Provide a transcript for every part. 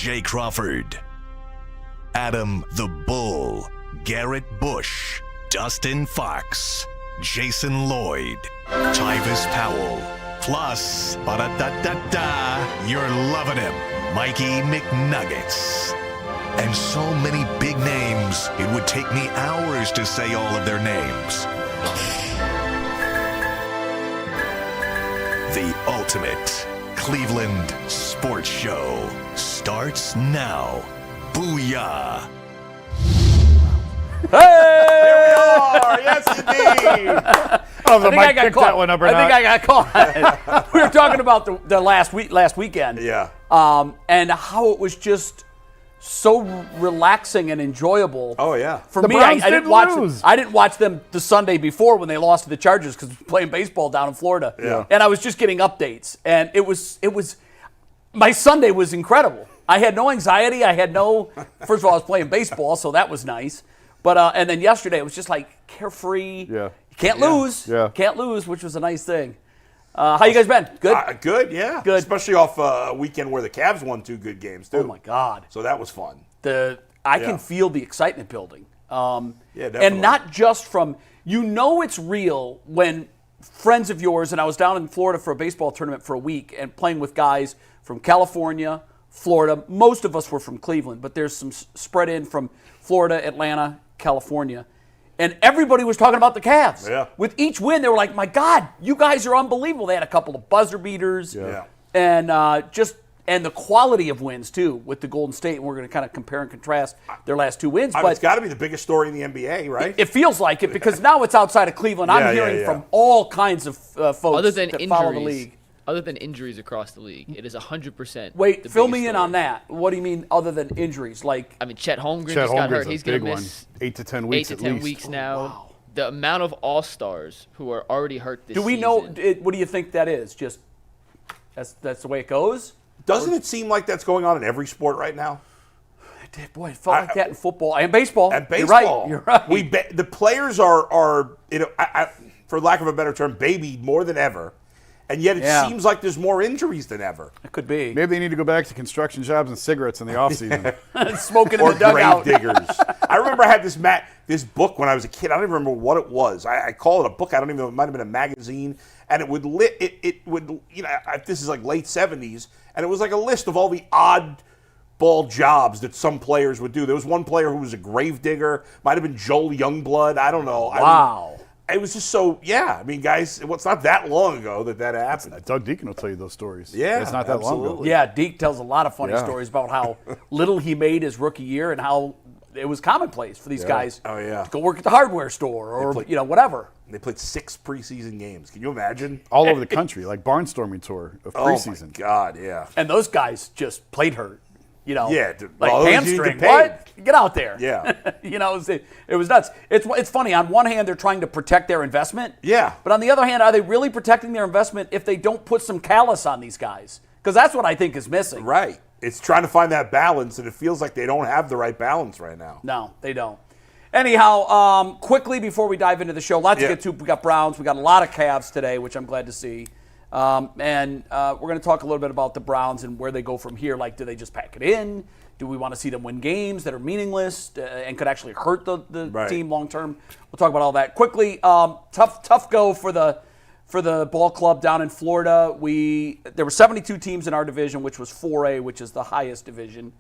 Jay Crawford, Adam the Bull, Garrett Bush, Dustin Fox, Jason Lloyd, Tyvis Powell, plus, ba-da-da-da-da, you're loving him, Mikey McNuggets. And so many big names, it would take me hours to say all of their names. The ultimate Cleveland sports show starts now. Booyah! Hey! Here we are! Yes, indeed! I think I got caught. That one up or I not. think I got caught. We were talking about the last weekend. Yeah. And how it was just so relaxing and enjoyable. Oh, yeah. For The me, Browns I didn't didn't lose. I didn't watch them the Sunday before when they lost to the Chargers because playing baseball down in Florida. Yeah. And I was just getting updates. And it was my Sunday was incredible. I had no anxiety. First of all, I was playing baseball, so that was nice. But and then yesterday it was just like carefree. Yeah. You can't lose. Yeah. Can't lose, which was a nice thing. How you guys been? Good? Good, yeah. Good. Especially off a weekend where the Cavs won 2 good games, too. Oh, my God. So that was fun. I can feel the excitement building. Definitely. And not just from, it's real when friends of yours, and I was down in Florida for a baseball tournament for a week and playing with guys from California, Florida. Most of us were from Cleveland, but there's some spread in from Florida, Atlanta, California. And everybody was talking about the Cavs. Yeah. With each win, they were like, my God, you guys are unbelievable. They had a couple of buzzer beaters. Yeah. And and the quality of wins, too, with the Golden State. And we're going to kind of compare and contrast their last 2 wins. But it's got to be the biggest story in the NBA, right? It feels like it because now it's outside of Cleveland. I'm hearing from all kinds of folks Other than that injuries, follow the league. Other than injuries across the league, it is 100%. Wait, fill me biggest in story. on that. What do you mean other than injuries? Like, I mean, Chet Holmgren just got hurt. He's going to miss 8 to 10 weeks 8 at to 10 least. weeks now. Wow. The amount of all-stars who are already hurt this do we season. know? What do you think that is? Just that's the way it goes? Doesn't it seem like that's going on in every sport right now? Boy, it felt like that in football and baseball. And baseball. You're right. The players are for lack of a better term, babied more than ever. And yet it seems like there's more injuries than ever. It could be. Maybe they need to go back to construction jobs and cigarettes in the offseason. Smoking in Or the dugout. grave diggers. I remember I had this book when I was a kid. I don't even remember what it was. I call it a book. I don't even know. It might have been a magazine. And it would this is like late 70s. And it was like a list of all the odd ball jobs that some players would do. There was one player who was a grave digger. Might have been Joel Youngblood. I don't know. Wow. It was just so, I mean, guys, it's not that long ago that happened. Doug Deacon will tell you those stories. Yeah, it's not that long ago. absolutely. Yeah, Deke tells a lot of funny Yeah. stories about how little he made his rookie year and how it was commonplace for these guys to go work at the hardware store or whatever. They played 6 preseason games. Can you imagine? All over the country, like barnstorming tour of preseason. Oh, my God, yeah. And those guys just played hurt. Yeah, like well, those you hamstring. need to pay. What? Get out there. Yeah. It was nuts. It's funny. On one hand, they're trying to protect their investment. Yeah. But on the other hand, are they really protecting their investment if they don't put some callous on these guys? Because that's what I think is missing. Right. It's trying to find that balance, and it feels like they don't have the right balance right now. No, they don't. Anyhow, quickly before we dive into the show, lots to get to. We got Browns. We got a lot of Cavs today, which I'm glad to see. And we're going to talk a little bit about the Browns and where they go from here. Like, do they just pack it in? Do we want to see them win games that are meaningless and could actually hurt the team long term? We'll talk about all that quickly. Tough go for the ball club down in Florida. There were 72 teams in our division, which was 4A, which is the highest division.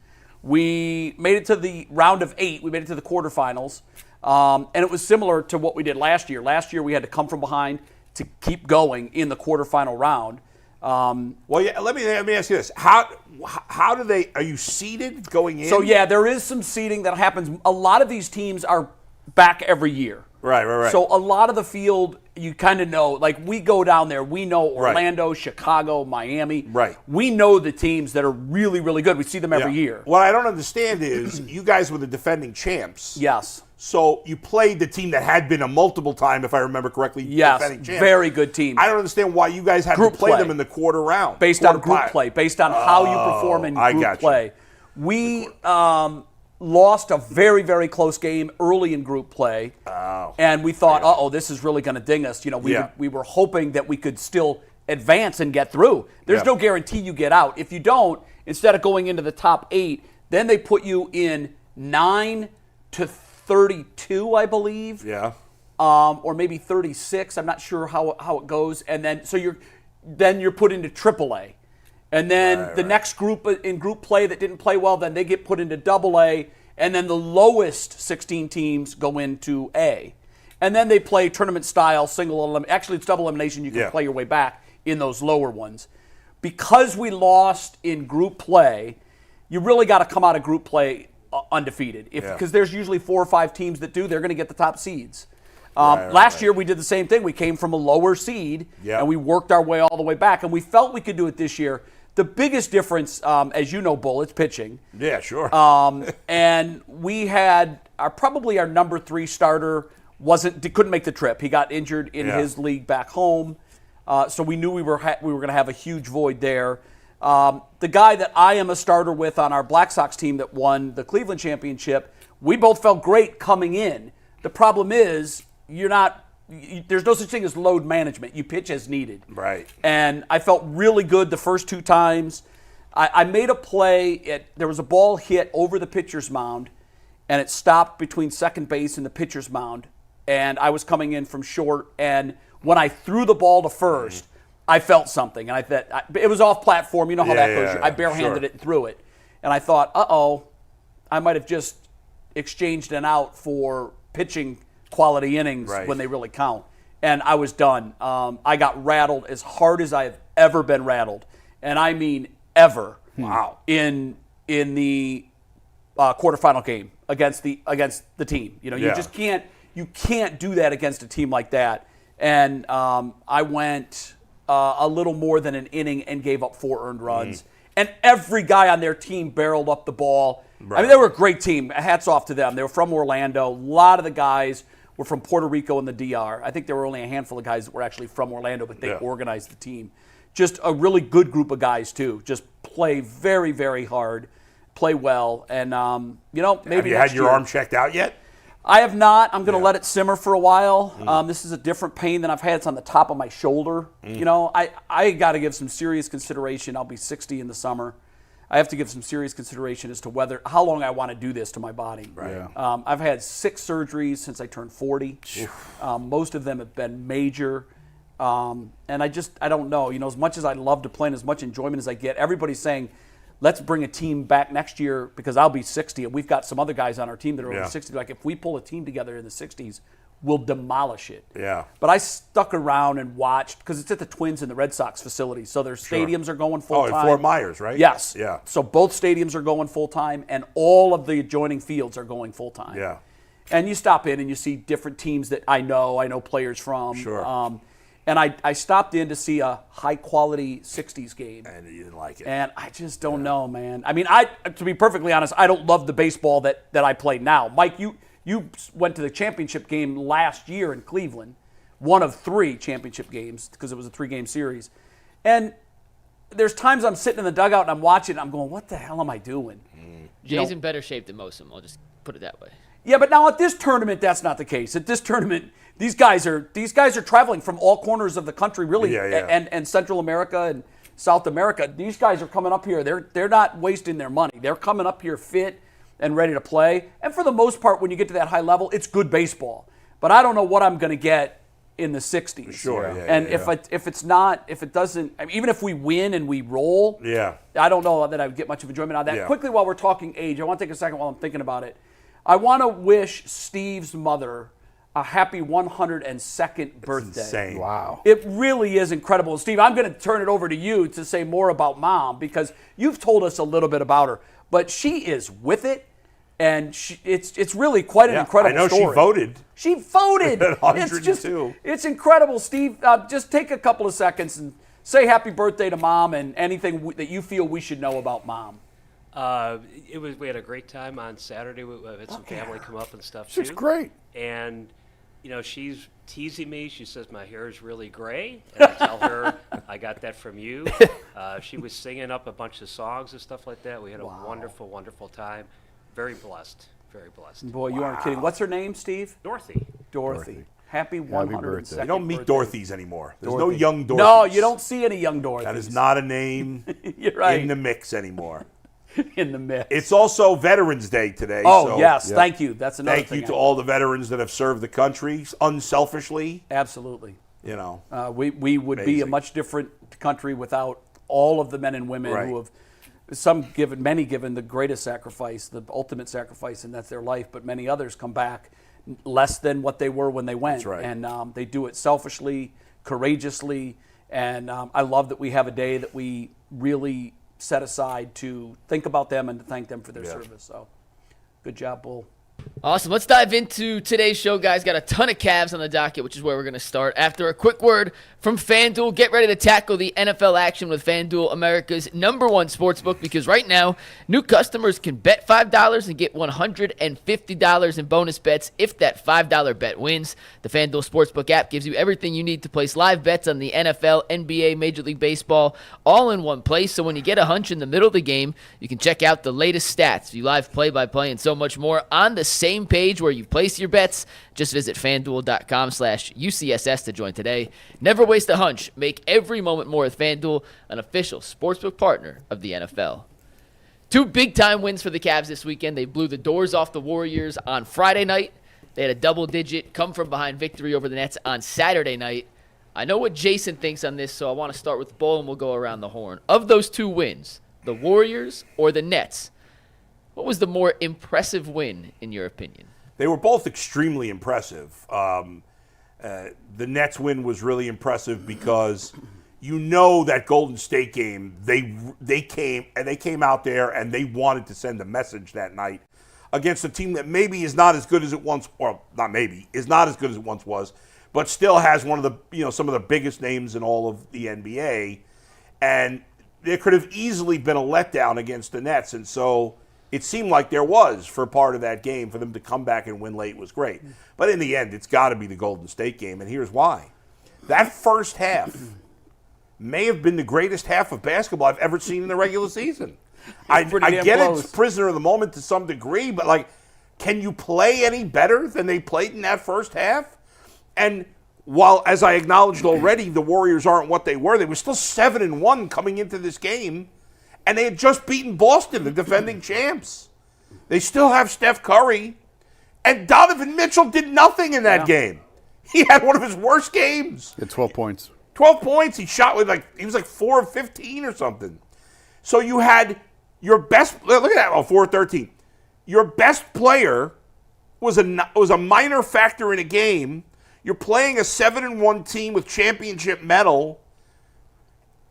We made it to the round of 8. We made it to the quarterfinals, and it was similar to what we did last year. Last year we had to come from behind to keep going in the quarterfinal round. Let me ask you this: How do they? Are you seeded going in? So there is some seeding that happens. A lot of these teams are back every year. Right. So a lot of the field, you kind of know. Like we go down there, we know Orlando, Chicago, Miami. Right. We know the teams that are really, really good. We see them every year. What I don't understand is you guys were the defending champs. Yes. So you played the team that had been a multiple time, if I remember correctly, defending champs. Very good team. I don't understand why you guys had to play them in the quarter round. Based on group play, based on how you perform in group play. We lost a very, very close game early in group play. And we thought, this is really going to ding us. We were hoping that we could still advance and get through. There's no guarantee you get out. If you don't, instead of going into the top 8, then they put you in 9 to 32, I believe. Yeah. Or maybe 36. I'm not sure how it goes. And then so you're put into AAA. And then the next group in group play that didn't play well, then they get put into AA. And then the lowest 16 teams go into A. And then they play tournament style single elimination. Actually, it's double elimination. You can play your way back in those lower ones. Because we lost in group play, you really got to come out of group play undefeated. Because there's usually 4 or 5 teams that do, they're going to get the top seeds. Last year we did the same thing. We came from a lower seed and we worked our way all the way back. And we felt we could do it this year. The biggest difference, as you know, Bull, it's pitching. Yeah, sure. And we had probably our number 3 starter couldn't make the trip. He got injured in his league back home. So we knew we were going to have a huge void there. The guy that I am a starter with on our Black Sox team that won the Cleveland championship, we both felt great coming in. The problem is there's no such thing as load management. You pitch as needed. Right. And I felt really good the first 2 times. I made a play. There was a ball hit over the pitcher's mound, and it stopped between second base and the pitcher's mound. And I was coming in from short, and when I threw the ball to first, I felt something. And I thought it was off platform. You know how that goes. I barehanded it and threw it. And I thought, I might have just exchanged an out for pitching quality innings when they really count. And I was done. I got rattled as hard as I have ever been rattled. And I mean ever. Wow. In the quarterfinal game against the team. You know, you just can't do that against a team like that. And I went a little more than an inning and gave up 4 earned runs. And every guy on their team barreled up the ball. Right. I mean, they were a great team. Hats off to them. They were from Orlando. A lot of the guys were from Puerto Rico and the DR. I think there were only a handful of guys that were actually from Orlando, but they organized the team. Just a really good group of guys, too. Just play very, very hard, play well. And, maybe have you had your arm checked out yet? I have not. I'm going to let it simmer for a while. This is a different pain than I've had. It's on the top of my shoulder. You know, I got to give some serious consideration. I'll be 60 in the summer. I have to give some serious consideration as to how long I want to do this to my body. Right. I've had 6 surgeries since I turned 40. Most of them have been major. And I don't know. You know, as much as I love to play and as much enjoyment as I get, everybody's saying, let's bring a team back next year because I'll be 60, and we've got some other guys on our team that are over 60. Like, if we pull a team together in the 60s, we'll demolish it. Yeah. But I stuck around and watched because it's at the Twins and the Red Sox facility, so their stadiums are going full-time. Oh, in Fort Myers, right? Yes. Yeah. So both stadiums are going full-time, and all of the adjoining fields are going full-time. Yeah. And you stop in and you see different teams that I know players from. Sure. And I stopped in to see a high-quality 60s game. And you didn't like it. And I just don't know, man. I mean, to be perfectly honest, I don't love the baseball that I play now. Mike, you went to the championship game last year in Cleveland, one of 3 championship games because it was a 3-game series. And there's times I'm sitting in the dugout and I'm watching and I'm going, what the hell am I doing? Jay's in better shape than most of them. I'll just put it that way. Yeah, but now at this tournament, that's not the case. At this tournament, these guys are traveling from all corners of the country, really, and Central America and South America. These guys are coming up here. They're not wasting their money. They're coming up here fit and ready to play. And for the most part, when you get to that high level, it's good baseball. But I don't know what I'm going to get in the 60s. Sure. And if it's not, if it doesn't, I mean, even if we win and we roll, I don't know that I would get much of enjoyment out of that. Yeah. Quickly, while we're talking age, I want to take a second while I'm thinking about it. I want to wish Steve's mother a happy 102nd birthday. Insane. Wow. It really is incredible. Steve, I'm going to turn it over to you to say more about Mom because you've told us a little bit about her, but she is with it, and it's really quite an incredible story. I know she voted. She voted. At 102. It's incredible, Steve. Just take a couple of seconds and say happy birthday to Mom and anything that you feel we should know about Mom. We had a great time on Saturday. We had some family come up and stuff She's too. great. And she's teasing me. She says my hair is really gray. And I tell her I got that from you. She was singing up a bunch of songs and stuff like that. We had a wonderful, wonderful time. Very blessed. Very blessed. Boy, you aren't kidding. What's her name, Steve? Dorothy. Happy 102nd You don't meet birthday. Dorothys anymore. There's no Dorothy. young Dorothys. No, you don't see any young Dorothys. That is not a name You're right. in the mix anymore. In the mix. It's also Veterans Day today. Oh, so yes. Thank you. That's another Thank thing. you to all the veterans that have served the country unselfishly. Absolutely. You know, We would be a Amazing. much different country without all of the men and women Right. who have many given the greatest sacrifice, the ultimate sacrifice, and that's their life. But many others come back less than what they were when they went. That's right. And they do it selfishly, courageously. And I love that we have a day that we really set aside to think about them and to thank them for their service. So good job, Bull. Awesome. Let's dive into today's show, guys. Got a ton of Cavs on the docket, which is where we're going to start. After a quick word from FanDuel, get ready to tackle the NFL action with FanDuel, America's #1 sportsbook, because right now, new customers can bet $5 and get $150 in bonus bets if that $5 bet wins. The FanDuel Sportsbook app gives you everything you need to place live bets on the NFL, NBA, Major League Baseball, all in one place. So when you get a hunch in the middle of the game, you can check out the latest stats, view live play-by-play, and so much more on the same page where you place your bets. Just visit FanDuel.com/UCSS to join today. Never waste a hunch. Make every moment more with FanDuel, an official sportsbook partner of the NFL. Two big-time wins for the Cavs this weekend. They blew the doors off the Warriors on Friday night. They had a double-digit come-from-behind victory over the Nets on Saturday night. I know what Jason thinks on this, so I want to start with Bull, and we'll go around the horn. Of those two wins, the Warriors or the Nets, what was the more impressive win, in your opinion? they were both extremely impressive. The Nets win was really impressive because you know that Golden State game, they came out there and they wanted to send a message that night against a team that maybe is not as good as it once, or not maybe, is not as good as it once was, but still has one of the, some of the biggest names in all of the NBA. And there could have easily been a letdown against the Nets. And so it seemed like there was for part of that game. For them to come back and win late was great. But in the end, it's got to be the Golden State game. And here's why. That first half may have been the greatest half of basketball I've ever seen in the regular season. I get it's prisoner of the moment to some degree, but can you play any better than they played in that first half? And while, as I acknowledged already, the Warriors aren't what they were still 7-1 coming into this game, and they had just beaten Boston, the defending champs. They still have Steph Curry, and Donovan Mitchell did nothing in that game. He had one of his worst games. He had 12 points. 12 points. He shot with he was 4 of 15 or something. So you had your best, look at that, 4 of 13. Your best player was a minor factor in a game. You're playing a 7-1 team with championship medal,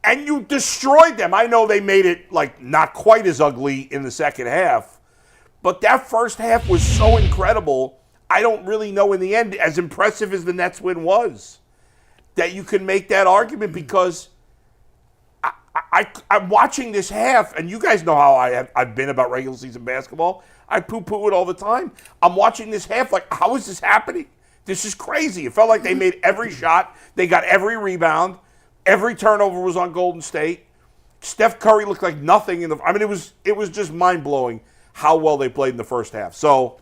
and you destroyed them. I know they made it not quite as ugly in the second half, but that first half was so incredible. I don't really know in the end, as impressive as the Nets win was, that you can make that argument, because I'm watching this half, and you guys know how I've been about regular season basketball. I poo-poo it all the time. I'm watching this half how is this happening? This is crazy. It felt like they made every shot. They got every rebound. Every turnover was on Golden State. Steph Curry looked like nothing it was just mind-blowing how well they played in the first half. So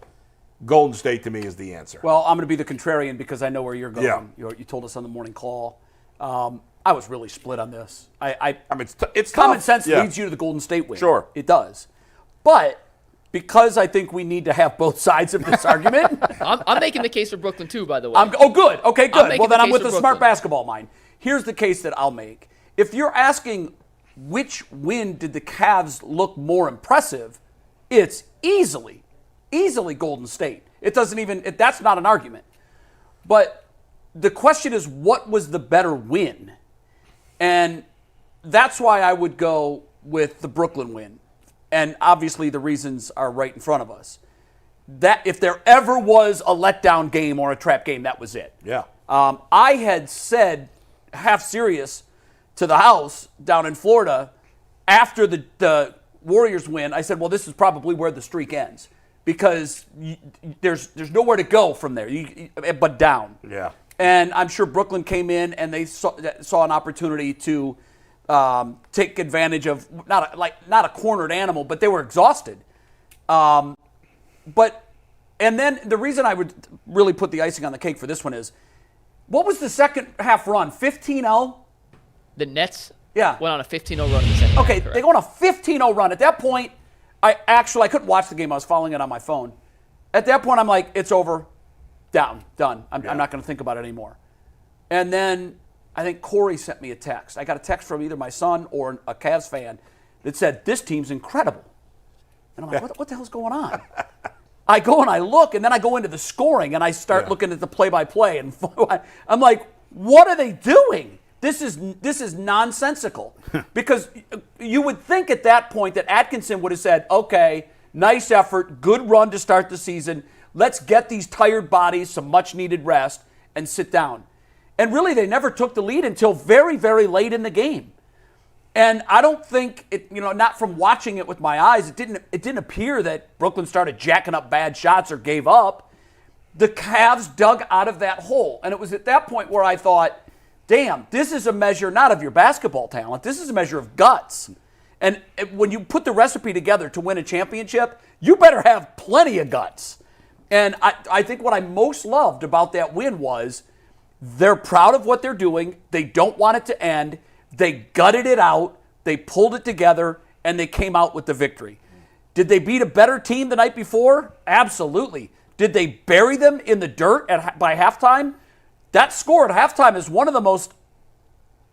Golden State to me is the answer. Well, I'm going to be the contrarian because I know where you're going. Yeah. You told us on the morning call. I was really split on this. It's common tough. sense Yeah. leads you to the Golden State win. Sure. It does. But because I think we need to have both sides of this argument. I'm making the case for Brooklyn too, by the way. Good. Okay, good. Well, then I'm with the for smart Brooklyn. basketball mind. Here's the case that I'll make. If you're asking which win did the Cavs look more impressive, it's easily Golden State. It doesn't even, that's not an argument. But the question is, what was the better win? And that's why I would go with the Brooklyn win. And obviously the reasons are right in front of us. That if there ever was a letdown game or a trap game, that was it. Yeah. I had said, half serious, to the house down in Florida after the Warriors win, I said, well, this is probably where the streak ends, because there's nowhere to go from there but down. Yeah. And I'm sure Brooklyn came in and they saw an opportunity to take advantage of not a cornered animal, but they were exhausted. But And then the reason I would really put the icing on the cake for this one is, what was the second half run? 15-0? The Nets Yeah. went on a 15-0 run in the second half. Okay, they go on a 15-0 run. At that point, I couldn't watch the game. I was following it on my phone. At that point, I'm like, it's over, done. I'm not going to think about it anymore. And then I think Corey sent me a text. I got a text from either my son or a Cavs fan that said, this team's incredible. And I'm like, what the hell's going on? I go and I look, and then I go into the scoring, and I start looking at the play-by-play, and I'm like, what are they doing? This is nonsensical. Because you would think at that point that Atkinson would have said, okay, nice effort, good run to start the season. Let's get these tired bodies some much-needed rest and sit down. And really, they never took the lead until very, very late in the game. And I don't think it, not from watching it with my eyes, it didn't appear that Brooklyn started jacking up bad shots or gave up. The Cavs dug out of that hole. And it was at that point where I thought, damn, this is a measure not of your basketball talent. This is a measure of guts. And when you put the recipe together to win a championship, you better have plenty of guts. And I think what I most loved about that win was they're proud of what they're doing. They don't want it to end. They gutted it out, they pulled it together, and they came out with the victory. Did they beat a better team the night before? Absolutely. Did they bury them in the dirt by halftime? That score at halftime is one of the most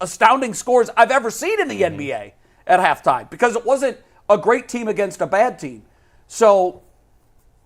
astounding scores I've ever seen in the NBA at halftime, because it wasn't a great team against a bad team. So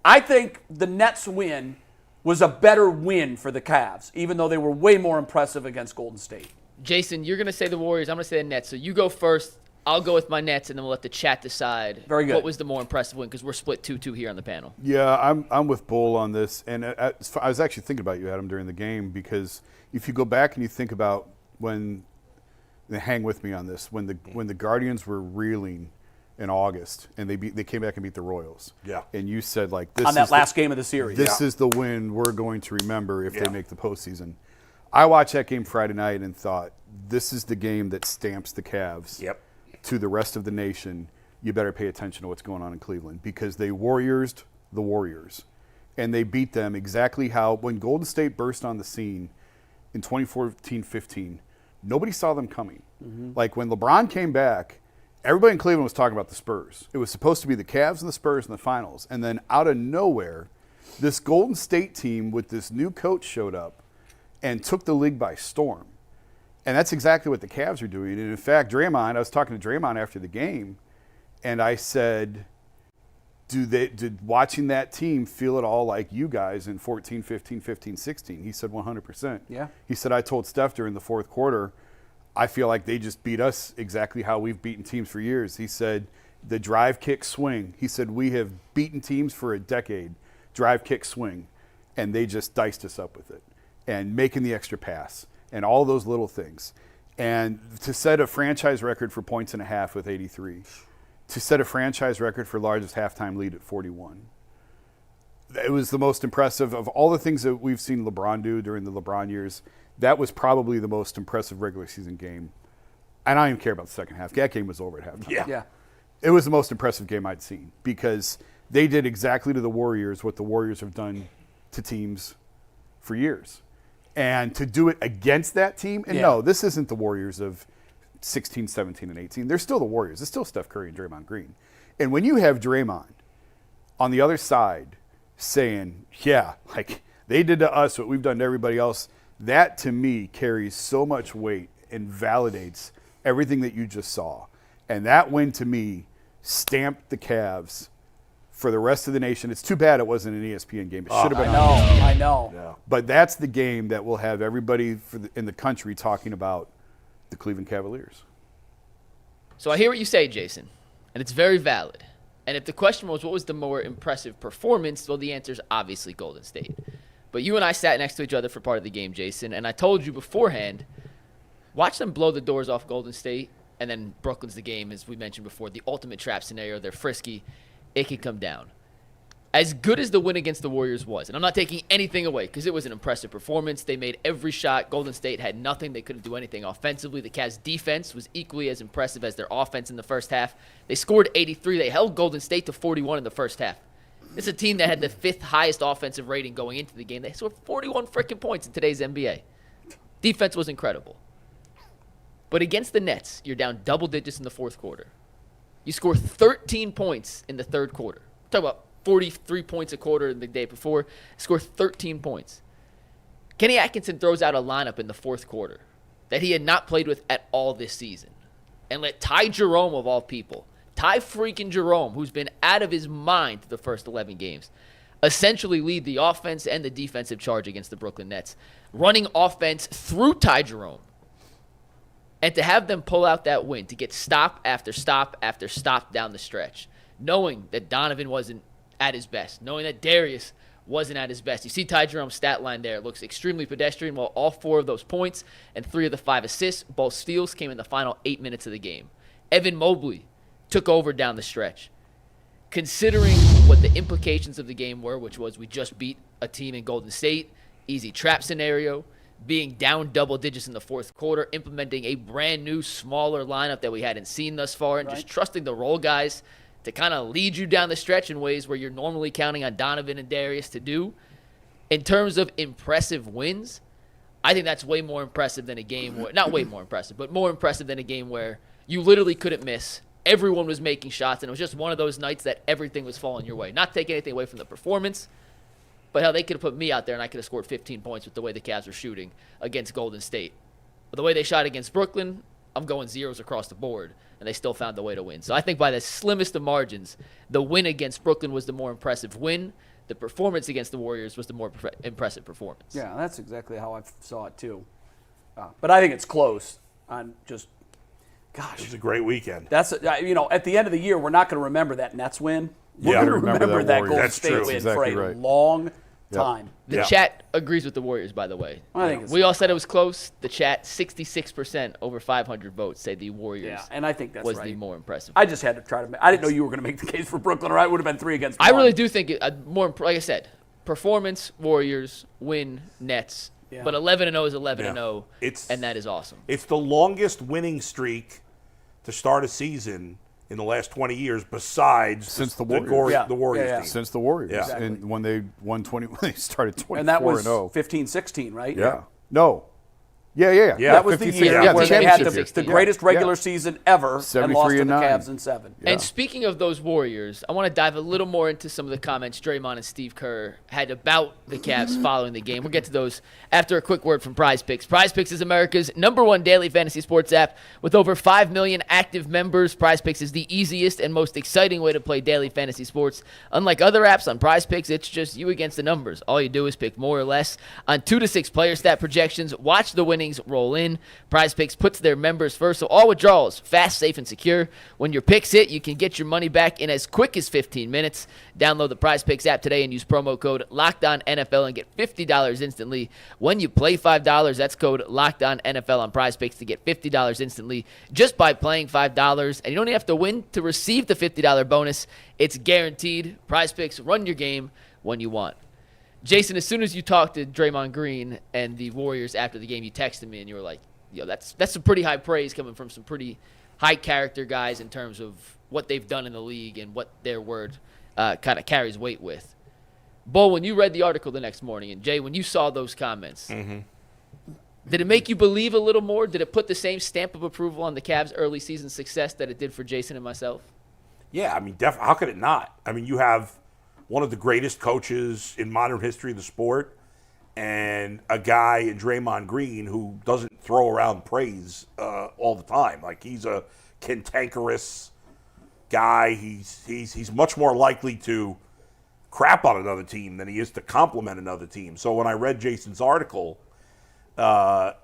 I think the Nets win was a better win for the Cavs, even though they were way more impressive against Golden State. Jason, you're going to say the Warriors. I'm going to say the Nets. So you go first. I'll go with my Nets, and then we'll let the chat decide Very good. What was the more impressive win, because we're split 2-2 here on the panel. Yeah, I'm with Bull on this. And I was actually thinking about you, Adam, during the game, because if you go back and you think about hang with me on this, when the Guardians were reeling in August and they came back and beat the Royals. Yeah. And you said, like, this On that is last game of the series. This is the win we're going to remember if they make the postseason. I watched that game Friday night and thought, this is the game that stamps the Cavs to the rest of the nation. You better pay attention to what's going on in Cleveland, because they Warriors'd the Warriors. And they beat them exactly how, when Golden State burst on the scene in 2014-15, nobody saw them coming. Like, when LeBron came back, everybody in Cleveland was talking about the Spurs. It was supposed to be the Cavs and the Spurs in the finals. And then out of nowhere, this Golden State team with this new coach showed up and took the league by storm. And that's exactly what the Cavs are doing. And in fact, I was talking to Draymond after the game, and I said, did watching that team feel at all like you guys in 14, 15, 15, 16? He said 100%. Yeah. He said, I told Steph during the fourth quarter, I feel like they just beat us exactly how we've beaten teams for years. He said, the drive, kick, swing. He said, we have beaten teams for a decade, drive, kick, swing, and they just diced us up with it. And making the extra pass and all those little things. And to set a franchise record for points and a half with 83, to set a franchise record for largest halftime lead at 41. It was the most impressive of all the things that we've seen LeBron do during the LeBron years. That was probably the most impressive regular season game. And I don't even care about the second half. That game was over at halftime. Yeah. It was the most impressive game I'd seen, because they did exactly to the Warriors what the Warriors have done to teams for years. And to do it against that team, and no, this isn't the Warriors of 16, 17, and 18. They're still the Warriors. It's still Steph Curry and Draymond Green. And when you have Draymond on the other side saying, yeah, like they did to us what we've done to everybody else, that to me carries so much weight and validates everything that you just saw. And that win to me stamped the Cavs for the rest of the nation. It's too bad it wasn't an ESPN game. It should have been. I know. Yeah. But that's the game that will have everybody in the country talking about the Cleveland Cavaliers. So I hear what you say, Jason, and it's very valid. And if the question was what was the more impressive performance, well, the answer is obviously Golden State. But you and I sat next to each other for part of the game, Jason, and I told you beforehand, watch them blow the doors off Golden State, and then Brooklyn's the game, as we mentioned before, the ultimate trap scenario. They're frisky. It can come down. As good as the win against the Warriors was, and I'm not taking anything away because it was an impressive performance. They made every shot. Golden State had nothing. They couldn't do anything offensively. The Cavs' defense was equally as impressive as their offense in the first half. They scored 83. They held Golden State to 41 in the first half. It's a team that had the 5th highest offensive rating going into the game. They scored 41 freaking points in today's NBA. Defense was incredible. But against the Nets, you're down double digits in the 4th quarter. You score 13 points in the 3rd quarter. Talk about 43 points a quarter the day before. Score 13 points. Kenny Atkinson throws out a lineup in the 4th quarter that he had not played with at all this season. And let Ty Jerome, of all people, Ty freaking Jerome, who's been out of his mind the first 11 games, essentially lead the offense and the defensive charge against the Brooklyn Nets, running offense through Ty Jerome. And to have them pull out that win, to get stop after stop after stop down the stretch, knowing that Donovan wasn't at his best, knowing that Darius wasn't at his best. You see Ty Jerome's stat line there. It looks extremely pedestrian, while all 4 of those points and 3 of the 5 assists, both steals, came in the final 8 minutes of the game. Evan Mobley took over down the stretch. Considering what the implications of the game were, which was we just beat a team in Golden State, easy trap scenario, being down double digits in the 4th quarter, implementing a brand new, smaller lineup that we hadn't seen thus far, and just trusting the role guys to kind of lead you down the stretch in ways where you're normally counting on Donovan and Darius to do. In terms of impressive wins, I think that's way more impressive than a game where, not way more impressive, but more impressive than a game where you literally couldn't miss. Everyone was making shots, and it was just one of those nights that everything was falling your way. Not taking anything away from the performance, but hell, they could have put me out there and I could have scored 15 points with the way the Cavs were shooting against Golden State. But the way they shot against Brooklyn, I'm going zeros across the board, and they still found the way to win. So I think by the slimmest of margins, the win against Brooklyn was the more impressive win. The performance against the Warriors was the more impressive performance. Yeah, that's exactly how I saw it too. But I think it's close on just, gosh. It was a great weekend. That's, at the end of the year, we're not going to remember that Nets win. We're Yeah. going to remember that Warriors. Golden That's State true. win Exactly for a right. long time. The Yeah. chat agrees with the Warriors, by the way. I think it's we all said it was close. The chat, 66% over 500 votes, say the Warriors Yeah, and I think that's was right. the more impressive. I just had to try to. I didn't know you were going to make the case for Brooklyn, or I would have been 3 against 1. I really do think like I said, performance Warriors, win Nets. Yeah. But 11-0 is 11-0, It's- and that is awesome. It's the longest winning streak to start a season in the last 20 years, besides Since the the Warriors. Warriors Yeah. team. Since the Warriors. Yeah. Exactly. And when they won 20, when they started 24-0. And that was 15-16, right? Yeah. No. Yeah. Yeah. That was the 53 year yeah, where the they had championship the year. greatest Yeah. regular season ever and lost to 73 the and 9. Cavs in 7. Yeah. And speaking of those Warriors, I want to dive a little more into some of the comments Draymond and Steve Kerr had about the Cavs following the game. We'll get to those after a quick word from Prize Picks. Prize Picks is America's #1 daily fantasy sports app. With over 5 million active members, Prize Picks is the easiest and most exciting way to play daily fantasy sports. Unlike other apps on Prize Picks, it's just you against the numbers. All you do is pick more or less on 2 to 6 player stat projections. Watch the winnings roll in. Prize Picks puts their members first, so all withdrawals fast, safe, and secure. When your picks hit, you can get your money back in as quick as 15 minutes. Download the Prize Picks app today and use promo code LOCKEDONNFL and get $50 instantly. When you play $5, that's code LOCKEDONNFL on Prize Picks to get $50 instantly just by playing $5. And you don't even have to win to receive the $50 bonus. It's guaranteed. Prize Picks, run your game when you want. Jason, as soon as you talked to Draymond Green and the Warriors after the game, you texted me and you were like, yo, that's some pretty high praise coming from some pretty high character guys in terms of what they've done in the league and what their word kind of carries weight with. Bo, when you read the article the next morning, and Jay, when you saw those comments, did it make you believe a little more? Did it put the same stamp of approval on the Cavs' early season success that it did for Jason and myself? Yeah, I mean, how could it not? I mean, you have one of the greatest coaches in modern history of the sport, and a guy in Draymond Green who doesn't throw around praise all the time. Like, he's a cantankerous guy. He's much more likely to crap on another team than he is to compliment another team. So when I read Jason's article, I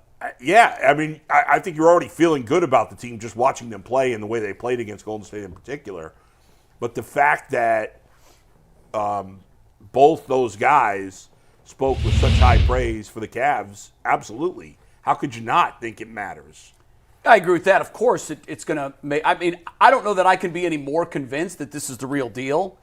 mean, I think you're already feeling good about the team just watching them play and the way they played against Golden State in particular. But the fact that both those guys spoke with such high praise for the Cavs, absolutely. How could you not think it matters? I agree with that. Of course, it's going to make. I mean, I don't know that I can be any more convinced that this is the real deal.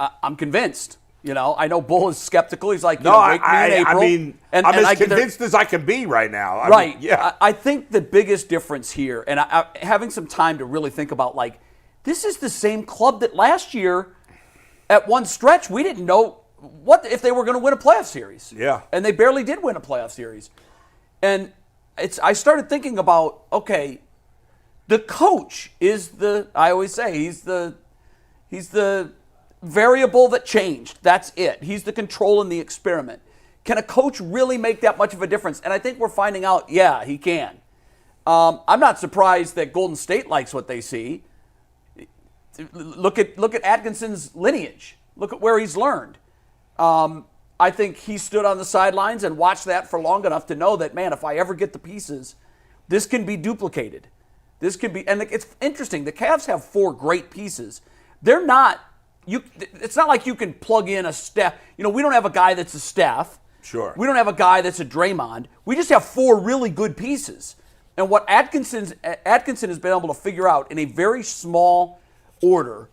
I'm convinced. I know Bull is skeptical. He's like, wake me in April. I mean, I'm as convinced as I can be right now. I mean, yeah. I think the biggest difference here, and having some time to really think about, like, this is the same club that last year at one stretch, we didn't know what if they were going to win a playoff series. Yeah. And they barely did win a playoff series. And I started thinking about, okay, the coach is I always say, he's the variable that changed. That's it. He's the control in the experiment. Can a coach really make that much of a difference? And I think we're finding out, yeah, he can. I'm not surprised that Golden State likes what they see. Look at Atkinson's lineage. Look at where he's learned. I think he stood on the sidelines and watched that for long enough to know that, man, if I ever get the pieces, this can be duplicated. This can be, and it's interesting. The Cavs have 4 great pieces. They're not. It's not like you can plug in a Steph. We don't have a guy that's a Steph. Sure. We don't have a guy that's a Draymond. We just have 4 really good pieces. And what Atkinson has been able to figure out in a very small order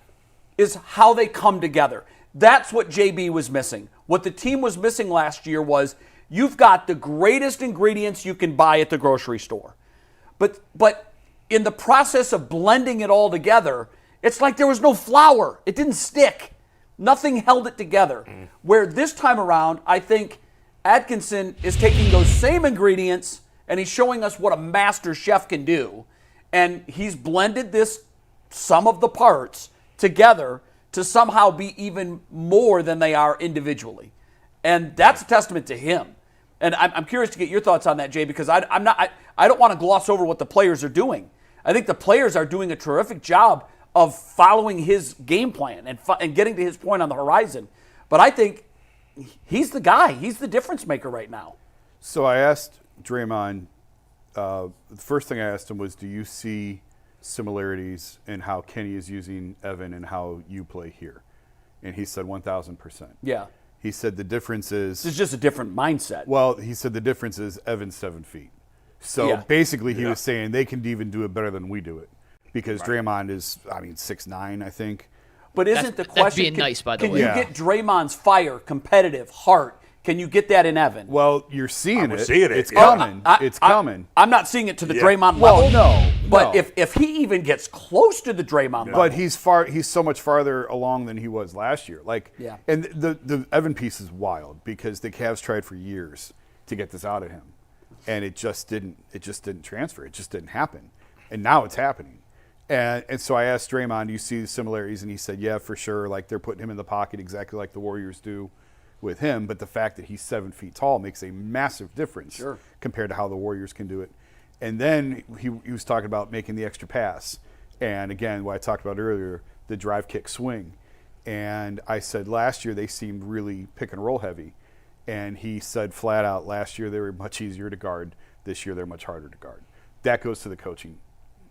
is how they come together. That's what JB was missing. What the team was missing last year was you've got the greatest ingredients you can buy at the grocery store. But in the process of blending it all together, it's like there was no flour. It didn't stick. Nothing held it together. Where this time around, I think Atkinson is taking those same ingredients and he's showing us what a master chef can do. And he's blended this sum of the parts together to somehow be even more than they are individually. And that's a testament to him. And I'm curious to get your thoughts on that, Jay, because I don't want to gloss over what the players are doing. I think the players are doing a terrific job of following his game plan and getting to his point on the horizon. But I think he's the guy. He's the difference maker right now. So I asked Draymond, the first thing I asked him was, do you see similarities in how Kenny is using Evan and how you play here? And he said 1,000%. Yeah. He said the difference is... It's just a different mindset. Well, he said the difference is Evan's 7 feet. So basically he was saying they can even do it better than we do it. Because Draymond is, 6'9", I think. But isn't the question... That's being nice, by the way. Can you get Draymond's fire, competitive, heart? Can you get that in Evan? Well, you're seeing it. Seeing it. It's coming. It's coming. I'm not seeing it to the Draymond level. No. But if he even gets close to the Draymond level. But he's so much farther along than he was last year. And the Evan piece is wild because the Cavs tried for years to get this out of him. And it just didn't transfer. It just didn't happen. And now it's happening. And so I asked Draymond, do you see the similarities? And he said, yeah, for sure. Like they're putting him in the pocket exactly like the Warriors do with him. But the fact that he's 7 feet tall makes a massive difference compared to how the Warriors can do it. And then he was talking about making the extra pass. And again, what I talked about earlier, the drive, kick, swing. And I said last year they seemed really pick and roll heavy. And he said flat out, last year they were much easier to guard. This year they're much harder to guard. That goes to the coaching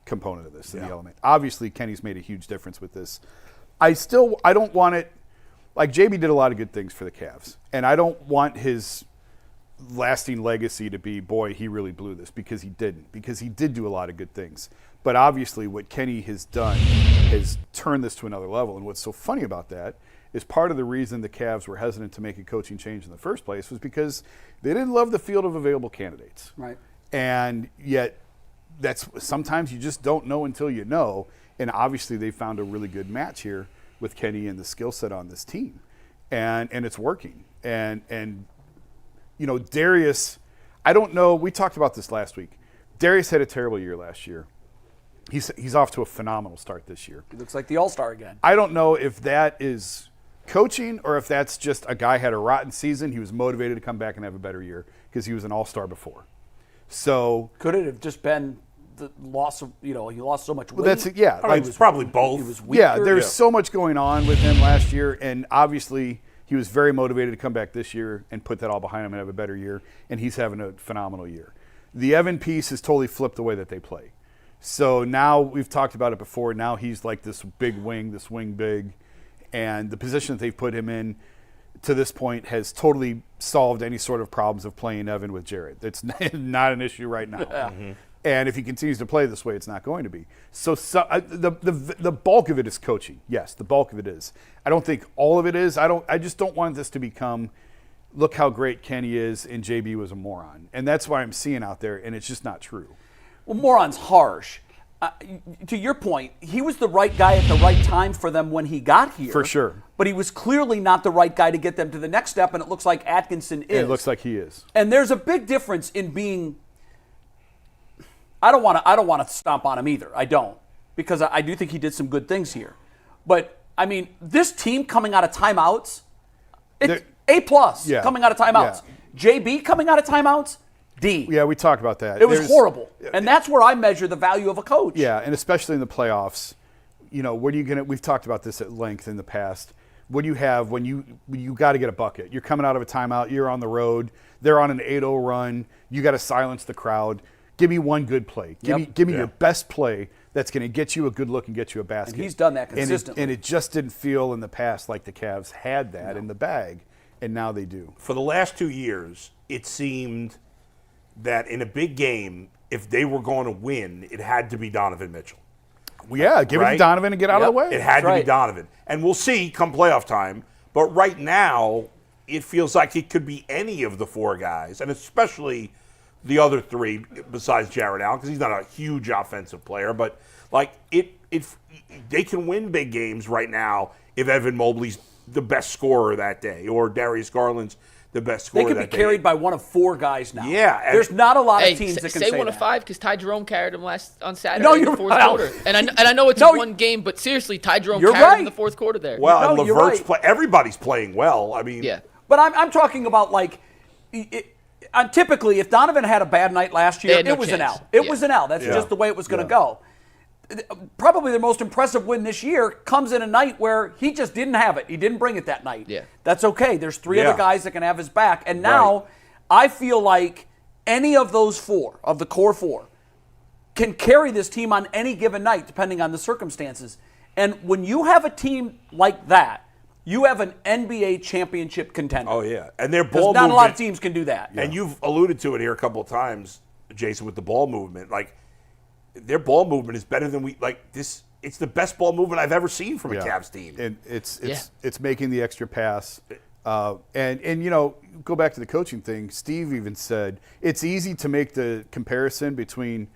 component of this, the element. Obviously, Kenny's made a huge difference with this. I don't want it, like JB did a lot of good things for the Cavs. And I don't want his lasting legacy to be, boy, he really blew this, because he didn't. Because he did do a lot of good things. But obviously what Kenny has done has turned this to another level. And what's so funny about that is part of the reason the Cavs were hesitant to make a coaching change in the first place was because they didn't love the field of available candidates. Right. And yet that's sometimes you just don't know until you know. And obviously they found a really good match here with Kenny and the skill set on this team. And it's working. And Darius, I don't know, we talked about this last week. Darius had a terrible year last year. He's off to a phenomenal start this year. He looks like the All-Star again. I don't know if that is coaching or if that's just a guy had a rotten season. He was motivated to come back and have a better year because he was an All-Star before. So could it have just been the loss of, he lost so much weight? Well, it's probably both. He was weaker. Yeah, there's so much going on with him last year, and obviously he was very motivated to come back this year and put that all behind him and have a better year, and he's having a phenomenal year. The Evan piece has totally flipped the way that they play. So now we've talked about it before. Now he's like this big wing, this wing big, and the position that they've put him in to this point has totally solved any sort of problems of playing Evan with Jared. It's not an issue right now. Mm-hmm. And if he continues to play this way, it's not going to be. So the bulk of it is coaching. Yes, the bulk of it is. I don't think all of it is. I just don't want this to become, look how great Kenny is and JB was a moron. And that's what I'm seeing out there, and it's just not true. Well, moron's harsh. to your point, he was the right guy at the right time for them when he got here. For sure. But he was clearly not the right guy to get them to the next step, and it looks like Atkinson is. It looks like he is. And there's a big difference in being. I don't want to stomp on him either. I don't, because I do think he did some good things here. But I mean, this team coming out of timeouts, it's A+ coming out of timeouts. Yeah. JB coming out of timeouts, D. Yeah, we talked about that. It was horrible, and that's where I measure the value of a coach. Yeah, and especially in the playoffs, what are you gonna? We've talked about this at length in the past. What do you have when you got to get a bucket? You're coming out of a timeout. You're on the road. They're on an 8-0 run. You got to silence the crowd. Give me one good play. Give me your best play that's going to get you a good look and get you a basket. And he's done that consistently. And it just didn't feel in the past like the Cavs had that in the bag, and now they do. For the last 2 years, it seemed that in a big game, if they were going to win, it had to be Donovan Mitchell. Well, yeah, give it to Donovan and get out of the way. It had to be Donovan. And we'll see come playoff time. But right now, it feels like it could be any of the 4 guys, and especially the other 3 besides Jared Allen, because he's not a huge offensive player. But like they can win big games right now if Evan Mobley's the best scorer that day, or Darius Garland's the best scorer that day. They could be carried by one of 4 guys now. Yeah. There's not a lot of teams that can say one that. of 5, because Ty Jerome carried him on Saturday No, in the you're fourth right. quarter. And I know it's one game, but seriously, Ty Jerome You're carried right. him in the fourth quarter there. Well, No, and you're LeVert's right. everybody's playing well. I mean, yeah. But I'm talking about typically if Donovan had a bad night last year, no it was an chance. L. It was an L. That's just the way it was going to go. Probably the most impressive win this year comes in a night where he just didn't have it. He didn't bring it that night. Yeah. That's okay. There's 3 other guys that can have his back. And now I feel like any of those 4, of the core 4, can carry this team on any given night, depending on the circumstances. And when you have a team like that, you have an NBA championship contender. Oh, yeah. And their Because ball not movement. a lot of teams can do that. And you've alluded to it here a couple of times, Jason, with the ball movement. Like, their ball movement is better than this. It's the best ball movement I've ever seen from a Cavs team. And it's making the extra pass. And go back to the coaching thing. Steve even said it's easy to make the comparison between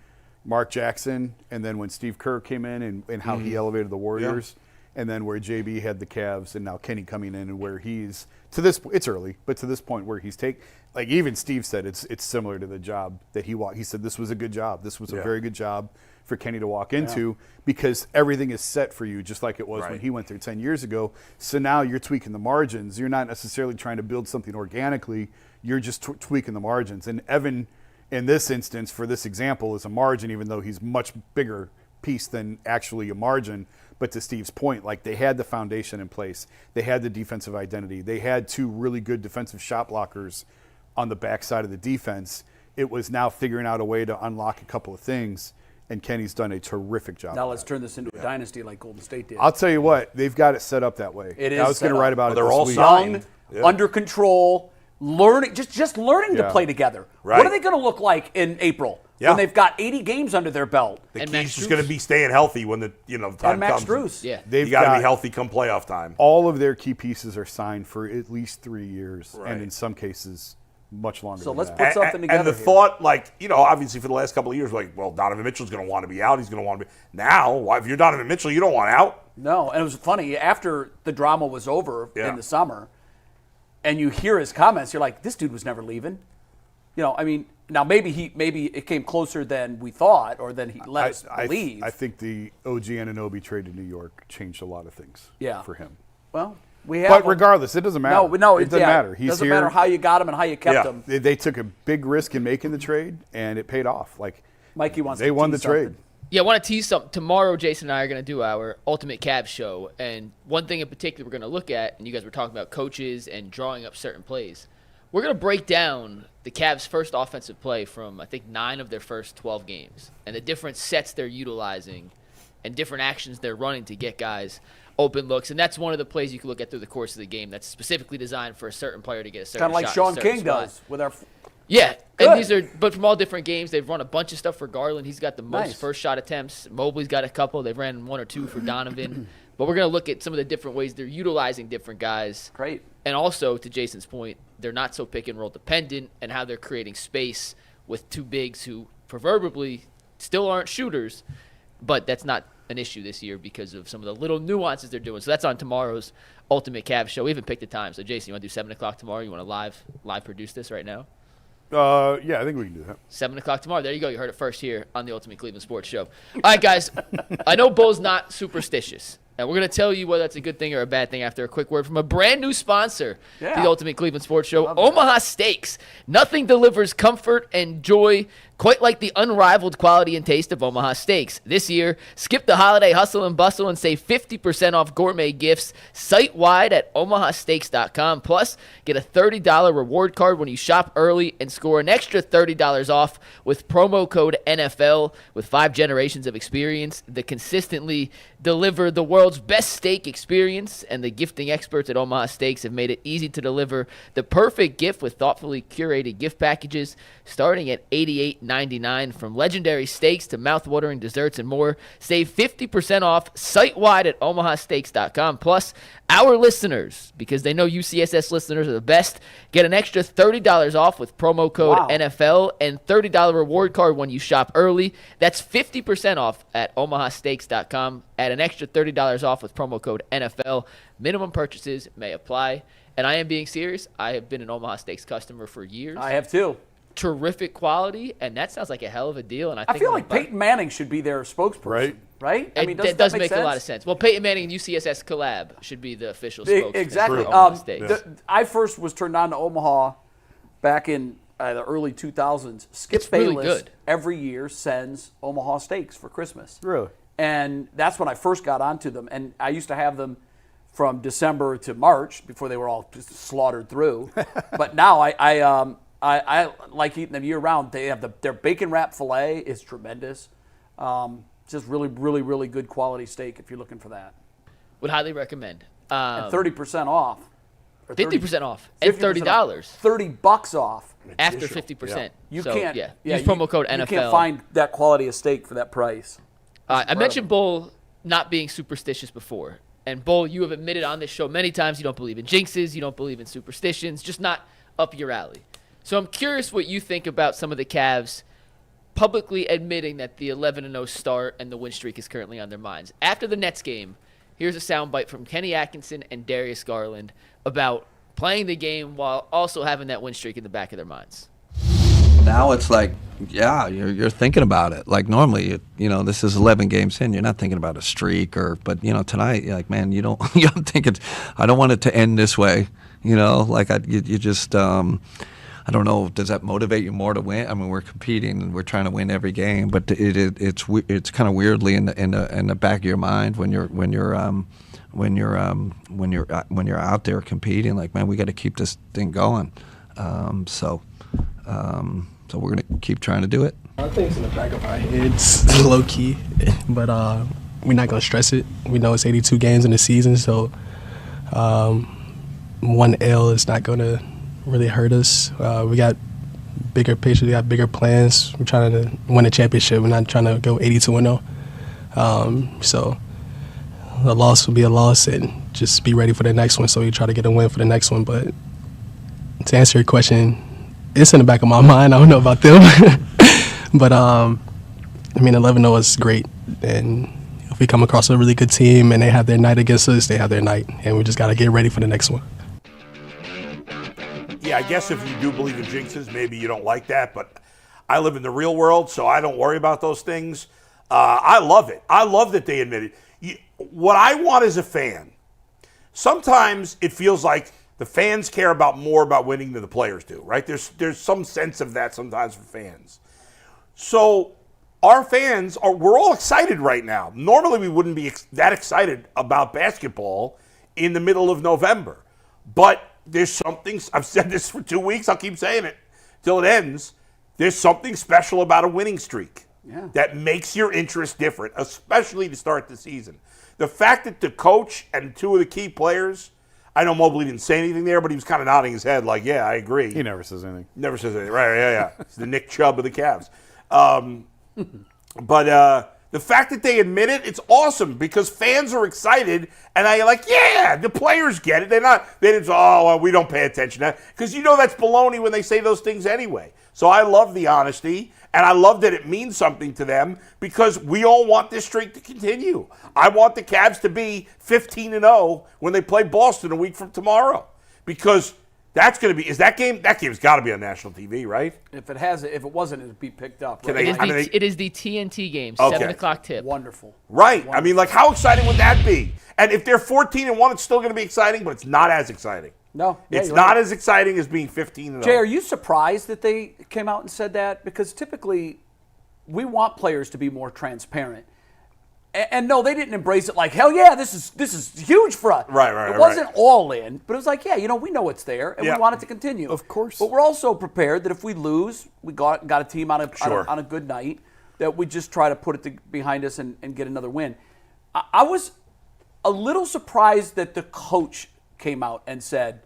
Mark Jackson and then when Steve Kerr came in and how he elevated the Warriors, and then where JB had the Cavs, and now Kenny coming in and where he's it's early, but to this point where he's even Steve said it's similar to the job that he walked. He said this was a good job. This was a very good job for Kenny to walk into because everything is set for you just like it was when he went there 10 years ago. So now you're tweaking the margins. You're not necessarily trying to build something organically. You're just tweaking the margins. And Evan, in this instance, for this example, is a margin, even though he's much bigger piece than actually a margin. But to Steve's point, they had the foundation in place. They had the defensive identity. They had 2 really good defensive shot blockers on the backside of the defense. It was now figuring out a way to unlock a couple of things, and Kenny's done a terrific job. Now let's turn this into a dynasty like Golden State did. I'll tell you what, they've got it set up that way. It is I was going to write about it They're this all week. signed. Under control, learning, just learning to play together. Right. What are they going to look like in April when they've got 80 games under their belt? The Max key's just going to be staying healthy when the time And Max comes. Strus. Yeah. They've You got to got be healthy come playoff time. all of their key pieces are signed for at least 3 years, Right. and in some cases, much longer. So than let's that. put something together. And the here. thought, obviously for the last couple of years, Donovan Mitchell's going to want to be out. He's going to want to be. Now, if you're Donovan Mitchell, you don't want out. No, and it was funny after the drama was over in the summer, and you hear his comments. You're like, this dude was never leaving. Now maybe it came closer than we thought, or than he let us believe. I think the OG Anunoby trade to New York changed a lot of things for him. Well, we have. But regardless, it doesn't matter. No, it doesn't matter. He's doesn't here. matter how you got him and how you kept Yeah. him. They took a big risk in making the trade, and it paid off. Mikey wants. They to won the tease something. trade. Yeah, I want to tease something. Tomorrow, Jason and I are going to do our Ultimate Cavs show. And one thing in particular we're going to look at, and you guys were talking about coaches and drawing up certain plays. We're going to break down the Cavs' first offensive play from, I think, 9 of their first 12 games, and the different sets they're utilizing and different actions they're running to get guys open looks. And that's one of the plays you can look at through the course of the game that's specifically designed for a certain player to get a certain Kind of like shot Sean in a certain King spot. does with our. Yeah, Good. and these are, but from all different games, they've run a bunch of stuff for Garland. He's got the most Nice. first shot attempts. Mobley's got a couple. They've ran 1 or 2 for Donovan. But we're going to look at some of the different ways they're utilizing different guys. Great. And also, to Jason's point, they're not so pick and roll dependent, and how they're creating space with 2 bigs who proverbially still aren't shooters, but that's not an issue this year because of some of the little nuances they're doing. So that's on tomorrow's Ultimate Cavs show. We haven't picked the time. So, Jason, you want to do 7 o'clock tomorrow? You want to live produce this right now? Yeah, I think we can do that. 7 o'clock tomorrow. There you go. You heard it first here on the Ultimate Cleveland Sports Show. All right, guys. I know Bull's not superstitious. And we're going to tell you whether that's a good thing or a bad thing after a quick word from a brand new sponsor, the Ultimate Cleveland Sports Show, Omaha Steaks. Nothing delivers comfort and joy quite like the unrivaled quality and taste of Omaha Steaks. This year, skip the holiday hustle and bustle and save 50% off gourmet gifts site-wide at omahasteaks.com. Plus, get a $30 reward card when you shop early and score an extra $30 off with promo code NFL. With 5 generations of experience, they consistently deliver the world's best steak experience, and the gifting experts at Omaha Steaks have made it easy to deliver the perfect gift with thoughtfully curated gift packages starting at $88.99. From legendary steaks to mouth-watering desserts and more, save 50% off site-wide at omahasteaks.com. Plus, our listeners, because they know UCSS listeners are the best, get an extra $30 off with promo code NFL and $30 reward card when you shop early. That's 50% off at omahasteaks.com. Add an extra $30 off with promo code NFL. Minimum purchases may apply. And I am being serious. I have been an Omaha Steaks customer for years. I have too. Terrific quality, and that sounds like a hell of a deal. And I feel like Peyton Manning should be their spokesperson. Right? I mean, that does make a lot of sense. Well, Peyton Manning and UCSS collab should be the official spokesperson. Exactly. For Omaha Steaks. I first was turned on to Omaha back in the early 2000s. Skip Bayless really good. Every year sends Omaha Steaks for Christmas. Really? And that's when I first got onto them. And I used to have them from December to March before they were all just slaughtered through. But now I like eating them year round. They have their bacon wrap filet is tremendous. Just really, really, really good quality steak if you're looking for that. Would highly recommend. And 30% off. 50% off. And $30. $30 off. After 50%. You so, can't. Yeah. Use promo code NFL. You can't find that quality of steak for that price. I mentioned Bull not being superstitious before. And Bull, you have admitted on this show many times you don't believe in jinxes, you don't believe in superstitions, just not up your alley. So I'm curious what you think about some of the Cavs publicly admitting that the 11-0 start and the win streak is currently on their minds. After the Nets game, here's a soundbite from Kenny Atkinson and Darius Garland about playing the game while also having that win streak in the back of their minds. Now it's like, yeah, you're thinking about it. Like normally, this is 11 games in. You're not thinking about a streak, but tonight, you're like, man, you don't think it. I don't want it to end this way. You just. I don't know. Does that motivate you more to win? I mean, we're competing and we're trying to win every game, but it's kind of weirdly in the back of your mind when you're out there competing. Like, man, we got to keep this thing going. So we're gonna keep trying to do it. I think it's in the back of our heads, low key, but we're not gonna stress it. We know it's 82 games in the season, so one L is not gonna really hurt us. We got bigger pictures, we got bigger plans. We're trying to win a championship. We're not trying to go 82-0. So a loss will be a loss, and just be ready for the next one. So we try to get a win for the next one. But to answer your question, it's in the back of my mind. I don't know about them. But, 11-0 is great. And if we come across a really good team and they have their night against us, they have their night. And we just got to get ready for the next one. Yeah, I guess if you do believe in jinxes, maybe you don't like that. But I live in the real world, so I don't worry about those things. I love it. I love that they admit it. What I want as a fan, sometimes it feels like the fans care more about winning than the players do, right? There's some sense of that sometimes for fans. So our fans we're all excited right now. Normally we wouldn't be that excited about basketball in the middle of November. But there's something, I've said this for 2 weeks, I'll keep saying it till it ends. There's something special about a winning streak that makes your interest different, especially to start the season. The fact that the coach and 2 of the key players, I know Mobley didn't say anything there, but he was kind of nodding his head like, yeah, I agree. He never says anything. Never says anything. Right, yeah. It's the Nick Chubb of the Cavs. But the fact that they admit it, it's awesome because fans are excited, and I like, yeah, the players get it. They didn't say, oh, well, we don't pay attention to that. Because that's baloney when they say those things anyway. So I love the honesty, And I love that it means something to them because we all want this streak to continue. I want the Cavs to be 15-0 when they play Boston a week from tomorrow, because that's going to be, that game's got to be on national TV, right? If it wasn't, it'd be picked up. Can Right? It is the TNT game, Okay. 7 o'clock tip. Wonderful. Right. Wonderful. I mean, like, how exciting would that be? And if they're 14-1, it's still going to be exciting, but it's not as exciting. No. Yeah, It's you're not right. as exciting as being 15-0. Jay, are you surprised that they came out and said that? Because typically we want players to be more transparent. And no, they didn't embrace it like, hell yeah, this is huge for us. Right. It wasn't all in, but it was like, yeah, we know it's there, and Yeah. we want it to continue. Of course. But we're also prepared that if we lose, we got a team on Sure. a good night, that we just try to put it behind us and get another win. I was a little surprised that the coach came out and said,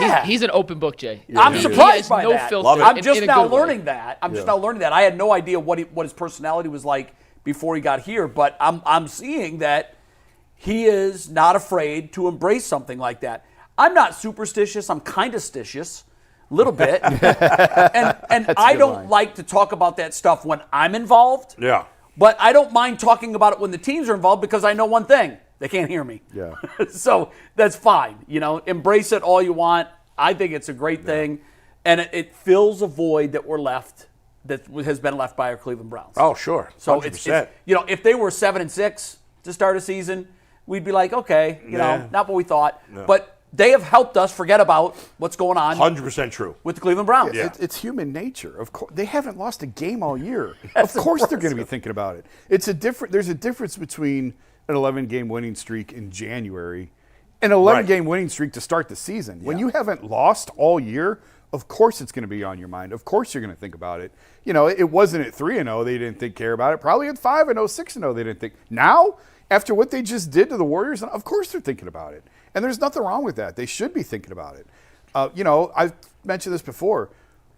yeah. He's an open book, Jay. I'm He surprised has by no that. filter. I'm in just a now good way. learning that. I had no idea what his personality was like before he got here, but I'm seeing that he is not afraid to embrace something like that. I'm not superstitious. I'm kind of stitious, a little bit, and I don't like to talk about that stuff when I'm involved. Yeah. But I don't mind talking about it when the teams are involved because I know one thing: they can't hear me. Yeah. So that's fine. Embrace it all you want. I think it's a great thing, and it fills a void that has been left by our Cleveland Browns. Oh, sure. So 100%. it's if they were 7-6 to start a season, we'd be like, okay, not what we thought. No. But they have helped us forget about what's going on 100% true. with the Cleveland Browns. Yeah. It's human nature. Of course, they haven't lost a game all year. Of course, they're going to be thinking about it. There's a difference between an 11-game winning streak in January and an 11-game winning streak to start the season. When you haven't lost all year, of course it's going to be on your mind. Of course you're going to think about it. It wasn't at 3-0 they didn't care about it. Probably at 5-0, 6-0 they didn't think. Now, after what they just did to the Warriors, of course they're thinking about it. And there's nothing wrong with that. They should be thinking about it. I've mentioned this before.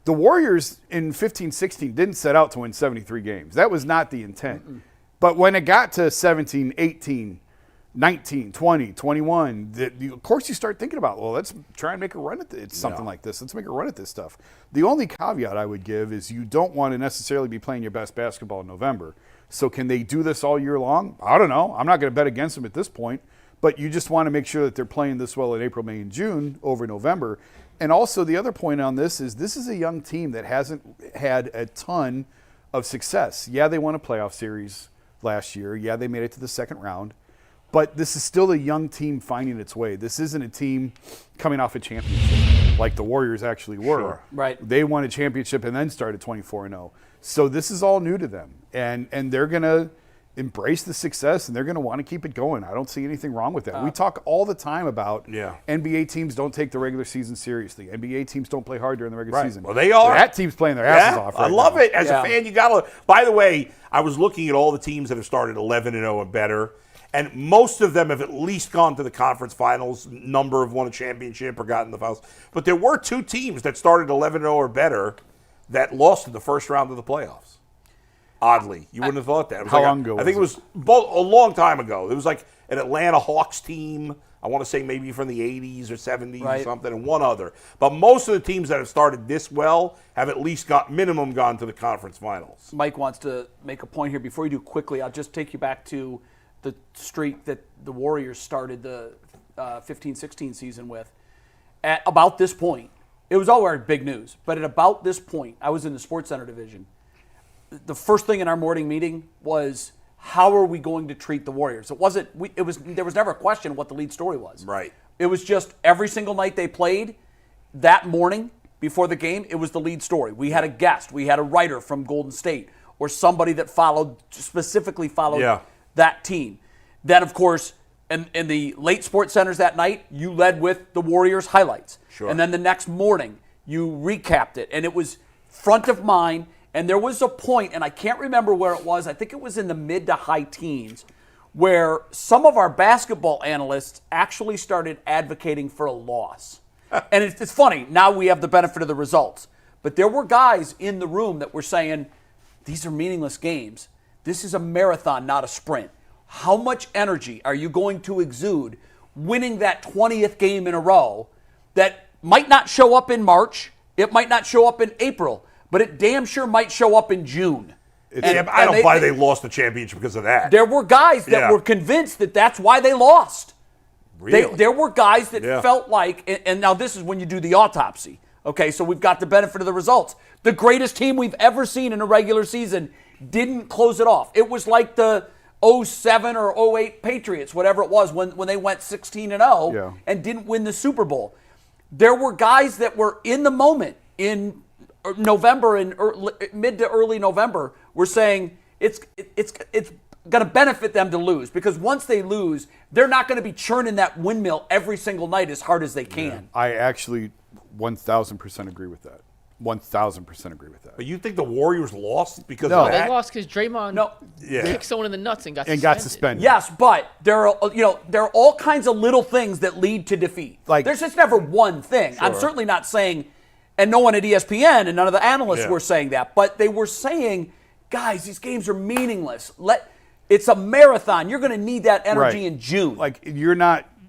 The Warriors in 15-16 didn't set out to win 73 games. That was not the intent. Mm-mm. But when it got to 17, 18, 19, 20, 21, of course you start thinking about, well, let's try and make a run at something like this. Let's make a run at this stuff. The only caveat I would give is you don't want to necessarily be playing your best basketball in November. So can they do this all year long? I don't know. I'm not going to bet against them at this point. But you just want to make sure that they're playing this well in April, May, and June over November. And also the other point on this is a young team that hasn't had a ton of success. Yeah, they won a playoff series last year. Yeah, they made it to the second round. But this is still a young team finding its way. This isn't a team coming off a championship like the Warriors actually were. Sure. Right. They won a championship and then started 24-0. So this is all new to them. And they're going to embrace the success, and they're going to want to keep it going. I don't see anything wrong with that. We talk all the time about NBA teams don't take the regular season seriously. NBA teams don't play hard during the regular season. Well, they are. That team's playing their asses off right I love now. it. As a fan, you got to. By the way, I was looking at all the teams that have started 11-0 and better, and most of them have at least gone to the conference finals. Number have won a championship or gotten the finals. But there were 2 teams that started 11-0 or better that lost in the first round of the playoffs. Oddly, you wouldn't have thought that. It was How long ago I think it was a long time ago. It was like an Atlanta Hawks team. I want to say maybe from the 80s or 70s or something, and one other. But most of the teams that have started this well have at least gone to the conference finals. Mike wants to make a point here. Before you do quickly, I'll just take you back to the streak that the Warriors started the 15-16 season with. At about this point, it was already big news, but at about this point, I was in the SportsCenter division. The first thing in our morning meeting was, how are we going to treat the Warriors? There was never a question what the lead story was. Right. It was just every single night they played, that morning before the game, it was the lead story. We had a guest, we had a writer from Golden State, or somebody that specifically followed that team. Then, of course, in the late sports centers that night, you led with the Warriors highlights. Sure. And then the next morning, you recapped it, and it was front of mind. And there was a point, and I can't remember where it was, I think it was in the mid to high teens, where some of our basketball analysts actually started advocating for a loss. And it's funny, now we have the benefit of the results. But there were guys in the room that were saying, these are meaningless games. This is a marathon, not a sprint. How much energy are you going to exude winning that 20th game in a row that might not show up in March, it might not show up in April, but it damn sure might show up in June. I don't buy they lost the championship because of that. There were guys that were convinced that that's why they lost. Really? There were guys that felt like, and now this is when you do the autopsy. Okay, so we've got the benefit of the results. The greatest team we've ever seen in a regular season didn't close it off. It was like the 07 or 08 Patriots, whatever it was, when they went 16-0 and didn't win the Super Bowl. There were guys that were in the moment in November and mid to early November were saying it's going to benefit them to lose, because once they lose, they're not going to be churning that windmill every single night as hard as they can. Yeah. I actually 1,000% agree with that. 1,000% agree with that. But you think the Warriors lost because No. of that? They lost because Draymond kicked someone in the nuts and got suspended. Yes, but there are all kinds of little things that lead to defeat. Like, there's just never one thing. I'm certainly not saying, and no one at ESPN and none of the analysts were saying that, but they were saying, guys, these games are meaningless. It's a marathon. You're going to need that energy in June. Like,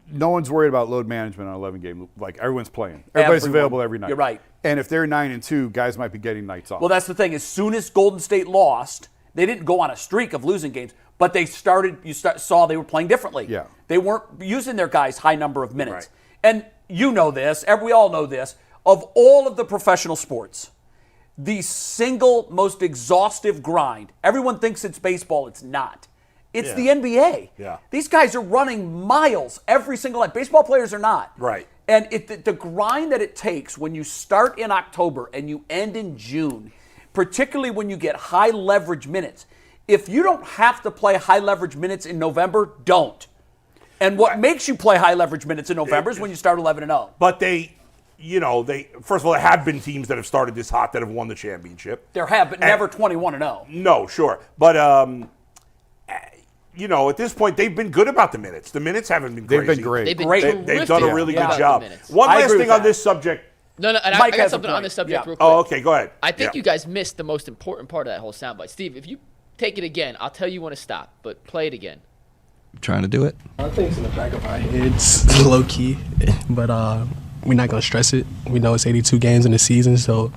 no one's worried about load management on 11 game. Like, everyone's playing. Everybody's available every night. You're right. And if they're 9-2, guys might be getting nights off. Well, that's the thing. As soon as Golden State lost, they didn't go on a streak of losing games, but they saw they were playing differently. Yeah. They weren't using their guys' high number of minutes. Right. And you know this, we all know this, of all of the professional sports, the single most exhaustive grind, everyone thinks it's baseball, it's not. It's the NBA. Yeah. These guys are running miles every single night. Baseball players are not. Right. And the grind that it takes when you start in October and you end in June, particularly when you get high leverage minutes, if you don't have to play high leverage minutes in November, don't. And what makes you play high leverage minutes in November is when you start 11-0. But first of all, there have been teams that have started this hot that have won the championship. There have, but never 21-0. No, sure. But, at this point, they've been good about the minutes. The minutes haven't been crazy. They've been great. They've been They've done a really good job. I One last agree thing with on that. this subject. No, and Mike I got has a something on point. this subject real quick. Oh, okay, go ahead. I think you guys missed the most important part of that whole soundbite. Steve, if you take it again, I'll tell you when to stop, but play it again. Trying to do it. I think it's in the back of our heads, low key, but we're not gonna stress it. We know it's 82 games in the season, so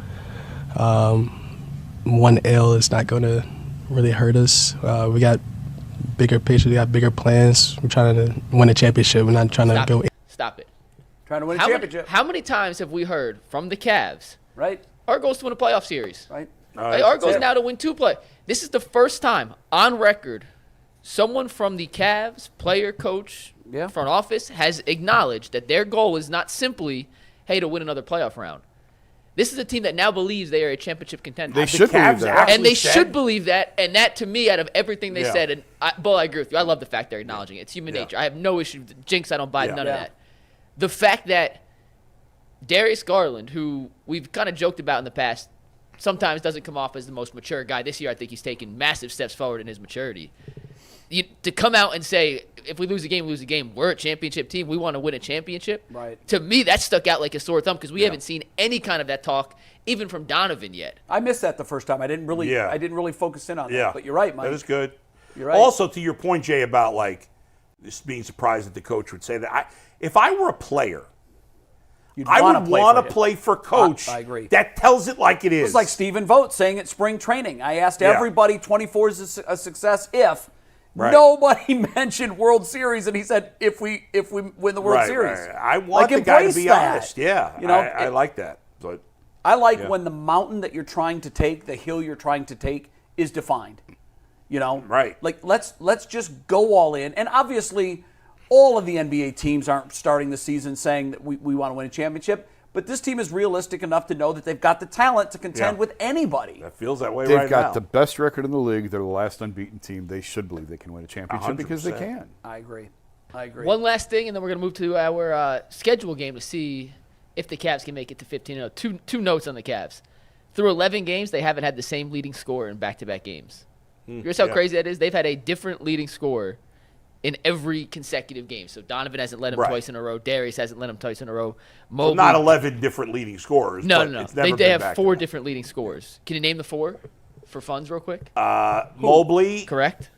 one L is not gonna really hurt us. We got bigger picture, we got bigger plans. We're trying to win a championship. We're not trying to go. Stop it. Trying to win a championship. How many times have we heard from the Cavs? Right. Our goal is to win a playoff series. Right. Our goal is now to win 2 play. This is the first time on record someone from the Cavs, player, coach, front office, has acknowledged that their goal is not simply, hey, to win another playoff round. This is a team that now believes they are a championship contender. They should believe that. And they should believe that. And that, to me, out of everything they said, and Bull, I agree with you. I love the fact they're acknowledging it. It's human nature. I have no issue with the jinx. I don't buy none of that. The fact that Darius Garland, who we've kind of joked about in the past, sometimes doesn't come off as the most mature guy. This year, I think he's taken massive steps forward in his maturity. To come out and say, if we lose a game, we lose a game. We're a championship team. We want to win a championship. Right. To me, that stuck out like a sore thumb because we haven't seen any kind of that talk, even from Donovan yet. I missed that the first time. I didn't really focus in on that. But you're right, Mike. That is good. You're right. Also, to your point, Jay, about just being surprised that the coach would say that. If I were a player, I would want to play for Coach. I agree. That tells it like it is. It's like Stephen Vogt saying at spring training. I asked everybody 24 is a success if. Right. Nobody mentioned World Series, and he said if we win the World Series. Right. I want the guy to be honest. Yeah, I like that. But I like when the mountain that you're trying to take, the hill you're trying to take, is defined. Right. Like let's just go all in. And obviously, all of the NBA teams aren't starting the season saying that we want to win a championship. But this team is realistic enough to know that they've got the talent to contend with anybody. That feels that way right now. They've got the best record in the league. They're the last unbeaten team. They should believe they can win a championship 100%. Because they can. I agree. One last thing, and then we're going to move to our schedule game to see if the Cavs can make it to 15-0. Two notes on the Cavs. Through 11 games, they haven't had the same leading scorer in back-to-back games. Here's how crazy that is. They've had a different leading scorer in every consecutive game. So Donovan hasn't led him twice in a row. Darius hasn't led him twice in a row. Well, not 11 different leading scorers. No. They have 4 different leading scorers. Can you name the 4 for funds real quick? Mobley. Correct.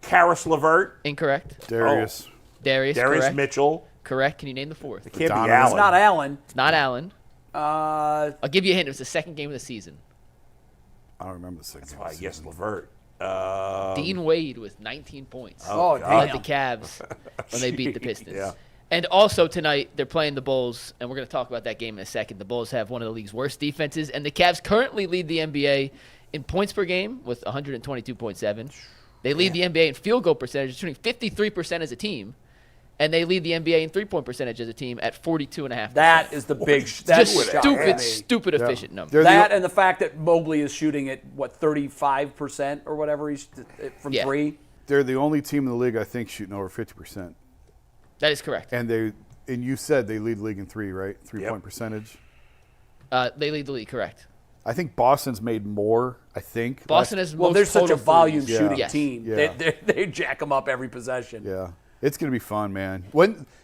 Karis LeVert. Incorrect. Darius. Darius correct. Mitchell. Correct. Can you name the 4th? It can't be Donovan. Allen. It's not Allen. It's not Allen. Uh, I'll give you a hint. It was the second game of the season. I don't remember the second. That's why I guess Levert. Dean Wade with 19 points. Oh, Led damn. the Cavs when they beat the Pistons. Yeah. And also tonight, they're playing the Bulls, and we're going to talk about that game in a second. The Bulls have one of the league's worst defenses, and the Cavs currently lead the NBA in points per game with 122.7. They lead the NBA in field goal percentage, shooting 53% as a team, and they lead the NBA in three-point percentage as a team at 42.5%. That is the big. That's just stupid efficient number. They're That and the fact that Mobley is shooting at 35% or whatever he's from Yeah. three. They're the only team in the league I think shooting over 50%. That is correct. And you said they lead the league in three, right? 3-point percentage. They lead the league, correct. I think Boston's made more. I think Boston has Well, most they're such a total volume threes. shooting Yes. team. Yeah. They jack them up every possession. Yeah, it's gonna be fun, man.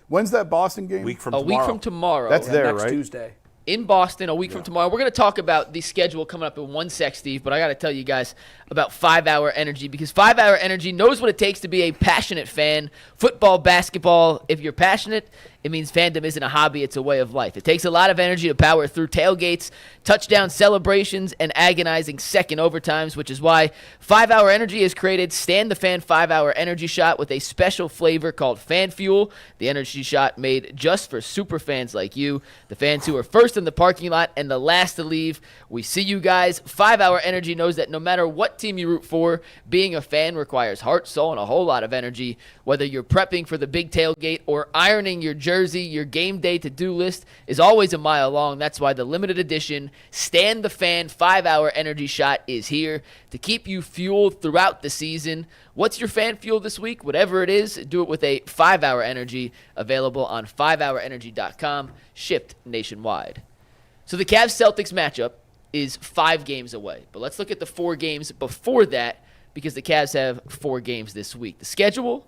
When's that Boston game? A week from A tomorrow. week from tomorrow. That's there, Next right? Tuesday. In Boston, a week from tomorrow. We're going to talk about the schedule coming up in one sec, Steve, but I got to tell you guys about 5 Hour Energy, because 5 Hour Energy knows what it takes to be a passionate fan. Football, basketball, if you're passionate, it means fandom isn't a hobby, it's a way of life. It takes a lot of energy to power through tailgates, touchdown celebrations, and agonizing second overtimes, which is why 5 Hour Energy has created Stand the Fan 5 Hour Energy Shot with a special flavor called Fan Fuel, the energy shot made just for super fans like you, the fans who are first in the parking lot and the last to leave. We see you guys. 5 Hour Energy knows that no matter what team you root for, being a fan requires heart, soul, and a whole lot of energy. Whether you're prepping for the big tailgate or ironing your jersey, your game day to-do list is always a mile long. That's why the limited edition Stand the Fan 5 Hour Energy Shot is here to keep you fueled throughout the season. What's your fan fuel this week? Whatever it is, do it with a 5 Hour Energy, available on 5hourenergy.com, shipped nationwide. So the Cavs-Celtics matchup is 5 games away. But let's look at the 4 games before that, because the Cavs have 4 games this week. The schedule,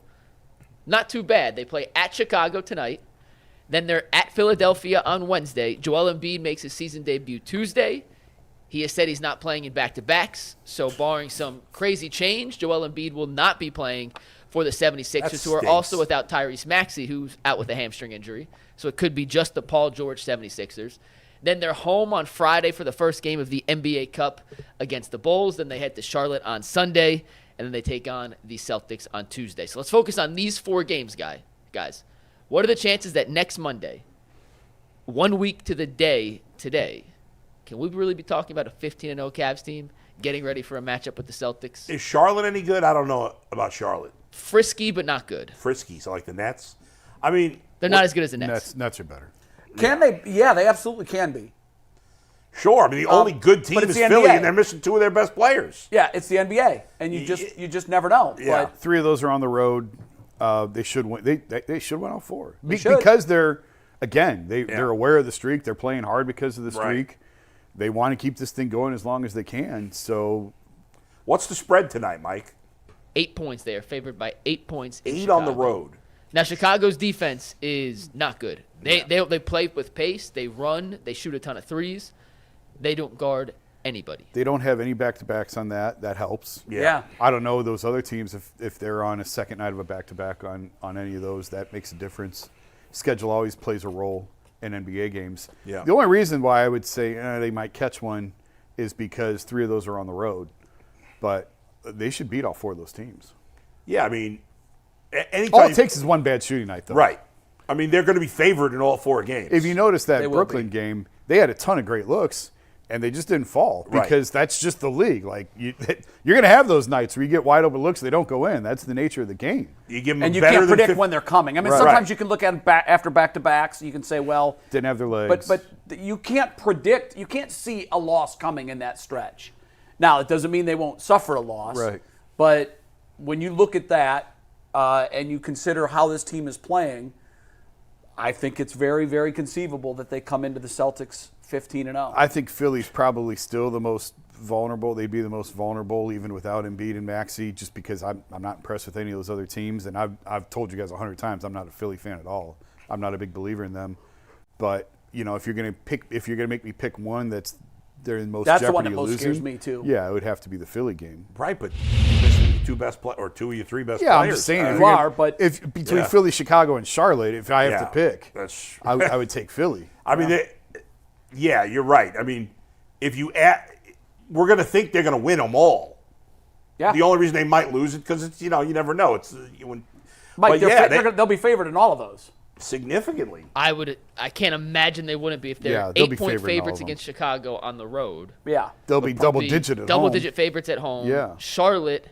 not too bad. They play at Chicago tonight. Then they're at Philadelphia on Wednesday. Joel Embiid makes his season debut Tuesday. He has said he's not playing in back-to-backs, so barring some crazy change, Joel Embiid will not be playing for the 76ers, who are also without Tyrese Maxey, who's out with a hamstring injury. So it could be just the Paul George 76ers. Then they're home on Friday for the first game of the NBA Cup against the Bulls. Then they head to Charlotte on Sunday, and then they take on the Celtics on Tuesday. So let's focus on these 4 games, guys. What are the chances that next Monday, 1 week to the day today, can we really be talking about a 15-0 Cavs team getting ready for a matchup with the Celtics? Is Charlotte any good? I don't know about Charlotte. Frisky, but not good. Frisky, so like the Nets. I mean, They're not as good as the Nets. Nets are better. Can they? Yeah, they absolutely can be. sure. I mean, the only good team but is it's the Philly, NBA. and they're missing 2 of their best players. Yeah, it's the NBA, and you just never know. Yeah. But 3 of those are on the road. They should win. They should win all 4 should. because they're aware of the streak. They're playing hard because of the streak. Right. They want to keep this thing going as long as they can. So, What's the spread tonight, Mike? 8 points. They are favored by 8 points. In 8 on the Chicago. road. Now, Chicago's defense is not good. They play with pace. They run. They shoot a ton of threes. They don't guard anybody. they don't have any back-to-backs on that. That helps. yeah. I don't know those other teams if they're on a second night of a back-to-back on any of those. That makes a difference. Schedule always plays a role in NBA games. Yeah. The only reason why I would say they might catch one is because 3 of those are on the road. But they should beat all 4 of those teams. Yeah, I mean, anytime. All it takes is one bad shooting night, though. Right. I mean, they're going to be favored in all 4 games. If you notice that They will Brooklyn be. game, they had a ton of great looks, and they just didn't fall Right. because that's just the league. Like you're going to have those nights where you get wide open looks, they don't go in. That's the nature of the game. You give them And you better can't than predict 50 when they're coming. I mean, Right. sometimes Right. you can look at them after back-to-backs. You can say, well, Didn't have their legs. but you can't predict. You can't see a loss coming in that stretch. Now, it doesn't mean they won't suffer a loss. Right. But when you look at that and you consider how this team is playing, I think it's very, very conceivable that they come into the Celtics 15-0. I think Philly's probably still the most vulnerable. They'd be the most vulnerable even without Embiid and Maxey, just because I'm not impressed with any of those other teams. And I've told you guys 100 times I'm not a Philly fan at all. I'm not a big believer in them. But if you're gonna make me pick one they're in most That's the jeopardy one that of most losing, scares me, too. Yeah, it would have to be the Philly game. Right, but you're missing your 2 best or 2 of your 3 best Yeah, players. I'm just saying. You are, but if between Yeah. Philly, Chicago, and Charlotte, if I have Yeah, to pick, that's- I would take Philly. I mean, yeah, you're right. I mean, if you add, we're going to think they're going to win them all. Yeah. The only reason they might lose it because it's you never know. It's Mike, they'll be favored in all of those. Significantly. I can't imagine they wouldn't be if they're they'll be 8-point favored in all favorites of them. against Chicago on the road. Yeah. They'll be double-digit at home. Double-digit favorites at home. Yeah. Charlotte,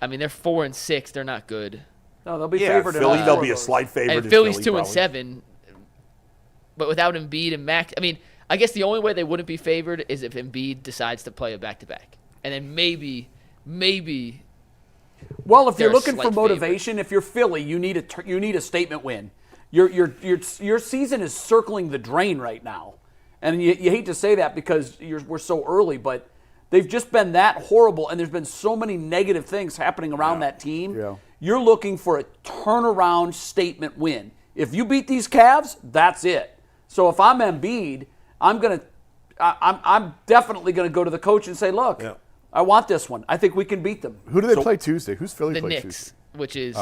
I mean, they're 4-6. They're not good. No, they'll be favored in all Philly, they'll four be of a those. slight favorite. And Philly's Philly, 2-7. But without Embiid and Max, I mean, I guess the only way they wouldn't be favored is if Embiid decides to play a back-to-back. And then maybe Well, if they're you're a looking for slight motivation, if you're Philly, you need a statement win. Your season is circling the drain right now, and you hate to say that because we're so early, but they've just been that horrible, and there's been so many negative things happening around that team. Yeah. You're looking for a turnaround statement win. If you beat these Cavs, that's it. So if I'm Embiid, I'm definitely gonna go to the coach and say, look, I want this one. I think we can beat them. Who do they play Tuesday? Who's Philly the play Knicks, Tuesday? which is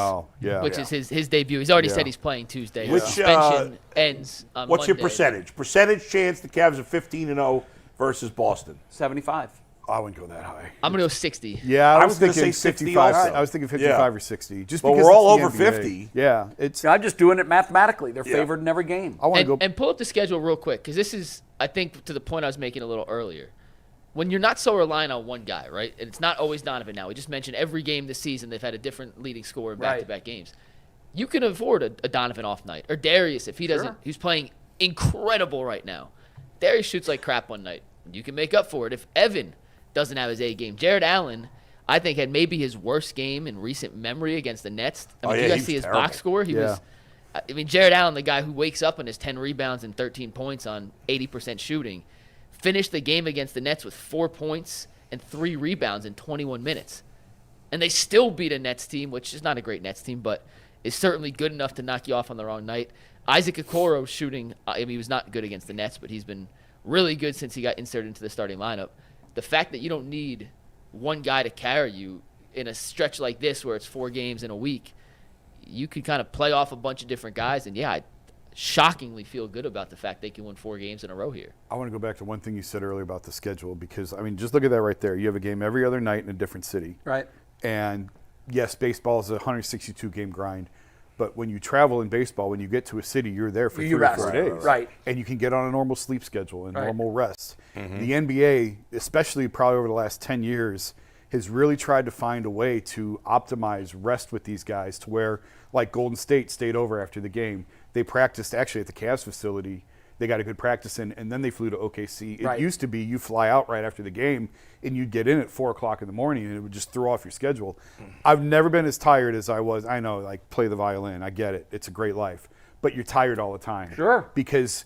is his debut. He's already Yeah. said he's playing Tuesday. Which, His suspension ends on What's your Monday. percentage? Percentage chance the Cavs are 15-0 versus Boston. 75. I wouldn't go that high. I'm going to go 60. Yeah, I was gonna thinking say 60 55. also. I was thinking 55 or 60. Just But because we're all it's the over NBA. 50. Yeah, it's. I'm just doing it mathematically. They're favored in every game. I want to go. And pull up the schedule real quick, because this is, I think, to the point I was making a little earlier. When you're not so reliant on one guy, right? And it's not always Donovan now. We just mentioned every game this season they've had a different leading scorer in back-to-back games. You can afford a Donovan off night. Or Darius, if he doesn't, he's playing incredible right now. Darius shoots like crap one night. You can make up for it if Evan doesn't have his A game. Jared Allen, I think, had maybe his worst game in recent memory against the Nets. I mean, you guys see his box score? He was. I mean, Jared Allen, the guy who wakes up and has 10 rebounds and 13 points on 80% shooting, finished the game against the Nets with 4 points and 3 rebounds in 21 minutes. And they still beat a Nets team, which is not a great Nets team, but is certainly good enough to knock you off on the wrong night. Isaac Okoro shooting, I mean, he was not good against the Nets, but he's been really good since he got inserted into the starting lineup. The fact that you don't need one guy to carry you in a stretch like this where it's 4 games in a week, you could kind of play off a bunch of different guys. And, yeah, I shockingly feel good about the fact they can win 4 games in a row here. I want to go back to one thing you said earlier about the schedule because, I mean, just look at that right there. You have a game every other night in a different city. Right. And, yes, baseball is a 162-game grind. But when you travel in baseball, when you get to a city, you're there for 3 or 4 days. Right. And you can get on a normal sleep schedule and normal rest. Mm-hmm. The NBA, especially probably over the last 10 years, has really tried to find a way to optimize rest with these guys to where, like Golden State stayed over after the game. They practiced actually at the Cavs facility. They got a good practice in, and then they flew to OKC. It used to be you fly out right after the game, and you'd get in at 4 o'clock in the morning, and it would just throw off your schedule. I've never been as tired as I was. I know, like, play the violin. I get it. It's a great life. But you're tired all the time. Sure. Because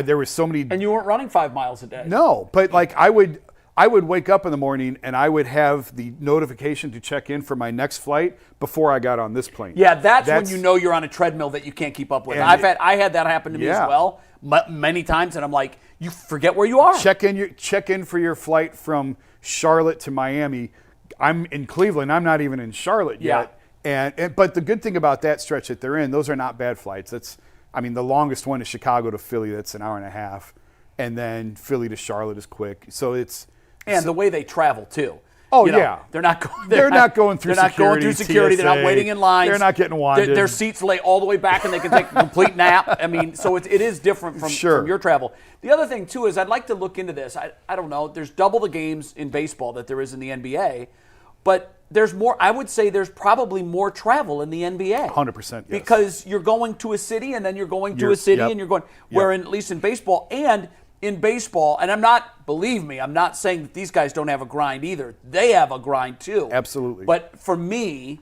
there was so many. And you weren't running 5 miles a day. No, but, like, I would wake up in the morning, and I would have the notification to check in for my next flight before I got on this plane. Yeah, that's when you know you're on a treadmill that you can't keep up with. I had that happen to me as well many times, and I'm like, you forget where you are. Check in for your flight from Charlotte to Miami. I'm in Cleveland. I'm not even in Charlotte yet. But the good thing about that stretch that they're in, those are not bad flights. The longest one is Chicago to Philly. That's an hour and a half, and then Philly to Charlotte is quick. So the way they travel too. Oh, they're not going. They're not going through They're not going through security. TSA. They're not waiting in lines. They're not getting wanded. Their seats lay all the way back, and they can take a complete nap. I mean, so it is different from your travel. The other thing too is I'd like to look into this. I don't know. There's double the games in baseball that there is in the NBA, but there's more. I would say there's probably more travel in the NBA. 100%. Yes. Because you're going to a city, and then you're going to a city, and you're going. Where at least in baseball and. In baseball, and I'm not saying that these guys don't have a grind either. They have a grind too. Absolutely. But for me,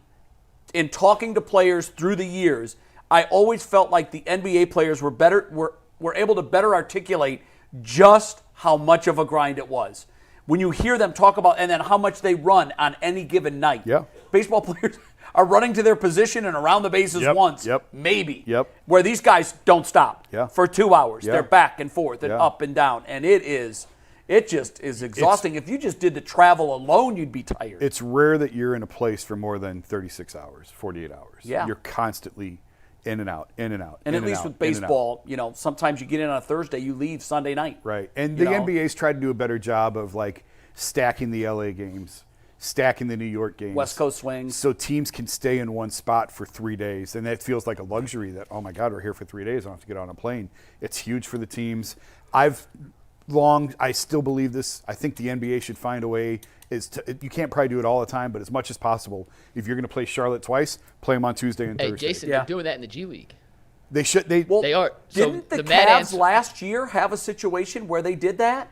in talking to players through the years, I always felt like the NBA players were able to better articulate just how much of a grind it was. When you hear them talk about and then how much they run on any given night. Yeah. Baseball players are running to their position and around the bases once, maybe. Where these guys don't stop for 2 hours. They're back and forth and up and down, and it just is exhausting. If you just did the travel alone, you'd be tired. It's rare that you're in a place for more than 36 hours, 48 hours. Yeah. You're constantly in and out, in and out. And at least with baseball, sometimes you get in on a Thursday, you leave Sunday night. Right. And the NBA's tried to do a better job of, like, stacking the LA games, stacking the New York games. West Coast swings. So teams can stay in one spot for 3 days. And that feels like a luxury that, oh my God, we're here for 3 days. I don't have to get on a plane. It's huge for the teams. I still believe this. I think the NBA should find a way. You can't probably do it all the time, but as much as possible, if you're going to play Charlotte twice, play them on Tuesday and Thursday. Jason, they're doing that in the G League. They should. They are. Didn't So the Mad Cavs Ants last year have a situation where they did that?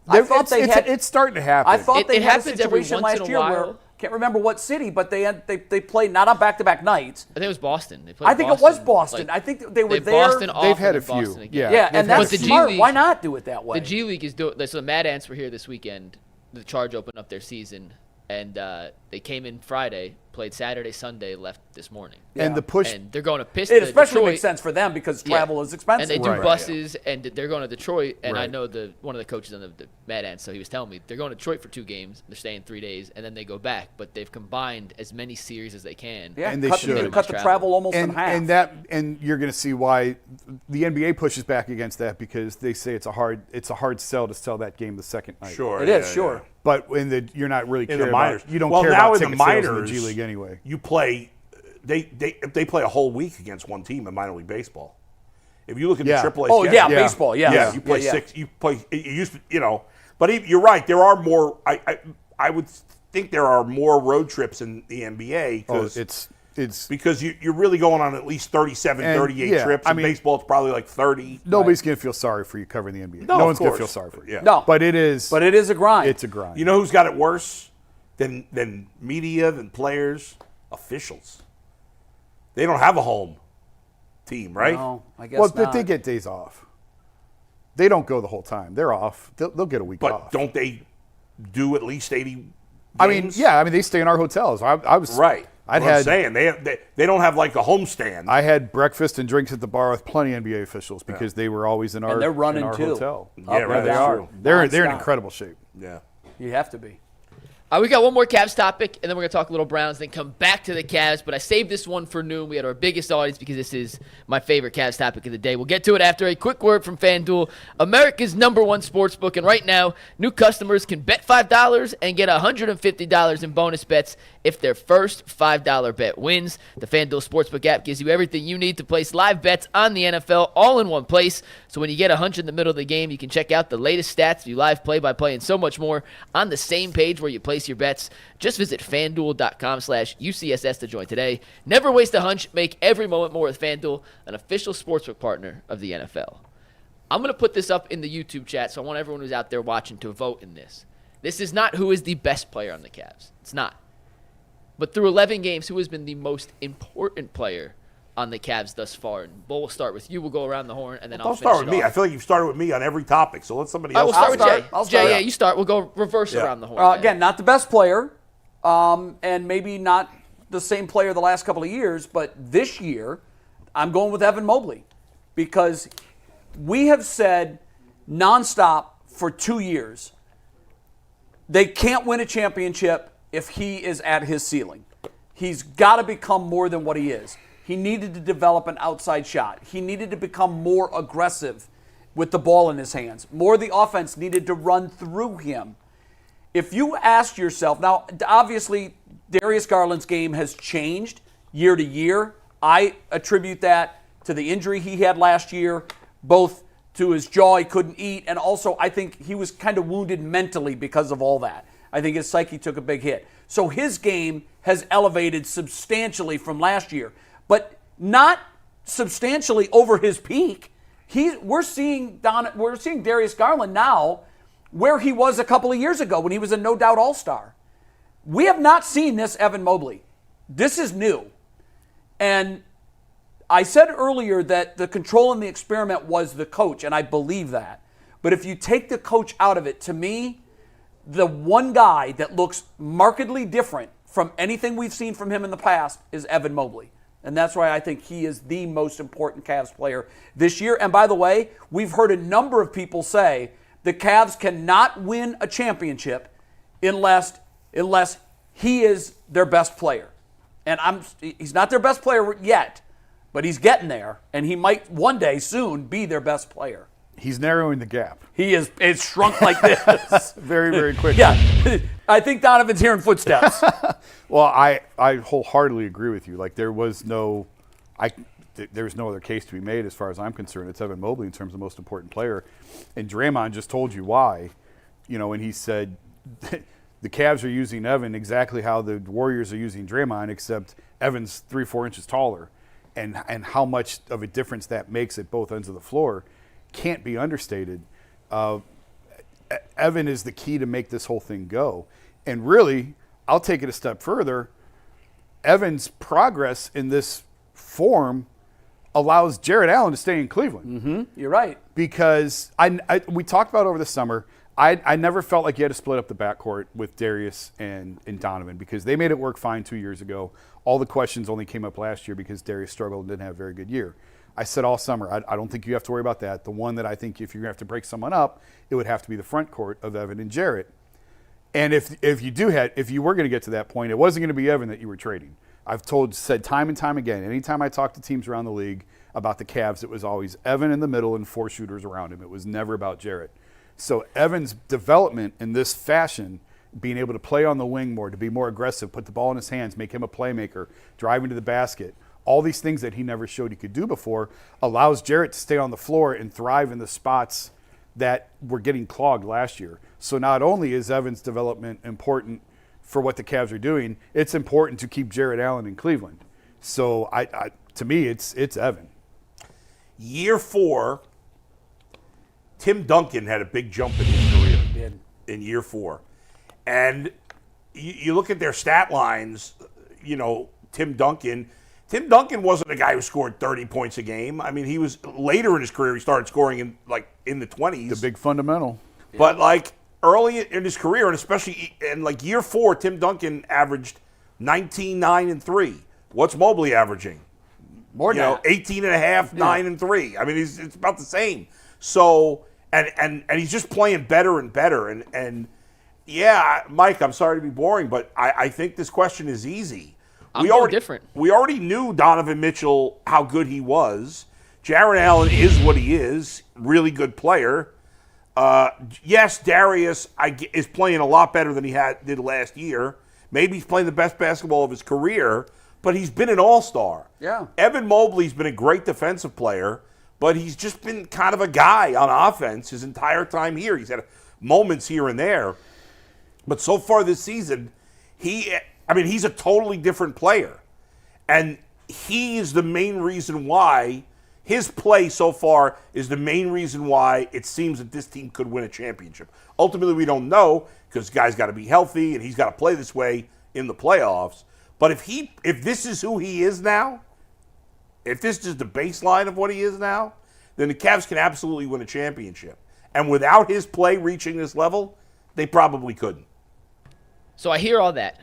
It's starting to happen. I thought they It had a happens every situation once in last a year while. where can't remember what city, but they played not on back-to-back nights. I think it was Boston. They played I think it was Boston. I think they were there. Boston off They've had and a then few. Boston again. Yeah, and that's But the G smart. League- Why not do it that way? The G League is doing. So the Mad Ants were here this weekend. The Charge opened up their season, and they came in Friday, played Saturday, Sunday, left this morning. And the push. And they're going to piss. It especially Detroit, makes sense for them because travel is expensive. and they do Right. buses, and they're going to Detroit. And I Right. know one of the coaches on the Mad Ants, so he was telling me they're going to Detroit for 2 games. They're staying 3 days, and then they go back. But they've combined as many series as they can. Yeah, And they cut, should. cut the travel almost in half. And you're going to see why the NBA pushes back against that because they say it's a hard sell to sell that game the second night. Sure. It is, sure. But you're not really In caring the minors. about, you don't well, care now about in the ticket sales minors, in the G League anyway. You play. They play a whole week against one team in minor league baseball. If you look at Yeah. the AAA, Oh, schedule, yeah, baseball, yeah. Yeah, you play Yeah, yeah. 6. You play. It used to, But you're right. There are more. I would think there are more road trips in the NBA. Oh, it's because you're really going on at least 37, And, 38 yeah, trips. I In mean, baseball, it's probably like 30. nobody's going to feel sorry for you covering the NBA. No, No of one's going to course. feel sorry for you. Yeah. No. But it is a grind. It's a grind. You know who's got it worse than media, than players? Officials. They don't have a home team, right? No, I guess well, not. but they get days off. They don't go the whole time. They're off. They'll get a week But off. don't they do at least 80 games? I mean, yeah. I mean, they stay in our hotels. I was Right. I'm saying they don't have like a homestand. I had breakfast and drinks at the bar with plenty of NBA officials because they were always in our, they're running in our too. hotel. Yeah, right, they that's are. true. They're in Nonstop. incredible shape. Yeah. You have to be. We got one more Cavs topic, and then we're going to talk a little Browns, then come back to the Cavs. But I saved this one for noon. We had our biggest audience because this is my favorite Cavs topic of the day. We'll get to it after a quick word from FanDuel, America's #1 sportsbook. And right now, new customers can bet $5 and get $150 in bonus bets if their first $5 bet wins. The FanDuel Sportsbook app gives you everything you need to place live bets on the NFL all in one place. So when you get a hunch in the middle of the game, you can check out the latest stats, view live play-by-play, and so much more on the same page where you place your bets. Just visit FanDuel.com/UCSS to join today. Never waste a hunch. Make every moment more with FanDuel, an official sportsbook partner of the NFL. I'm going to put this up in the YouTube chat, so I want everyone who's out there watching to vote in this. This is not who is the best player on the Cavs. It's not. But through 11 games, who has been the most important player on the Cavs thus far? And Bull, we'll start with you. We'll go around the horn, and then I'll Don't finish start with it me. off. I feel like you've started with me on every topic, so let somebody All right, else. we'll start with Jay. I'll start. Jay, yeah, you start. We'll go reverse around the horn. man. Again, not the best player, and maybe not the same player the last couple of years, but this year, I'm going with Evan Mobley because we have said nonstop for 2 years they can't win a championship if he is at his ceiling. He's got to become more than what he is. He needed to develop an outside shot. He needed to become more aggressive with the ball in his hands. More of the offense needed to run through him. If you ask yourself, now obviously Darius Garland's game has changed year to year. I attribute that to the injury he had last year, both to his jaw he couldn't eat, and also I think he was kind of wounded mentally because of all that. I think his psyche took a big hit. So his game has elevated substantially from last year, but not substantially over his peak. We're seeing Darius Garland now where he was a couple of years ago when he was a no-doubt all-star. We have not seen this Evan Mobley. This is new. And I said earlier that the control in the experiment was the coach, and I believe that. But if you take the coach out of it, to me, the one guy that looks markedly different from anything we've seen from him in the past is Evan Mobley. And that's why I think he is the most important Cavs player this year. And by the way, we've heard a number of people say the Cavs cannot win a championship unless he is their best player. And he's not their best player yet, but he's getting there, and he might one day soon be their best player. He's narrowing the gap. He is. It's shrunk like this. Very, very quickly. Yeah. I think Donovan's hearing footsteps. Well, I wholeheartedly agree with you. Like, there's no other case to be made as far as I'm concerned. It's Evan Mobley in terms of the most important player. And Draymond just told you why, when he said the Cavs are using Evan exactly how the Warriors are using Draymond, except Evan's 3-4 inches taller. And how much of a difference that makes at both ends of the floor can't be understated. Evan is the key to make this whole thing go. And really, I'll take it a step further. Evan's progress in this form allows Jarrett Allen to stay in Cleveland. Mm-hmm. You're right. Because we talked about over the summer, I never felt like you had to split up the backcourt with Darius and Donovan because they made it work fine 2 years ago. All the questions only came up last year because Darius struggled and didn't have a very good year. I said all summer, I don't think you have to worry about that. The one that I think if you're going to have to break someone up, it would have to be the front court of Evan and Jarrett. And if you were going to get to that point, it wasn't going to be Evan that you were trading. I've said time and time again, anytime I talk to teams around the league about the Cavs, it was always Evan in the middle and 4 shooters around him. It was never about Jarrett. So Evan's development in this fashion, being able to play on the wing more, to be more aggressive, put the ball in his hands, make him a playmaker, drive into the basket, all these things that he never showed he could do before allows Jarrett to stay on the floor and thrive in the spots that were getting clogged last year. So not only is Evan's development important for what the Cavs are doing, it's important to keep Jarrett Allen in Cleveland. So to me, it's Evan. Year 4, Tim Duncan had a big jump in his career in year 4. And you look at their stat lines, Tim Duncan wasn't a guy who scored 30 points a game. I mean, he was later in his career, he started scoring in the 20s. The big fundamental. But early in his career, and especially in year 4, Tim Duncan averaged 19, 9, and 3. What's Mobley averaging? More than 18 and a half, 9 and 3. I mean, it's about the same. So, and he's just playing better and better. And yeah, Mike, I'm sorry to be boring, but I think this question is easy. I'm different. We already knew Donovan Mitchell, how good he was. Jarrett Allen is what he is, really good player. Yes, Darius is playing a lot better than he did last year. Maybe he's playing the best basketball of his career, but he's been an all-star. Yeah. Evan Mobley's been a great defensive player, but he's just been kind of a guy on offense his entire time here. He's had moments here and there. But so far this season, he's a totally different player. And he is the main reason why, his play so far is the main reason why it seems that this team could win a championship. Ultimately, we don't know because the guy's got to be healthy and he's got to play this way in the playoffs. But if this is who he is now, if this is the baseline of what he is now, then the Cavs can absolutely win a championship. And without his play reaching this level, they probably couldn't. So I hear all that.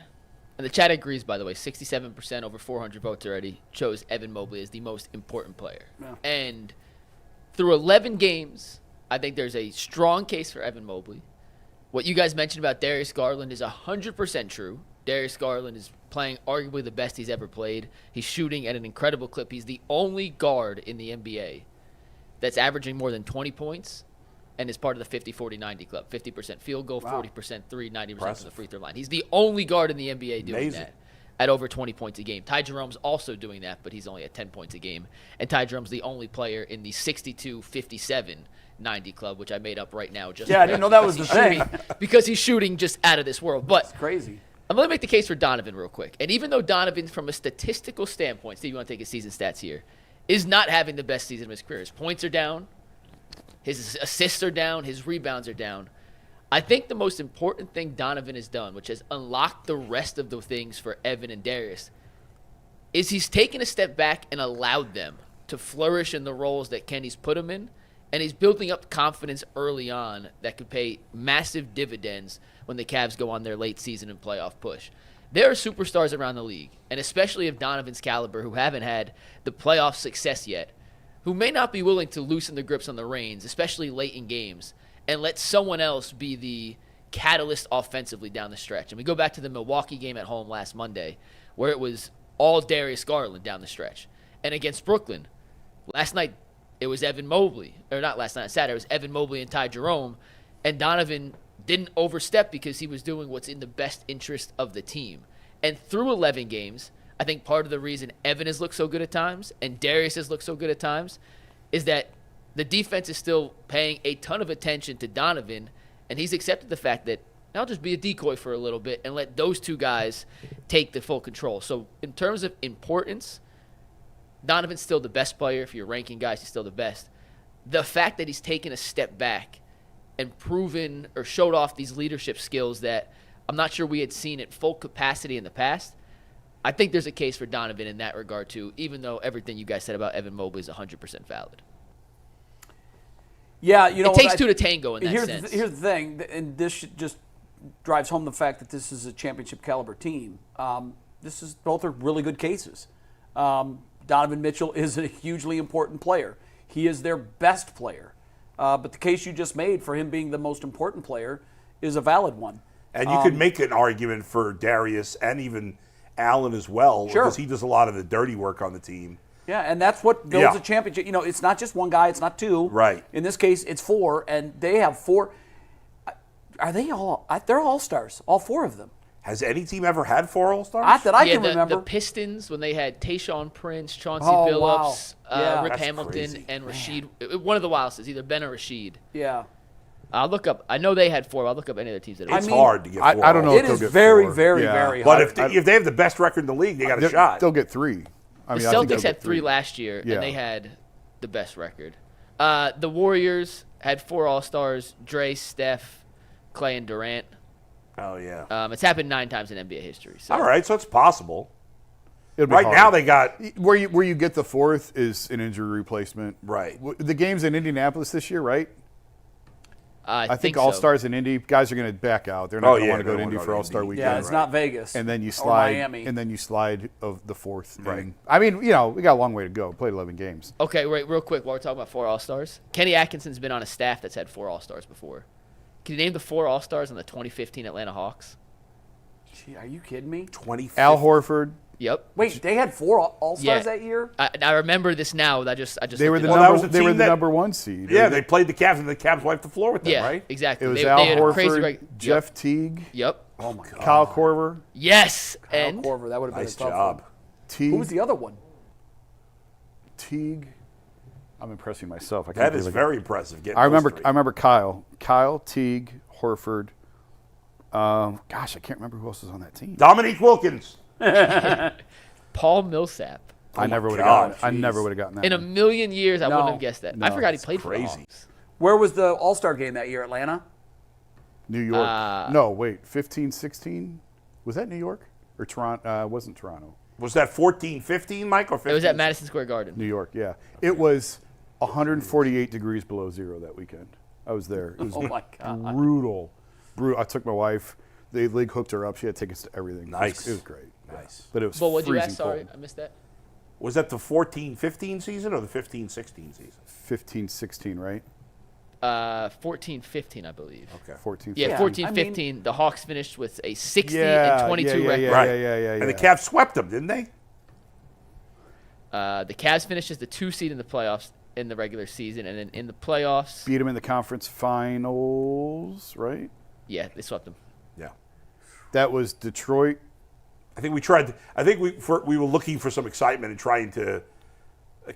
And the chat agrees, by the way. 67%, over 400 votes already, chose Evan Mobley as the most important player. Yeah. And through 11 games, I think there's a strong case for Evan Mobley. What you guys mentioned about Darius Garland is 100% true. Darius Garland is playing arguably the best he's ever played. He's shooting at an incredible clip. He's the only guard in the NBA that's averaging more than 20 points and is part of the 50-40-90 club. 50% field goal, 40% three, 90% from the free throw line. He's the only guard in the NBA doing that at over 20 points a game. Ty Jerome's also doing that, but he's only at 10 points a game. And Ty Jerome's the only player in the 62-57-90 club, which I made up right now. I didn't know that was the thing. Because he's shooting just out of this world. But it's crazy. I'm going to make the case for Donovan real quick. And even though Donovan, from a statistical standpoint, Steve, you want to take his season stats here, is not having the best season of his career. His points are down. His assists are down. His rebounds are down. I think the most important thing Donovan has done, which has unlocked the rest of the things for Evan and Darius, is he's taken a step back and allowed them to flourish in the roles that Kenny's put them in. And he's building up confidence early on that could pay massive dividends when the Cavs go on their late season and playoff push. There are superstars around the league, and especially of Donovan's caliber, who haven't had the playoff success yet, who may not be willing to loosen the grips on the reins, especially late in games, and let someone else be the catalyst offensively down the stretch. And we go back to the Milwaukee game at home last Monday, where it was all Darius Garland down the stretch. And against Brooklyn, last night, it was Evan Mobley. Or not last night, Saturday. It was Evan Mobley and Ty Jerome. And Donovan didn't overstep because he was doing what's in the best interest of the team. And through 11 games, I think part of the reason Evan has looked so good at times and Darius has looked so good at times is that the defense is still paying a ton of attention to Donovan, and he's accepted the fact that I'll just be a decoy for a little bit and let those two guys take the full control. So in terms of importance, Donovan's still the best player. If you're ranking guys, he's still the best. The fact that he's taken a step back and proven or showed off these leadership skills that I'm not sure we had seen at full capacity in the past, I think there's a case for Donovan in that regard too, even though everything you guys said about Evan Mobley is 100% valid. Yeah, you know, it takes two to tango in that sense. Here's the thing, and this just drives home the fact that this is a championship caliber team. Both are really good cases. Donovan Mitchell is a hugely important player. He is their best player. But the case you just made for him being the most important player is a valid one. And you could make an argument for Darius and even Allen as well, because he does a lot of the dirty work on the team. Yeah, and that's what builds a championship. You know, it's not just one guy, it's not two. Right. In this case, it's four, and they have four. Are they all? They're all-stars, all four of them. Has any team ever had 4 All-Stars? Not that I can remember. The Pistons, when they had Tayshaun Prince, Chauncey Oh, Billups, wow. Rip That's Hamilton, crazy. and Rashid. One of the wildest, either Ben or Rashid. Yeah. I'll look up. I know they had 4. I'll look up any other teams that It's have. hard to get 4. I don't know It if they'll is get very, 4. very, Yeah. very But hard. if they have the best record in the league, they got a shot. They'll get 3. The I think they'll Celtics get had 3 last year, Yeah. and they had the best record. The Warriors had 4 All-Stars: Dre, Steph, Clay, and Durant. Oh, yeah. It's happened 9 times in NBA history. So. All right, so it's possible. It'll be Right hard. now they got where you get the 4th is an injury replacement. Right. The games in Indianapolis this year, right? I think All so. Stars in Indy guys are going to back out. They're not going to want to go to Indy for All Star Weekend. Yeah, it's not Vegas. And then you or slide, Miami. and then you slide of the 4th. Right. inning. I mean, you know, we got a long way to go. Played 11 games. Okay, wait, real quick, while we're talking about 4 All-Stars, Kenny Atkinson's been on a staff that's had 4 All-Stars before. Can you name the 4 All-Stars on the 2015 Atlanta Hawks? Gee, are you kidding me? 20. Al Horford. Yep. Wait, they had 4 All-Stars Yeah. that year? I remember this now. I just They were looked the it up. that was the they were team the that- number 1 seed. Yeah, they played the Cavs, and the Cavs wiped the floor with them, Yeah, right? exactly. It was they Al had a crazy Horford, Jeff Teague, Yep. Oh, my God. Kyle Korver, Yes. Kyle And Korver, that would have been Nice a tough job. one. Teague. Who was the other one? Teague. I'm impressing myself. I can't That believe is I- very impressive. Getting I remember. those 3. I remember Kyle, Teague, Horford. Gosh, I can't remember who else was on that team. Dominique Wilkins. Paul Millsap. I never would have God, gotten. I never would have gotten that. In a one. million years, I No. wouldn't have guessed that. I No, forgot he it's played for the crazy. Hawks. Where was the All-Star game that year? Atlanta? New York. No, wait. 15, 16. Was that New York or Toronto? It wasn't Toronto. Was that 14-15, Mike, or 15? It was at Madison Square Garden. New York. Yeah. It was 148 degrees below zero that weekend. I was there. It was Oh, my God. brutal. I took my wife. The league hooked her up. She had tickets to everything. Nice. It was great. Nice. But it was But what'd you freezing ask? Sorry, cold. I missed that. Was that the 14-15 season or the 15-16 season? 15, 16, right? 14-15, I believe. Okay. 14. Yeah, Yeah, 14-15. The Hawks finished with a 60 Yeah, and 22 yeah, record. yeah, Right. yeah. And the Cavs swept them, didn't they? The Cavs finished as the 2 seed in the playoffs in the regular season, and then in the playoffs, Beat them in the conference finals, right? yeah, they swept them. Yeah. That was Detroit. I think we tried. I think we were looking for some excitement and trying to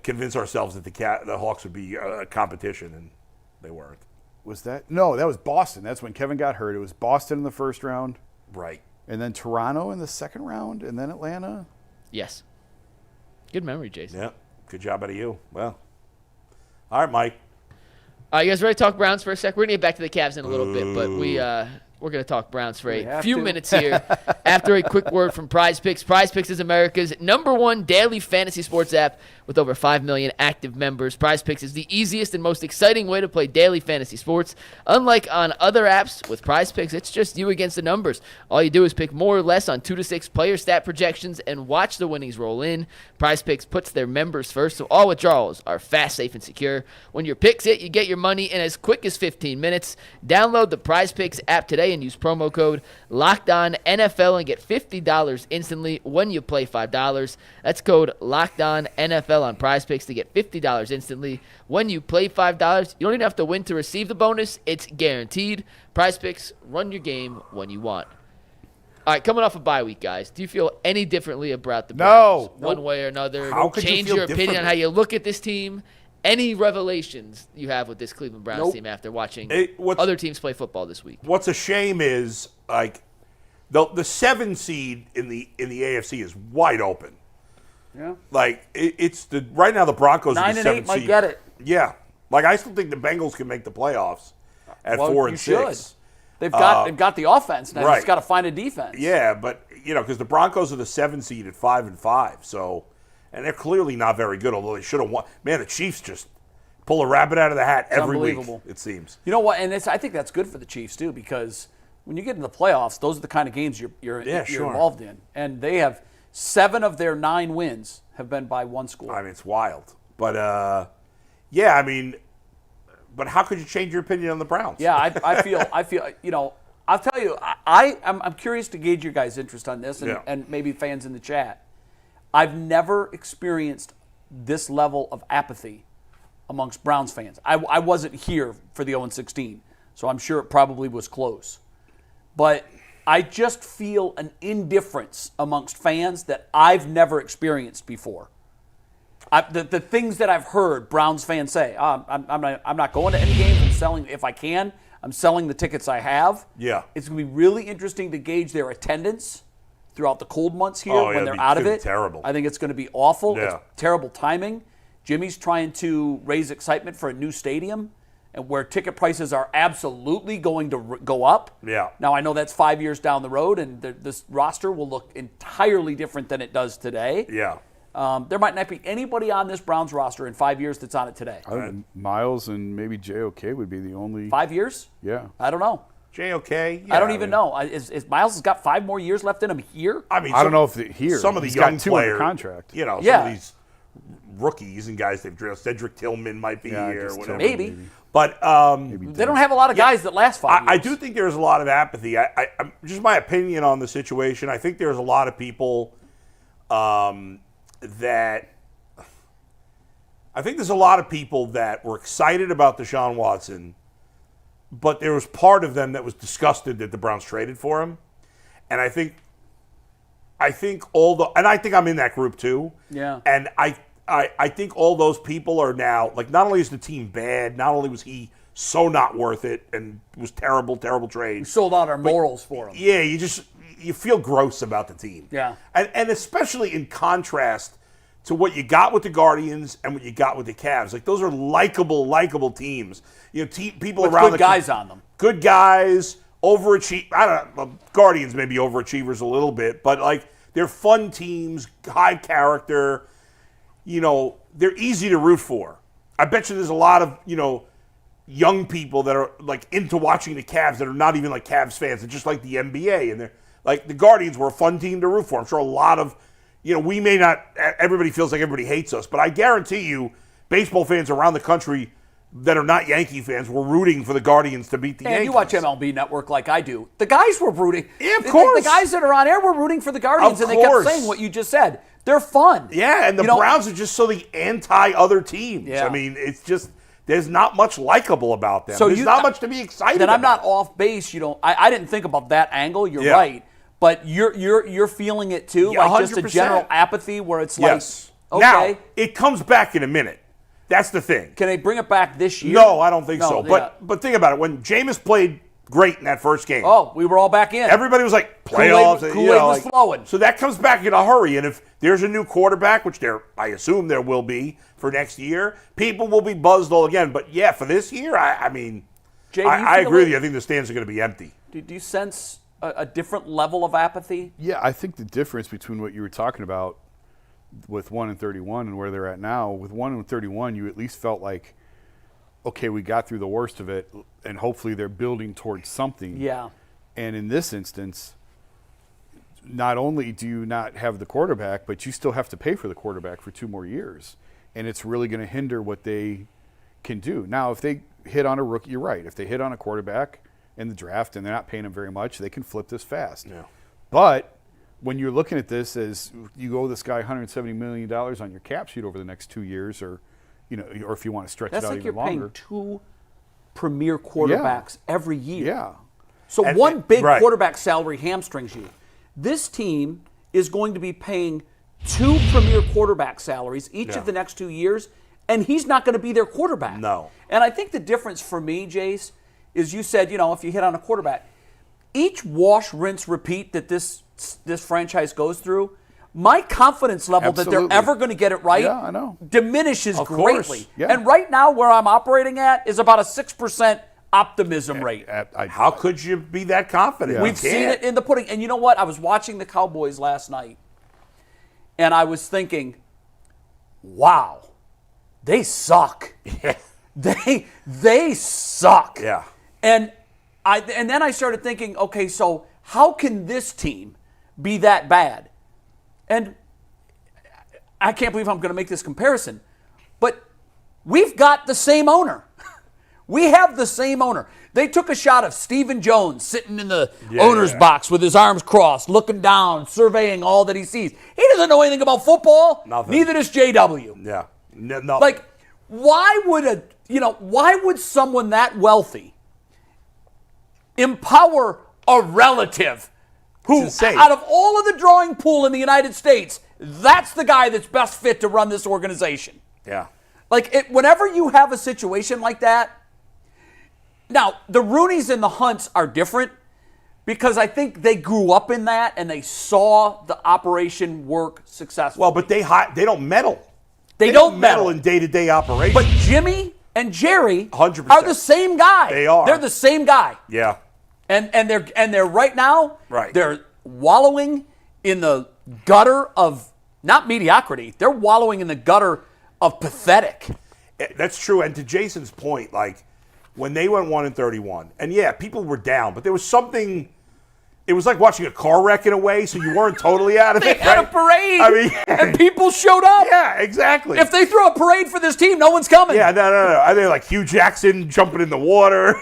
convince ourselves that the Hawks would be a competition, and they weren't. Was that? No, that was Boston. That's when Kevin got hurt. It was Boston in the first round, Right. and then Toronto in the second round, and then Atlanta. Yes. Good memory, Jason. Yeah. Good job out of you. Well. All right, Mike. You guys ready to talk Browns for a sec? We're going to get back to the Cavs in a little bit, but we're going to talk Browns for a few minutes here after a quick word from Prize Picks. Prize Picks is America's #1 daily fantasy sports app with over 5 million active members. Prize Picks is the easiest and most exciting way to play daily fantasy sports. Unlike on other apps, with Prize Picks, it's just you against the numbers. All you do is pick more or less on 2 to 6 player stat projections and watch the winnings roll in. Prize Picks puts their members first, so all withdrawals are fast, safe, and secure. When your picks hit, you get your money in as quick as 15 minutes. Download the Prize Picks app today and use promo code LOCKEDONNFL and get $50 instantly when you play $5. That's code LOCKEDONNFL on PrizePicks to get $50 instantly when you play $5. You don't even have to win to receive the bonus. It's guaranteed. PrizePicks, run your game when you want. All right, coming off a bye week, guys, do you feel any differently about the Browns? One way or another? How could you change feel your opinion on differently? how you look at this team? Any revelations you have with this Cleveland Browns team after watching other teams play football this week? What's a shame is like the 7 seed in the AFC is wide open. Yeah. Like it's the right now the Broncos are 9 the and 7th 8 might seed. get it. Yeah. Like I still think the Bengals can make the playoffs at 4 and 6. They've got the offense now. Right. Just got to find a defense. Yeah, but because the Broncos are the 7 seed at 5 and 5, so and they're clearly not very good. Although they should have won. Man, the Chiefs just pull a rabbit out of the hat every week. It seems. You know what? And I think that's good for the Chiefs too, because when you get in the playoffs, those are the kind of games you're involved in. And they have 7 of their 9 wins have been by one score. I mean, it's wild. But yeah, I mean. But how could you change your opinion on the Browns? Yeah, I feel, I'll tell you, I'm curious to gauge your guys' interest on this and maybe fans in the chat. I've never experienced this level of apathy amongst Browns fans. I wasn't here for the 0-16, so I'm sure it probably was close. But I just feel an indifference amongst fans that I've never experienced before. The things that I've heard Browns fans say, I'm not going to any games. I'm selling, if I can, I'm selling the tickets I have. Yeah. It's going to be really interesting to gauge their attendance throughout the cold months here when they're out of it. Terrible. I think it's going to be awful. Yeah. It's terrible timing. Jimmy's trying to raise excitement for a new stadium and where ticket prices are absolutely going to go up. Yeah. Now, I know that's 5 years down the road, and this roster will look entirely different than it does today. Yeah. There might not be anybody on this Browns roster in 5 years that's on it today. I think Miles and maybe JOK would be the only. 5 years? Yeah. I don't know. JOK? Yeah, I don't even know. Is Miles has got 5 more years left in him here? I mean, I don't know if here. Some of the He's young got 2 under players, contract. some of these rookies and guys they've drilled. Cedric Tillman might be here or whatever. Maybe. But they don't have a lot of guys that last 5 years. I do think there's a lot of apathy. I'm just my opinion on the situation. I think there's a lot of people that were excited about Deshaun Watson, but there was part of them that was disgusted that the Browns traded for him. And I think I think I'm in that group too. Yeah. And I think all those people are now, like, not only is the team bad, not only was he so not worth it and was terrible trade. We sold out our morals for him. Yeah, you feel gross about the team. Yeah. And especially in contrast to what you got with the Guardians and what you got with the Cavs. Like, those are likable teams. People With around good guys on them. Good guys, overachieve. I don't know. Guardians may be overachievers a little bit, but like they're fun teams, high character. They're easy to root for. I bet you there's a lot of young people that are like into watching the Cavs that are not even like Cavs fans. They're just like the NBA, and they're like the Guardians were a fun team to root for. I'm sure a lot of we may not. Everybody feels like everybody hates us, but I guarantee you, baseball fans around the country that are not Yankee fans were rooting for the Guardians to beat the Yankees. And you watch MLB Network like I do. The guys were rooting. Yeah, of course. The guys that are on air were rooting for the Guardians, Of and they kept course. saying what you just said. They're fun. Yeah, and the Browns are just so the anti-other teams. Yeah. I mean, it's just there's not much likable about them. So there's not much to be excited Then about. I'm not off base. I didn't think about that angle. You're Yeah. right. But you're feeling it too, Yeah, like just a 100%. general apathy where it's Yes. like, okay, Now, it comes back in a minute. That's the thing. can they bring it back this year? No, I don't think so. yeah. But think about it. When Jameis played great in that first game, Oh, we were all back in. everybody was like, playoffs. Kool-Aid was flowing. So that comes back in a hurry. And if there's a new quarterback, which I assume there will be for next year, people will be buzzed all again. But yeah, for this year, I mean, Jay, do you I feel agree it? with you. I think the stands are going to be empty. Do you sense a different level of apathy? Yeah, I think the difference between what you were talking about with 1-31 and where they're at now, with 1-31, you at least felt like, okay, we got through the worst of it, and hopefully they're building towards something. Yeah. And in this instance, not only do you not have the quarterback, but you still have to pay for the quarterback for 2 more years. And it's really going to hinder what they can do. Now, if they hit on a rookie, you're right. If they hit on a quarterback in the draft, and they're not paying him very much. They can flip this fast. Yeah. But when you're looking at this as you owe this guy $170 million on your cap sheet over the next 2 years, or or if you want to stretch it out like even you're longer. paying 2 premier quarterbacks every year. Yeah. So one big right. quarterback salary hamstrings you. This team is going to be paying 2 premier quarterback salaries each of the next 2 years, and he's not going to be their quarterback. No. And I think the difference for me, Jace, is you said, if you hit on a quarterback, each wash, rinse, repeat that this franchise goes through, my confidence level that Absolutely. they're ever going to get it right Yeah, I know. diminishes Of course. greatly. Yeah. And right now, where I'm operating at is about a 6% optimism rate. How could you be that confident? Yeah. We've seen it in the pudding. And you know what? I was watching the Cowboys last night, and I was thinking, wow, they suck. Yeah. They suck. Yeah. And then I started thinking, okay, so how can this team be that bad? And I can't believe I'm going to make this comparison, but we've got the same owner. We have the same owner. They took a shot of Stephen Jones sitting in the owner's box with his arms crossed, looking down, surveying all that he sees. He doesn't know anything about football. Nothing. Neither does JW. Yeah. No. Like, why would someone that wealthy empower a relative who, It's insane. out of all of the drawing pool in the United States, that's the guy that's best fit to run this organization? Yeah. Like, whenever you have a situation like that, now, the Rooneys and the Hunts are different because I think they grew up in that and they saw the operation work successfully. Well, but they don't meddle. They don't meddle in day-to-day operations. But Jimmy and Jerry 100%. are the same guy. They are. They're the same guy. Yeah. And they're right now, Right. they're wallowing in the gutter of not mediocrity. They're wallowing in the gutter of pathetic. That's true. And to Jason's point, like when they went 1-31, and yeah, people were down, but there was something. It was like watching a car wreck in a way, so you weren't totally out of They it. had right? a parade, I mean, and people showed up. yeah, exactly. If they throw a parade for this team, no one's coming. Yeah, no. I think like Hugh Jackson jumping in the water.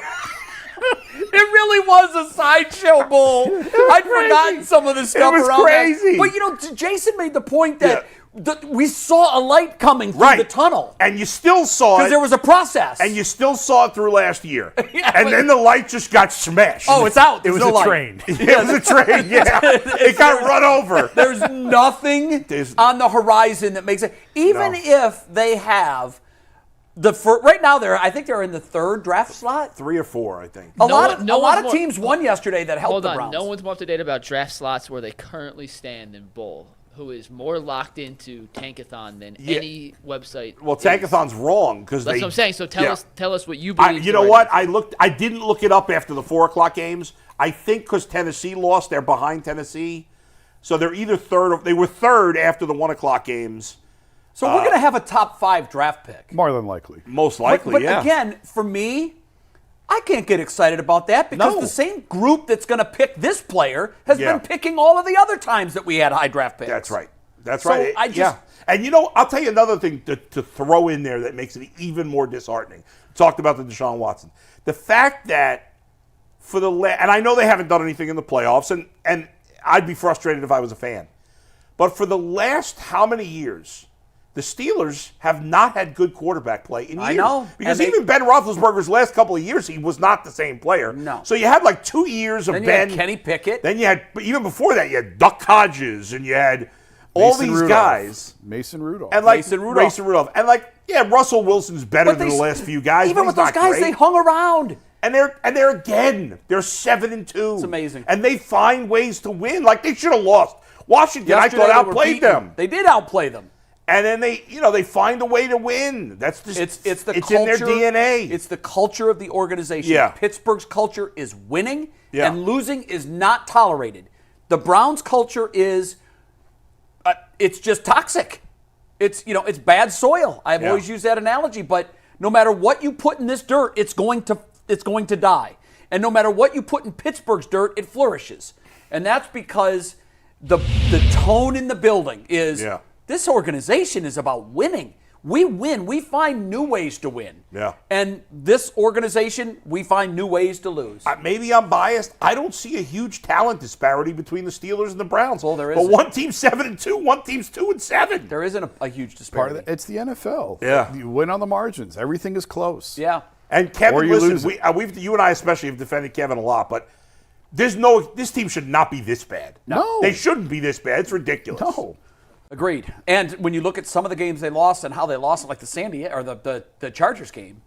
It really was a sideshow bowl. I'd forgotten some of the stuff was around crazy. that. But Jason made the point that we saw a light coming through the tunnel. And you still saw it. Because there was a process. And you still saw it through last year. Yeah, and then the light just got smashed. Oh, it's out. It There's was no a light. train. It was a train, yeah. It got run over. There's nothing on the horizon that makes it. Even if they have right now, I think they're in the 3rd draft slot. 3 or 4, I think. A lot one's of teams won yesterday that helped Hold the on, Browns. no one's more up to date about draft slots where they currently stand than Bull, who is more locked into Tankathon than any website. Well, is. Tankathon's wrong because That's what I'm saying. So tell us what you I, believe. you know what? I didn't look it up after the 4 o'clock games. I think because Tennessee lost, they're behind Tennessee. So they're either 3rd or they were 3rd after the 1 o'clock games. So we're going to have a top 5 draft pick. More than likely. Most likely, But yeah. again, for me, I can't get excited about that because the same group that's going to pick this player has been picking all of the other times that we had high draft picks. That's right. That's So right. I just- And I'll tell you another thing to throw in there that makes it even more disheartening. Talked about the Deshaun Watson. The fact that for and I know they haven't done anything in the playoffs, and I'd be frustrated if I was a fan. But for the last how many years, the Steelers have not had good quarterback play in years. I know. Because And even Ben Roethlisberger's last couple of years, he was not the same player. No. So you had like 2 years of Then you Ben. had Kenny Pickett. Then you had, even before that, you had Duck Hodges, and you had all Mason these Rudolph. guys. Mason Rudolph. And like Mason Rudolph. And like, yeah, Russell Wilson's better But than the last few guys. Even but with he's those not guys, great. they hung around. And they're 7-2. It's amazing. And they find ways to win. Like they should have lost. Washington, Yesterday, I thought they were outplayed beaten. them. They did outplay them. And then they find a way to win. That's just It's the it's culture, in their DNA. It's the culture of the organization. Yeah. Pittsburgh's culture is winning, Yeah. and losing is not tolerated. The Browns' culture is it's just toxic. It's it's bad soil. I've always used that analogy, but no matter what you put in this dirt, it's going to die. And no matter what you put in Pittsburgh's dirt, it flourishes. And that's because the tone in the building is this organization is about winning. We win. We find new ways to win. Yeah. And this organization, we find new ways to lose. Maybe I'm biased. I don't see a huge talent disparity between the Steelers and the Browns. Well, there But isn't. one team's 7-2, one team's 2-7. There isn't a huge Part disparity. of it's the NFL. Yeah. You win on the margins. Everything is close. Yeah. And Or Kevin, you listen, lose you and I especially have defended Kevin a lot, but this team should not be this bad. No. They shouldn't be this bad. It's ridiculous. No. Agreed. And when you look at some of the games they lost and how they lost, like the Chargers game,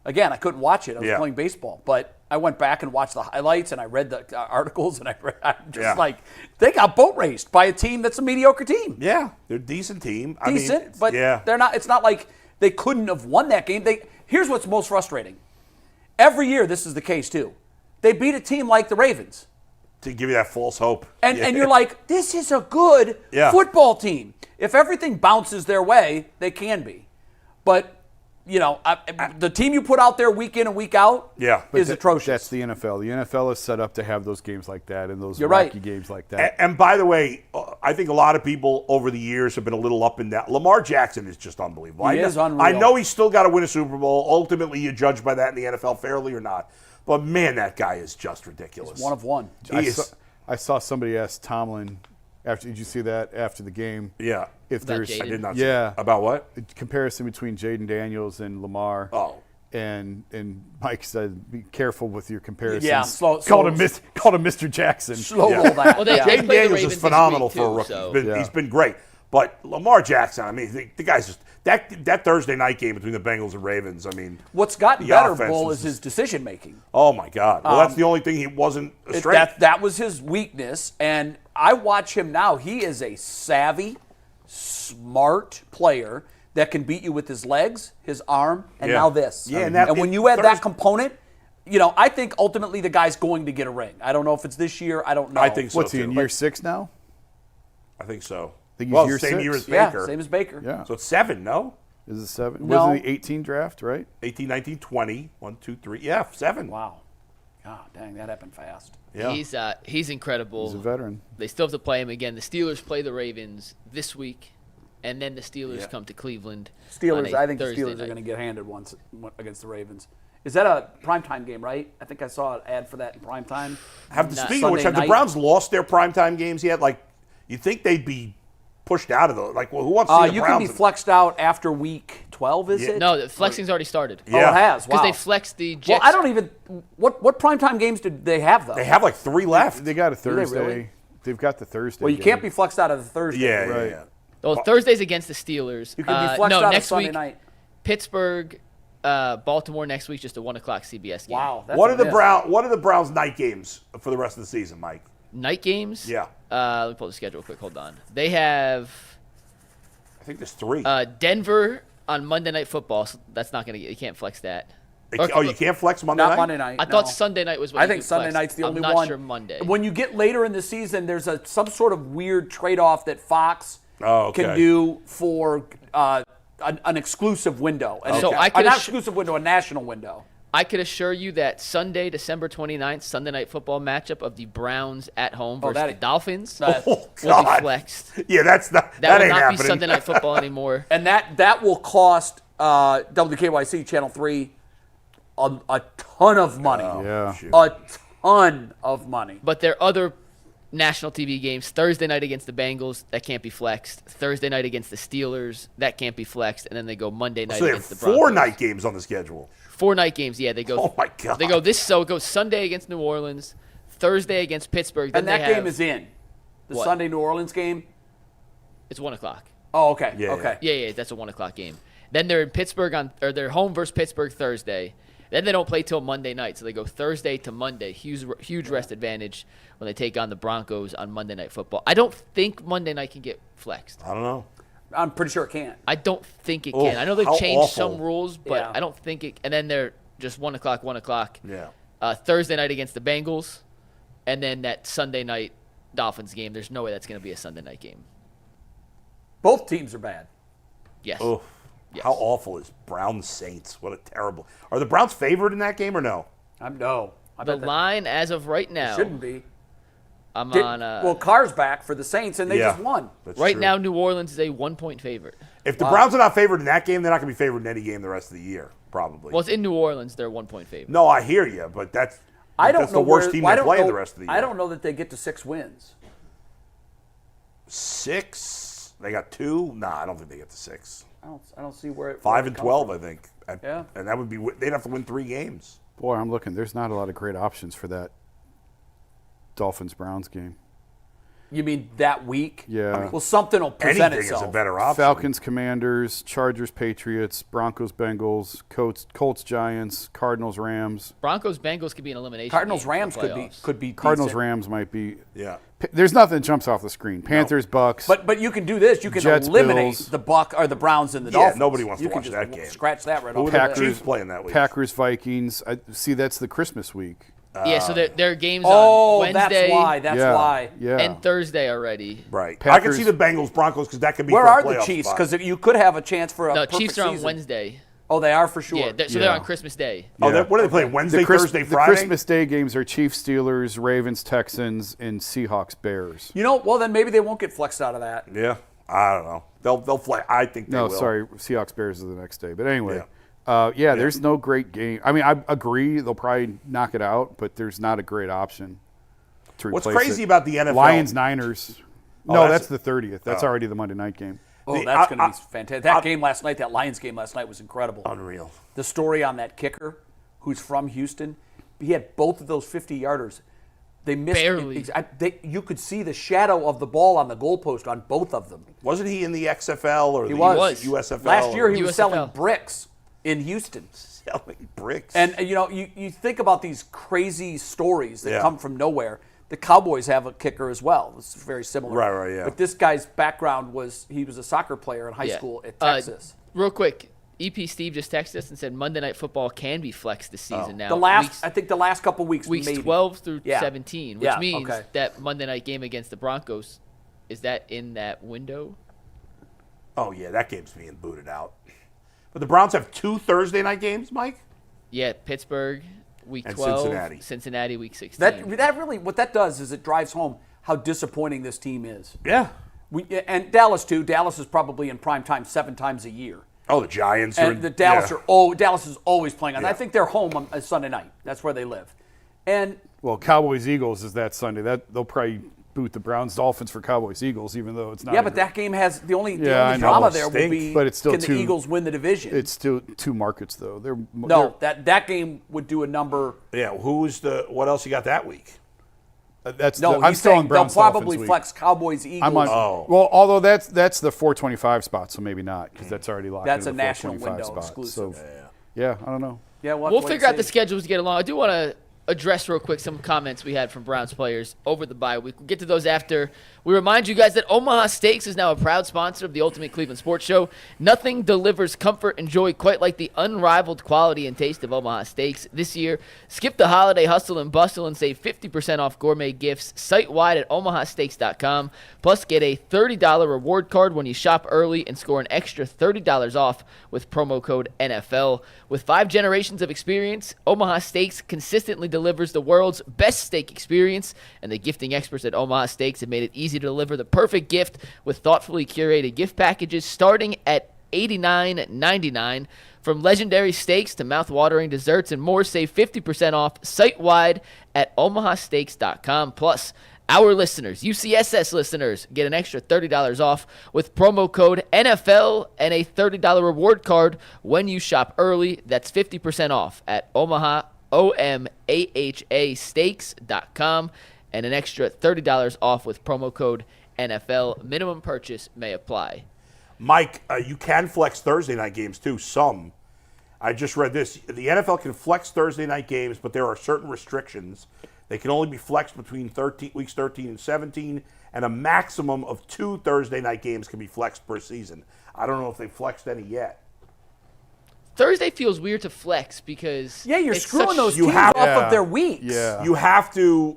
again, I couldn't watch it. I was playing baseball, but I went back and watched the highlights and I read the articles and I'm just like, they got boat raced by a team that's a mediocre team. Yeah, they're a decent team. Decent, but yeah. they're not. It's not like they couldn't have won that game. Here's what's most frustrating. Every year, this is the case too. They beat a team like the Ravens. To give you that false hope. And you're like, this is a good football team. If everything bounces their way, they can be. But, the team you put out there week in and week out is atrocious. That's the NFL. The NFL is set up to have those games like that and those You're wacky right. games like that. And by the way, I think a lot of people over the years have been a little up and down. Lamar Jackson is just unbelievable. He is unreal. I know he's still got to win a Super Bowl. Ultimately, you judge by that in the NFL fairly or not. But, man, that guy is just ridiculous. He's one of one. I saw somebody ask Tomlin, did you see that after the game? Yeah. If there's, Jaden? I did not see yeah. that. About what? A comparison between Jaden Daniels and Lamar. Oh. And Mike said, be careful with your comparisons. Yeah, called him Mr. Jackson. Slow roll that. Well, they Yeah. play Jaden the Daniels Ravens is this phenomenal week, for a too, rookie. so- He's been great. But Lamar Jackson, I mean, the guy's just that Thursday night game between the Bengals and Ravens. I mean, What's gotten the better, offense Bull, was is his decision making. oh my God! Well, that's the only thing he wasn't a strength. That was his weakness, and I watch him now. He is a savvy, smart player that can beat you with his legs, his arm, and now this. Yeah, and when you add that component, I think ultimately the guy's going to get a ring. I don't know if it's this year. I don't know. I think so. What's he, in too. year 6 now? I think so. think he's year same 6. year as Yeah, Baker. same as Baker. Yeah. So it's 7, no? Is it 7? No. Wasn't the 18 draft, right? 18, 19, 20. 1, 2, 3. Yeah, 7. Wow. God dang, that happened fast. Yeah. He's incredible. He's a veteran. They still have to play him again. The Steelers play the Ravens this week, and then the Steelers come to Cleveland. Steelers, I think Thursday the Steelers night. are going to get handed once against the Ravens. Is that a primetime game, right? I think I saw an ad for that in primetime. Speaking of which, have the Sunday night. Browns lost their primetime games yet? Like, you'd think they'd be pushed out of those. Like, well, who wants to see the You Browns? can be flexed out after week 12, is it? No, the flexing's already started. Oh, it has. Wow. Because they flexed the Jets. Well, I don't even. What primetime games did they have though? They have like 3 left. They got a they Thursday. really? They've got the Thursday. Well, you game. can't be flexed out of the Thursday. Yeah, Right. yeah. Well, Thursday's against the Steelers. You can be flexed out next of Sunday week, night. Pittsburgh, Baltimore next week, just a 1 o'clock CBS game. Wow. That's What a are the miss. What are the Browns' night games for the rest of the season, Mike? Night games? Yeah. Let me pull the schedule quick. Hold on. They have I think there's 3. Denver on Monday Night Football. So that's not going to – you can't flex that. You can't flex Monday Not night? Monday night. I no. thought Sunday night was what I you think could Sunday flex. night's the only I'm one. not sure Monday. When you get later in the season, there's some sort of weird trade-off that Fox can do for an exclusive window. And So I could not ass- exclusive window, a national window. I could assure you that Sunday, December 29th, Sunday Night Football matchup of the Browns at home versus the Dolphins that- will be God. flexed. Yeah, that's not. That That will ain't not happening. be Sunday Night Football anymore. And that will cost WKYC Channel 3 a ton of money. Yeah. A ton of money. But there are other national TV games. Thursday night against the Bengals, that can't be flexed. Thursday night against the Steelers, that can't be flexed. And then they go Monday night So they have against the Broncos. 4 night games on the schedule. 4 night games, yeah. They go. Oh, my God. They go this. So it goes Sunday against New Orleans, Thursday against Pittsburgh. Then And that they have, game is in. The What? Sunday New Orleans game. It's 1 o'clock. Oh, okay. Yeah, okay. Yeah, that's a 1 o'clock game. Then they're in Pittsburgh they're home versus Pittsburgh Thursday. Then they don't play till Monday night, so they go Thursday to Monday. Huge rest advantage when they take on the Broncos on Monday Night Football. I don't think Monday night can get flexed. I don't know. I'm pretty sure it can't. I don't think it Oh, can. I know they've how changed awful. some rules, but Yeah. I don't think it. And then they're just 1 o'clock, 1 o'clock. Yeah. Thursday night against the Bengals, and then that Sunday night Dolphins game. There's no way that's going to be a Sunday night game. Both teams are bad. Yes. Oh, Yes. how awful is Browns Saints? What a terrible. Are the Browns favored in that game or no? No. I The bet that line as of right now, shouldn't be. I'm Did- on. well, Carr's back for the Saints, and they Yeah. just won. That's Right true. now, New Orleans is a 1-point favorite. If the Browns are not favored in that game, they're not going to be favored in any game the rest of the year, probably. Well, it's in New Orleans. They're 1-point favorite. No, I hear you, but that's the worst team they play the rest of the year. I don't know that they get to 6 wins. 6? They got 2? Nah, I don't think they get to 6. I don't see where it 5 and 12, from. I think. Yeah. And that would be they'd have to win 3 games. Boy, I'm looking. There's not a lot of great options for that Dolphins-Browns game. You mean that week? Yeah. Well, something will present Anything itself. is a better option. Falcons, Commanders, Chargers, Patriots, Broncos, Bengals, Colts, Giants, Cardinals, Rams. Broncos, Bengals could be an elimination. Cardinals, game Rams for playoffs. could be Cardinals, decent. Rams might be. Yeah. There's nothing that jumps off the screen. Panthers, Bucks. But you can do this. You can Jets, eliminate Bills. the the Browns and the Yeah, Dolphins. nobody wants to You can watch just that game. Scratch that right Who off. are the Chiefs playing that week? Packers, Vikings. See, that's the Christmas week. Yeah, so there are games Oh, on Wednesday that's why. That's why. Yeah. and Thursday already. Right. I Packers- can see the Bengals, Broncos, because that could be Where for a are the playoff Chiefs? spot. Because you could have a chance for a No, perfect Chiefs are on season. Wednesday. Oh, they are for sure. Yeah, they're Yeah. on Christmas Day. Oh, Yeah. what are they playing? Wednesday, Thursday, The Friday? Christmas Day games are Chiefs, Steelers, Ravens, Texans, and Seahawks, Bears. well, then maybe they won't get flexed out of that. Yeah. I don't know. They'll fly. I think they No, will. sorry, Seahawks, Bears is the next day. But anyway, Yeah. there's no great game. I mean, I agree they'll probably knock it out, but there's not a great option to What's replace crazy it. about the NFL? Lions, Niners. Oh, No, that's- that's the 30th. That's already the Monday night game. Oh, The- that's going to I- be fantastic. That game last night, that Lions game last night was incredible. Unreal. The story on that kicker who's from Houston, he had both of those 50-yarders. They missed. Barely. You could see the shadow of the ball on the goalpost on both of them. Wasn't he in the XFL or He the was. USFL? Last year he was USFL. selling bricks in Houston. selling bricks. And you think about these crazy stories that Yeah. come from nowhere. The Cowboys have a kicker as well. It's very similar. Right, yeah. But this guy's background was he was a soccer player in high school at Texas. Real quick, EP Steve just texted us and said Monday Night Football can be flexed this season now. I think the last couple weeks, weeks maybe. 12 through Yeah. 17, which Yeah, means okay. that Monday night game against the Broncos, is that in that window? Oh, yeah, that game's being booted out. But the Browns have 2 Thursday night games, Mike? Yeah, Pittsburgh, week And 12. Cincinnati. Week 16. That really, what that does is it drives home how disappointing this team is. Yeah. And Dallas too. Dallas is probably in prime time 7 times a year. Oh, the Giants. And the Dallas Dallas is always playing on. Yeah. I think they're home on Sunday night. That's where they live. And Well, Cowboys Eagles is that Sunday. That they'll probably boot the Browns Dolphins for Cowboys Eagles, even though it's not. yeah, but that game has the only Yeah, I know. drama there will Stink. be. But it's still can two- the Eagles win the division? It's still 2 markets though. No, that game would do a number. Yeah, what else you got that week? No, I'm he's still saying on Browns they'll probably Dolphins week. flex Cowboys Eagles. I'm on. Oh. Well, although that's the 425 spot, so maybe not because that's already locked. That's into a the national 425 window spot. exclusive. So, yeah, I don't know. Yeah, We'll figure out the schedules to get along. I do want to address real quick some comments we had from Browns players over the bye week. We'll get to those after. We remind you guys that Omaha Steaks is now a proud sponsor of the Ultimate Cleveland Sports Show. Nothing delivers comfort and joy quite like the unrivaled quality and taste of Omaha Steaks. This year, skip the holiday hustle and bustle and save 50% off gourmet gifts site-wide at omahasteaks.com. Plus, get a $30 reward card when you shop early and score an extra $30 off with promo code NFL. With 5 generations of experience, Omaha Steaks consistently delivers the world's best steak experience, and the gifting experts at Omaha Steaks have made it easy to deliver the perfect gift with thoughtfully curated gift packages starting at $89.99. From legendary steaks to mouth-watering desserts and more, save 50% off site-wide at omahasteaks.com. Plus, our listeners, UCSS listeners, get an extra $30 off with promo code NFL and a $30 reward card when you shop early. That's 50% off at omahasteaks.com and an extra $30 off with promo code NFL. Minimum purchase may apply. Mike, you can flex Thursday night games too. Some. I just read this. The NFL can flex Thursday night games, but there are certain restrictions. They can only be flexed between weeks 13 and 17, and a maximum of 2 Thursday night games can be flexed per season. I don't know if they've flexed any yet. Thursday feels weird to flex because you're it's screwing such- those you teams have- off Yeah. of their weeks. Yeah. You have to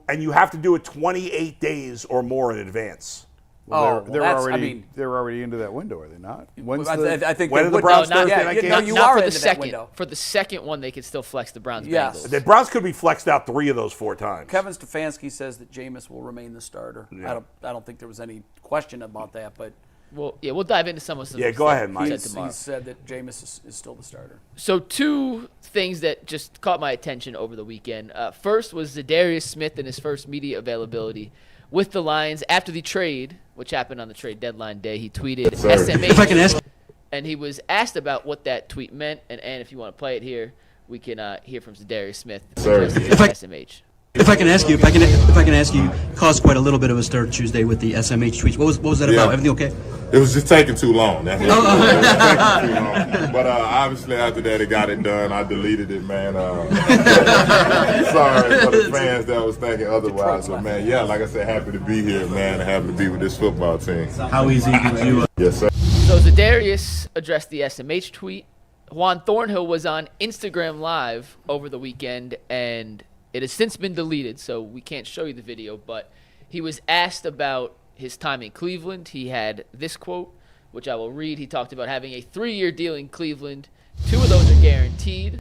do it 28 days or more in advance. Well, well, that's- I mean- they're already into that window, are they not? When's I the, think when they are the would- Browns no, Thursday yeah, night yeah, games? no, you not are for the into that second. window. For the second one, they could still flex the Browns. Yes. Bengals. The Browns could be flexed out 3 of those 4 times. Kevin Stefanski says that Jameis will remain the starter. Yeah. I don't think there was any question about that, but we'll dive into some of some. Yeah, go ahead, Mike. Said tomorrow. He said that Jameis is still the starter. So 2 things that just caught my attention over the weekend. First was Za'Darius Smith and his first media availability with the Lions after the trade, which happened on the trade deadline day. He tweeted SMH. If I can ask. And he was asked about what that tweet meant. And if you want to play it here, we can hear from Za'Darius Smith. SMH. If I can ask you, caused quite a little bit of a stir Tuesday with the SMH tweets. What was that about? Everything okay? It was just taking too long. That's it. It was taking too long. But obviously after that, it got it done. I deleted it, man. Sorry for the fans that was thinking otherwise. But, man, yeah, like I said, happy to be here, man, and happy to be with this football team. How easy did you... Yes, sir. So Za'Darius addressed the SMH tweet. Juan Thornhill was on Instagram Live over the weekend, and it has since been deleted, so we can't show you the video, but he was asked about his time in Cleveland. He had this quote, which I will read. He talked about having a 3-year deal in Cleveland. 2 of those are guaranteed,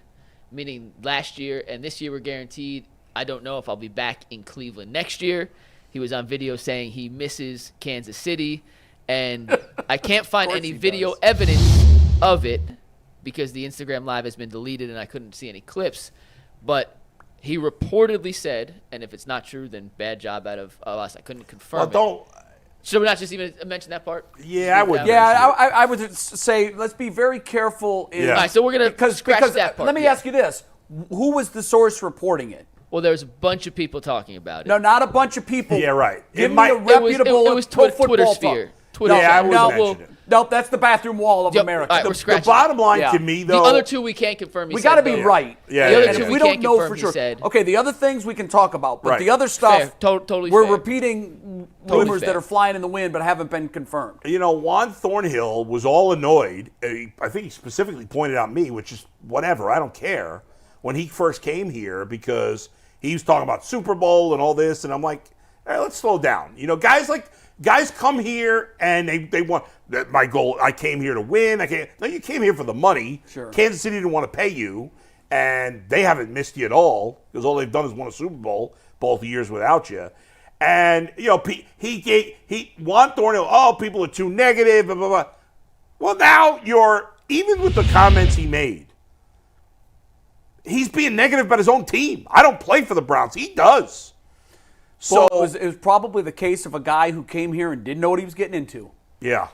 meaning last year and this year were guaranteed. I don't know if I'll be back in Cleveland next year. He was on video saying he misses Kansas City, and I can't find any video evidence of it because the Instagram Live has been deleted and I couldn't see any clips, but he reportedly said, and if it's not true, then bad job out of us. I couldn't confirm it. Should we not just even mention that part? Yeah, I would. Yeah, I would say let's be very careful. All right, so we're going to scratch that part. Let me ask you this. Who was the source reporting it? Well, there's a bunch of people talking about it. No, not a bunch of people. Yeah, right. Give me a reputable it was Twitter sphere. I wouldn't mention it. Nope, that's the bathroom wall of America. All right, we're scratching the bottom line to me, though. The other 2 we can't confirm. We got to be right. Yeah. The other 2 we we don't can't know confirm. for sure. Said. Okay, the other things we can talk about, but Right. the other stuff, totally we're fair. repeating rumors that are flying in the wind but haven't been confirmed. You know, Juan Thornhill was all annoyed. I think he specifically pointed out me, which is whatever. I don't care. When he first came here, because he was talking about Super Bowl and all this, and I'm like, hey, let's slow down. You know, guys come here and they want my goal. I came here to win. No, you came here for the money. Sure. Kansas City didn't want to pay you, and they haven't missed you at all because all they've done is won a Super Bowl both years without you. And you know, Juan Thornhill. Oh, people are too negative. Blah blah blah. Well, now even with the comments he made, he's being negative about his own team. I don't play for the Browns. He does. So it was probably the case of a guy who came here and didn't know what he was getting into. Yeah.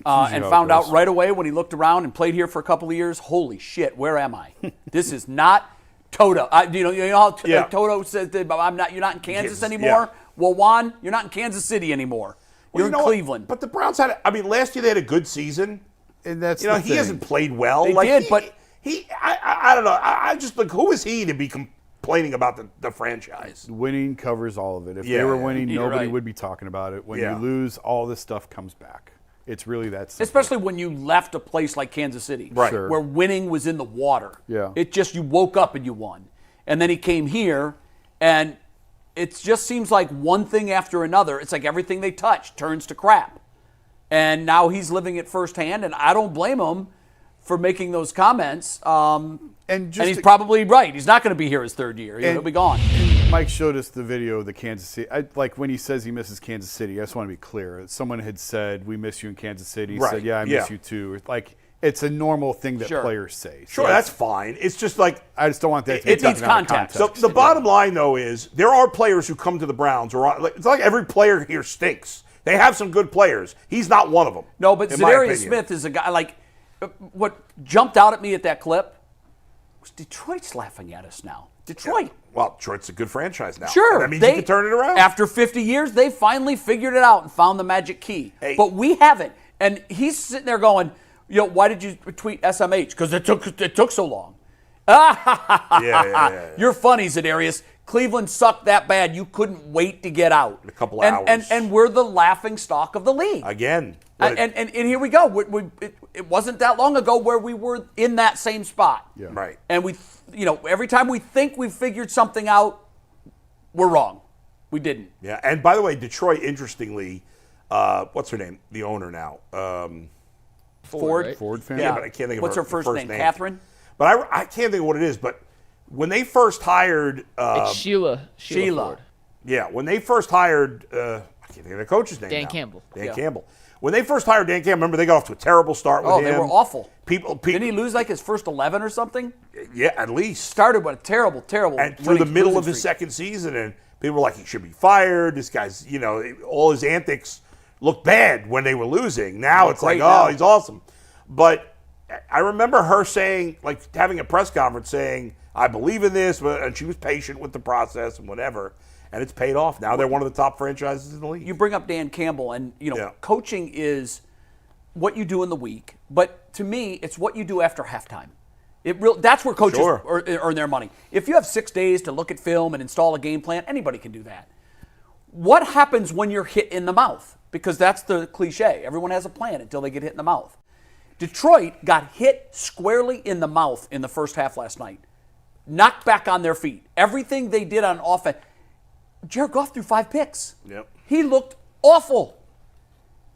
And found out right away when he looked around and played here for a couple of years, holy shit, where am I? This is not Toto. You know how Toto says that you're not in Kansas anymore? Yeah. Well, Juan, you're not in Kansas City anymore. You're in Cleveland. But the Browns last year they had a good season. And that's he hasn't played well. They did, but I don't know. I just like, who is he to be complaining about the franchise? Winning covers all of it. If they were winning, nobody right. would be talking about it. When you lose, all this stuff comes back. It's really that simple. Especially when you left a place like Kansas City, right. Sure. where winning was in the water. Yeah. It just, you woke up and you won. And then he came here, and it just seems like one thing after another. It's like everything they touch turns to crap. And now he's living it firsthand, and I don't blame him for making those comments. And he's probably right. He's not going to be here his 3rd year. He'll be gone. Mike showed us the video of the Kansas City. Like when he says he misses Kansas City, I just want to be clear. Someone had said, we miss you in Kansas City. He said, yeah, I miss you too. Like, it's a normal thing that players say. Sure, that's fine. It's just like, I just don't want that to be it needs context. So the bottom line, though, is there are players who come to the Browns. It's like every player here stinks. They have some good players. He's not one of them. No, but Za'Darius Smith is a guy, like, what jumped out at me at that clip was Detroit's laughing at us now. Detroit. Yeah. Well, Detroit's a good franchise now. Sure. And that means you can turn it around. After 50 years, they finally figured it out and found the magic key. Hey. But we haven't. And he's sitting there going, why did you tweet SMH? Because it took so long. Yeah. You're funny, Za'Darius. Cleveland sucked that bad. You couldn't wait to get out. In a couple of hours. And we're the laughing stock of the league. Again. And here we go. It wasn't that long ago where we were in that same spot. Yeah. Right. And every time we think we've figured something out, we're wrong. We didn't. Yeah. And by the way, Detroit, interestingly, what's her name? The owner now. Ford. Right? Ford fan. Yeah, but I can't think of What's her first name? Catherine? But I can't think of what it is. But when they first hired, It's Sheila Sheila. Ford. yeah, when they first hired, I can't think of the coach's name. Dan now. Campbell. Dan Yeah. Campbell. When they first hired Dan Campbell, remember they got off to a terrible start with him. They were awful. People, didn't he lose like his first 11 or something? Yeah, at least. Started with a terrible. And through the middle of his second season, and people were like, he should be fired. This guy's, all his antics looked bad when they were losing. Now it's like, oh, he's awesome. But I remember her saying, like having a press conference saying, I believe in this, and she was patient with the process and whatever. And it's paid off. Now they're one of the top franchises in the league. You bring up Dan Campbell, and coaching is what you do in the week. But to me, it's what you do after halftime. That's where coaches earn their money. If you have 6 days to look at film and install a game plan, anybody can do that. What happens when you're hit in the mouth? Because that's the cliche. Everyone has a plan until they get hit in the mouth. Detroit got hit squarely in the mouth in the first half last night. Knocked back on their feet. Everything they did on offense. Jared Goff threw 5 picks. Yep. He looked awful.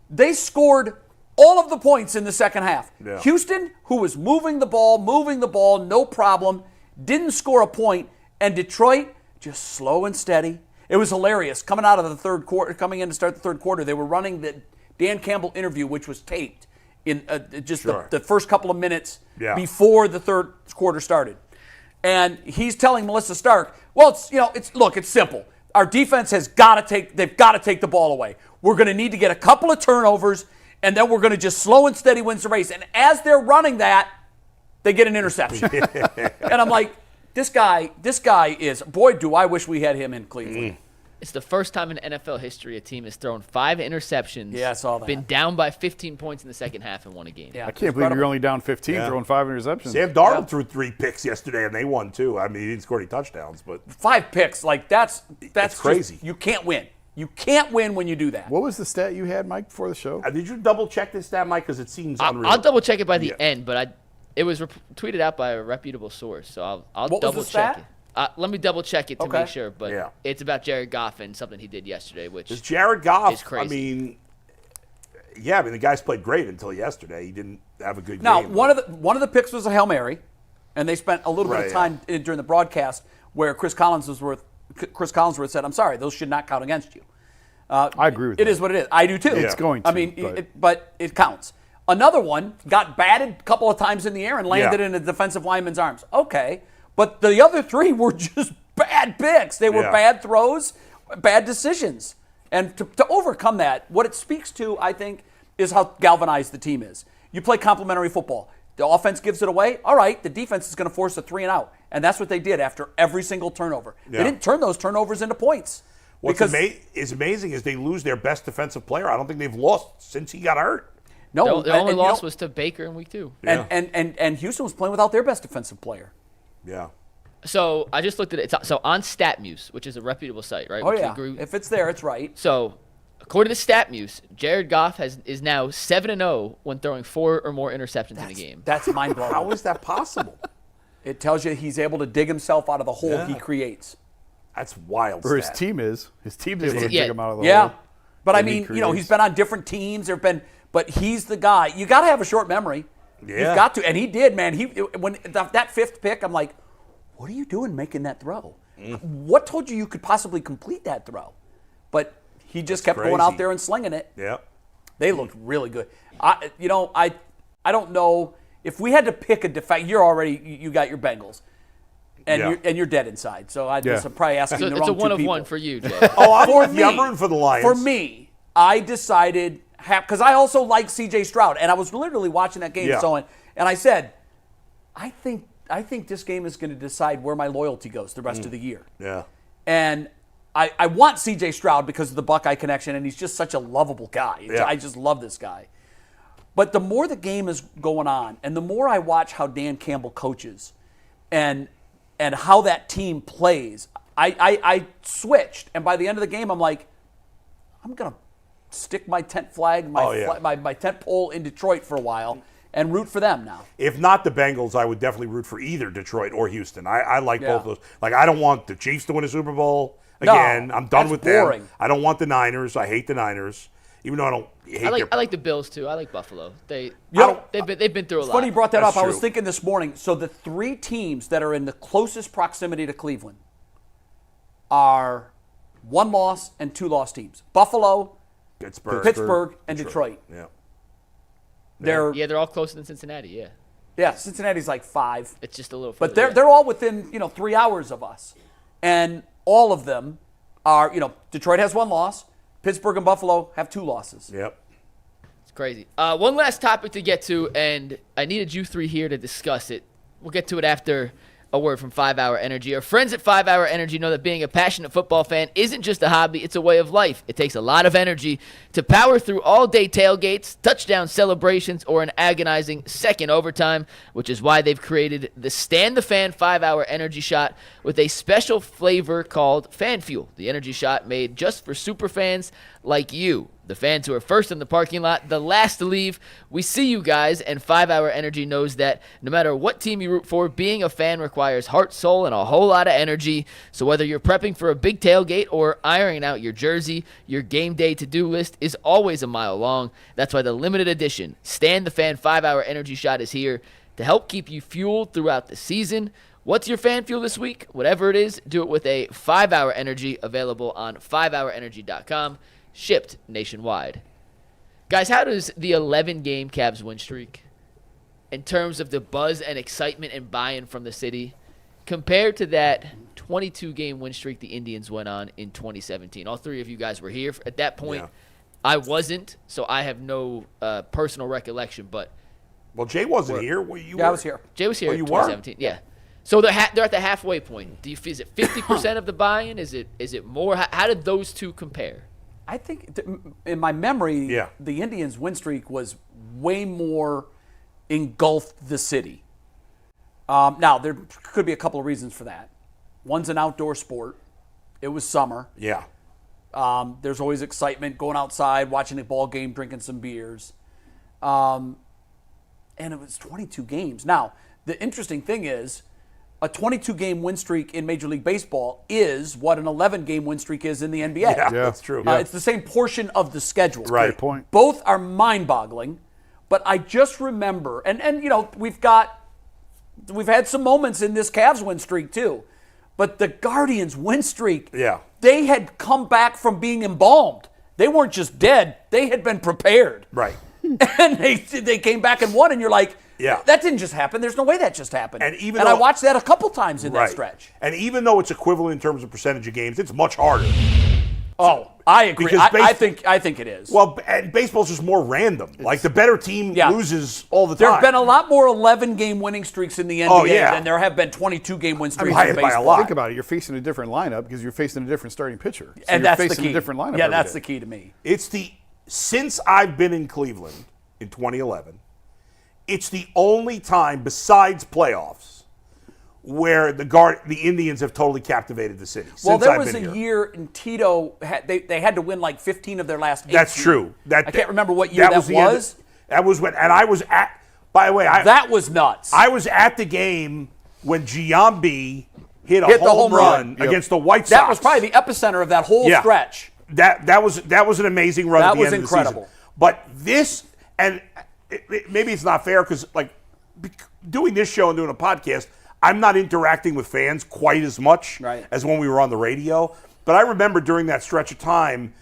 They scored all of the points in the second half. Yeah. Houston, who was moving the ball, no problem, didn't score a point, and Detroit just slow and steady. It was hilarious. Coming out of the third quarter, coming in to start the third quarter, they were running the Dan Campbell interview, which was taped in the first couple of minutes before the third quarter started. And he's telling Melissa Stark, well, it's simple. Our defense they've got to take the ball away. We're going to need to get a couple of turnovers, and then we're going to just slow and steady wins the race. And as they're running that, they get an interception. And I'm like, this guy is, boy, do I wish we had him in Cleveland. It's the first time in NFL history a team has thrown 5 interceptions. Yeah, I saw that. Been down by 15 points in the second half and won a game. Yeah, I can't believe you're only down 15 throwing 5 interceptions. Sam Darnold threw 3 picks yesterday, and they won too. I mean, he didn't score any touchdowns, but 5 picks, that's crazy. You can't win. You can't win when you do that. What was the stat you had, Mike, before the show? Did you double check this stat, Mike? Because it seems unreal. I'll double check it by the end, but it was tweeted out by a reputable source, so I'll double check it. Let me double check it to make sure, but it's about Jared Goff and something he did yesterday, which is Jared Goff. Is crazy. The guy's played great until yesterday. He didn't have a good game. Now, one of the picks was a Hail Mary, and they spent a little bit of time during the broadcast where Chris Collinsworth said, "I'm sorry, those should not count against you." I agree with that. It is what it is. I do too. It's going to. I mean, but it counts. Another one got batted a couple of times in the air and landed in a defensive lineman's arms. Okay. But the other 3 were just bad picks. They were bad throws, bad decisions. And to overcome that, what it speaks to, I think, is how galvanized the team is. You play complementary football. The offense gives it away. All right, the defense is going to force a 3 and out. And that's what they did after every single turnover. Yeah. They didn't turn those turnovers into points. What's amazing is they lose their best defensive player. I don't think they've lost since he got hurt. No, the only loss was to Baker in week 2. Yeah. And Houston was playing without their best defensive player. Yeah. So I just looked at it. So on StatMuse, which is a reputable site, right? Oh, yeah. If it's there, it's right. So according to StatMuse, Jared Goff is now 7-0 when throwing 4 or more interceptions in a game. That's mind-blowing. How is that possible? It tells you he's able to dig himself out of the hole he creates. That's wild. Or his team is. His team's able to dig him out of the hole. Yeah. But I mean, he's been on different teams. But he's the guy. You got to have a short memory. Yeah. You've got to. And he did, man. When that 5th pick, I'm like, what are you doing making that throw? What told you could possibly complete that throw? But he just kept going out there and slinging it. Yeah. They looked really good. I don't know if we had to pick a defense. You got your Bengals, and you're dead inside. So I'm probably asking the wrong 2 people. It's a 1 of 1 for you, Jay. I'm rooting for the Lions. For me, I decided because I also like C.J. Stroud, and I was literally watching that game and I said, I think this game is going to decide where my loyalty goes the rest of the year. Yeah. And I want C.J. Stroud because of the Buckeye connection, and he's just such a lovable guy. Yeah. I just love this guy. But the more the game is going on, and the more I watch how Dan Campbell coaches and how that team plays, I switched. And by the end of the game, I'm like, I'm going to stick my tent flag, my tent pole in Detroit for a while and root for them now. If not the Bengals, I would definitely root for either Detroit or Houston. I like both of those. Like, I don't want the Chiefs to win a Super Bowl again. No, I'm done with boring. Them. I don't want the Niners. I hate the Niners. Even though I don't hate I like the Bills, too. I like Buffalo. They've been through a lot. It's funny you brought that up. True. I was thinking this morning, so the 3 teams that are in the closest proximity to Cleveland are 1 loss and 2 loss teams. Buffalo, Pittsburgh and Detroit. Yeah. They're all closer than Cincinnati. Yeah. Yeah, Cincinnati's like 5. It's just a little But further. they're all within 3 hours of us, and all of them are Detroit has 1 loss, Pittsburgh and Buffalo have 2 losses. Yep. It's crazy. One last topic to get to, and I needed you 3 here to discuss it. We'll get to it after a word from 5 Hour Energy. Our friends at 5 Hour Energy know that being a passionate football fan isn't just a hobby, it's a way of life. It takes a lot of energy to power through all-day tailgates, touchdown celebrations, or an agonizing second overtime, which is why they've created the Stand the Fan 5 Hour Energy Shot with a special flavor called Fan Fuel, the energy shot made just for super fans like you. The fans who are first in the parking lot, the last to leave. We see you guys, and 5 Hour Energy knows that no matter what team you root for, being a fan requires heart, soul, and a whole lot of energy. So whether you're prepping for a big tailgate or ironing out your jersey, your game day to-do list is always a mile long. That's why the limited edition Stand the Fan 5 Hour Energy Shot is here to help keep you fueled throughout the season. What's your fan fuel this week? Whatever it is, do it with a 5 Hour Energy, available on 5hourenergy.com. Shipped nationwide. Guys, how does the 11-game Cavs win streak, in terms of the buzz and excitement and buy-in from the city, compared to that 22-game win streak the Indians went on in 2017? All 3 of you guys were here at that point. Yeah. I wasn't, so I have no personal recollection. But Jay wasn't here. I was here. Jay was here in you were? 2017. Yeah. So they're at the halfway point. Is it 50% of the buy-in? Is it more? How did those two compare? I think, in my memory, Yeah. the Indians' win streak was way more engulfed the city. Now, there could be a couple of reasons for that. One's an outdoor sport. It was summer. Yeah. There's always excitement going outside, watching a ball game, drinking some beers. And it was 22 games. Now, the interesting thing is, a 22-game win streak in Major League Baseball is what an 11-game win streak is in the NBA. Yeah, that's true. It's the same portion of the schedule. Right. Great point. Both are mind-boggling, but I just remember, and we've had some moments in this Cavs win streak too, but the Guardians win streak, they had come back from being embalmed. They weren't just dead; they had been prepared. Right. And they came back and won, and you're like, Yeah. that didn't just happen. There's no way that just happened. And I watched that a couple times in that Right. stretch. And even though it's equivalent in terms of percentage of games, it's much harder. Oh, I agree. Because I think it is. Well, and baseball's just more random. Like the better team loses all the There time. have been a lot more 11-game winning streaks in the NBA Oh, yeah. than there have been 22-game win streaks by in a baseball. lot. Think about it. You're facing a different lineup because you're facing a different starting pitcher. So And you're that's the facing key. a different lineup. Yeah, every that's day. the key to me. Since I've been in Cleveland in 2011, it's the only time besides playoffs where the Indians have totally captivated the city. Well, since there I've was been a here. year in Tito, they had to win like 15 of their last 18. That's true. I can't remember what year that was. That was when, and I was at, by the way, that was nuts. I was at the game when Giambi hit the home run Yep. against the White Sox. That was probably the epicenter of that whole stretch. That was an amazing run. That at the was end incredible. Of the season. But this, and maybe it's not fair because like doing this show and doing a podcast, I'm not interacting with fans quite as much as when we were on the radio. But I remember during that stretch of time,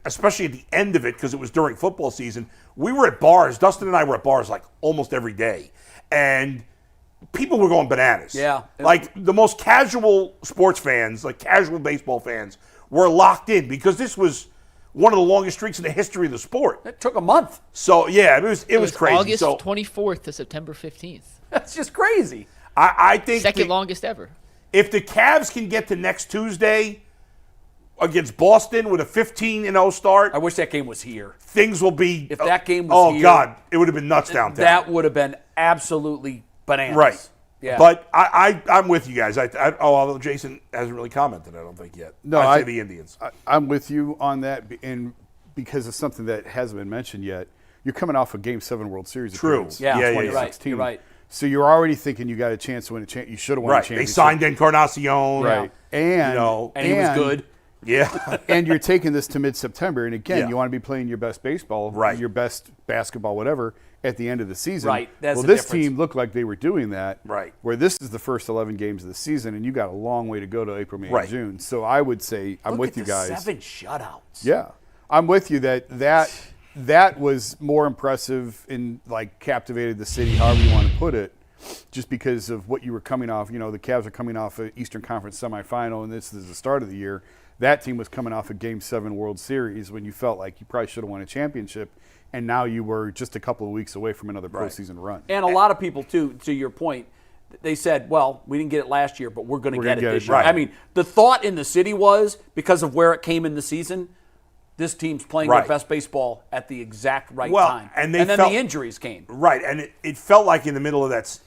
especially at the end of it, because it was during football season, we were at bars. Dustin and I were at bars like almost every day, and people were going bananas. Yeah. Like the most casual sports fans, like casual baseball fans, were locked in because this was one of the longest streaks in the history of the sport. It took a month. So yeah, it was crazy. August so 24th to September 15th. That's just crazy. I think Second longest ever. If the Cavs can get to next Tuesday against Boston with a 15-0 start, I wish that game was here. Things will be. If that game was here, God, it would have been nuts downtown. That would have been absolutely bananas. Right. Yeah. But I'm with you guys. Although Jason hasn't really commented, I don't think yet. No, I'd say the Indians. I'm with you on that, and because it's something that hasn't been mentioned yet. You're coming off a Game 7 World Series appearance Yeah, in you're 2016. right. You're right. So you're already thinking you got a chance to win a championship. You should have won a championship. They signed Encarnacion. Right. And he was good. Yeah. And you're taking this to mid-September, and again, Yeah. you want to be playing your best baseball, Right. your best basketball, whatever, at the end of the season. Right. That's the this difference. team looked like they were doing that. Right. Where this is the first 11 games of the season, and you got a long way to go to April, May, Right. and June. So I would say I'm Look with at you the guys. 7 shutouts. Yeah. I'm with you that was more impressive and like captivated the city, however you want to put it, just because of what you were coming off. You know, the Cavs are coming off an Eastern Conference semifinal, and this is the start of the year. That team was coming off a Game 7 World Series when you felt like you probably should have won a championship, and now you were just a couple of weeks away from another postseason run. And a lot of people, too, to your point, they said, well, we didn't get it last year, but we're going to get it this year. Right. I mean, the thought in the city was, because of where it came in the season, this team's playing their best baseball at the exact right time. And then the injuries came. Right, and it felt like in the middle of that,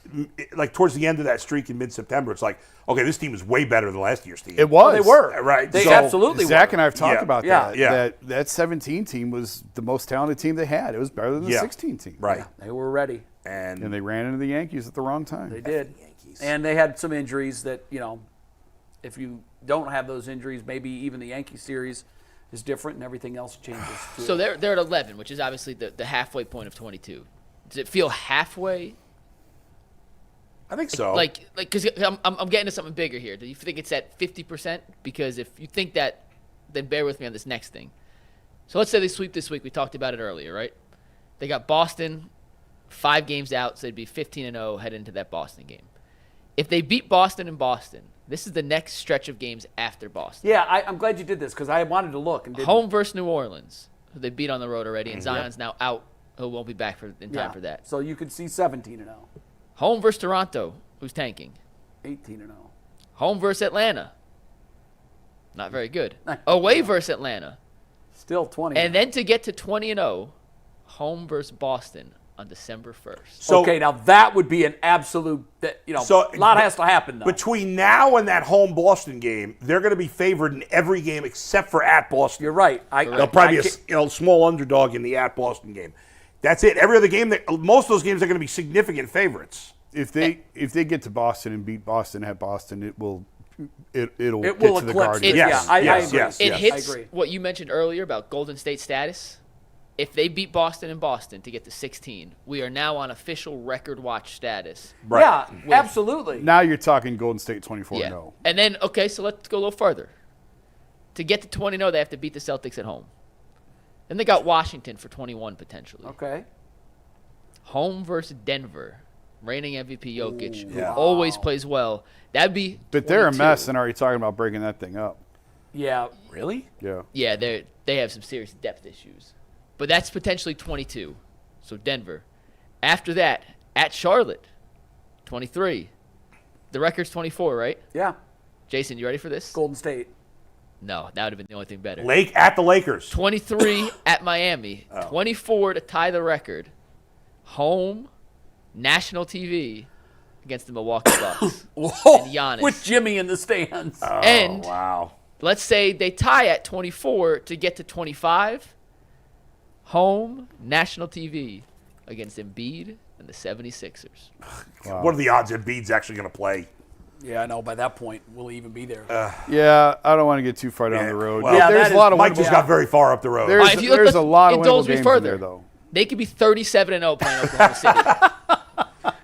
like towards the end of that streak in mid-September, it's like, okay, this team is way better than last year's team. It was. They were. Right. They So absolutely Zach were. and I have talked about that. Yeah. That 17 team was the most talented team they had. It was better than the 16 team. Right. They were ready. And they ran into the Yankees at the wrong time. They did. And they had some injuries that, you know, if you don't have those injuries, maybe even the Yankee series is different and everything else changes too. So they're at 11, which is obviously the halfway point of 22. Does it feel halfway? I think so. Like, because I'm getting to something bigger here. Do you think it's at 50%? Because if you think that, then bear with me on this next thing. So let's say they sweep this week. We talked about it earlier, right? They got Boston 5 games out, so they'd be 15-0 heading into that Boston game. If they beat Boston in Boston, this is the next stretch of games after Boston. Yeah, I'm glad you did this because I wanted to look. And home versus New Orleans, who they beat on the road already, and Zion's now out, who won't be back in time for that. So you could see 17-0. Home versus Toronto, who's tanking. 18-0. Home versus Atlanta. Not very good. Away versus Atlanta. Still 20. And then to get to 20-0, home versus Boston on December 1st. So, okay, now that would be an absolute, a lot has to happen, though. Between now and that home Boston game, they're going to be favored in every game except for at Boston. You're right. They'll probably be a small underdog in the at Boston game. That's it. Every other game, most of those games are going to be significant favorites. If they get to Boston and beat Boston at Boston, it'll get to eclipse the Guardians. I agree. Yes. It hits I agree. what you mentioned earlier about Golden State status. If they beat Boston in Boston to get to 16, we are now on official record watch status. Right. Yeah, absolutely. Now you're talking Golden State 24-0. Yeah. And then, okay, so let's go a little further. To get to 20-0, they have to beat the Celtics at home. Then they got Washington for 21 potentially. Okay. Home versus Denver. Reigning MVP Jokic, who always plays well. That'd be But 22. they're a mess and already talking about breaking that thing up. Yeah. Really? Yeah. Yeah, they have some serious depth issues. But that's potentially 22. So Denver. After that, at Charlotte, 23. The record's 24, right? Yeah. Jason, you ready for this? Golden State. No, that would have been the only thing better. At the Lakers. 23 at Miami. 24 to tie the record. Home, national TV against the Milwaukee Bucks. Whoa, and Giannis. with Jimmy in the stands. And Wow. let's say they tie at 24 to get to 25. Home, national TV against Embiid and the 76ers. Wow. What are the odds Embiid's actually going to play? Yeah, I know. By that point, will he even be there? Yeah, I don't want to get too far down the road. Well, there's a lot of Mike just got very far up the road. There's a lot of winnable games in there, though. They could be 37-0 playing Oklahoma City.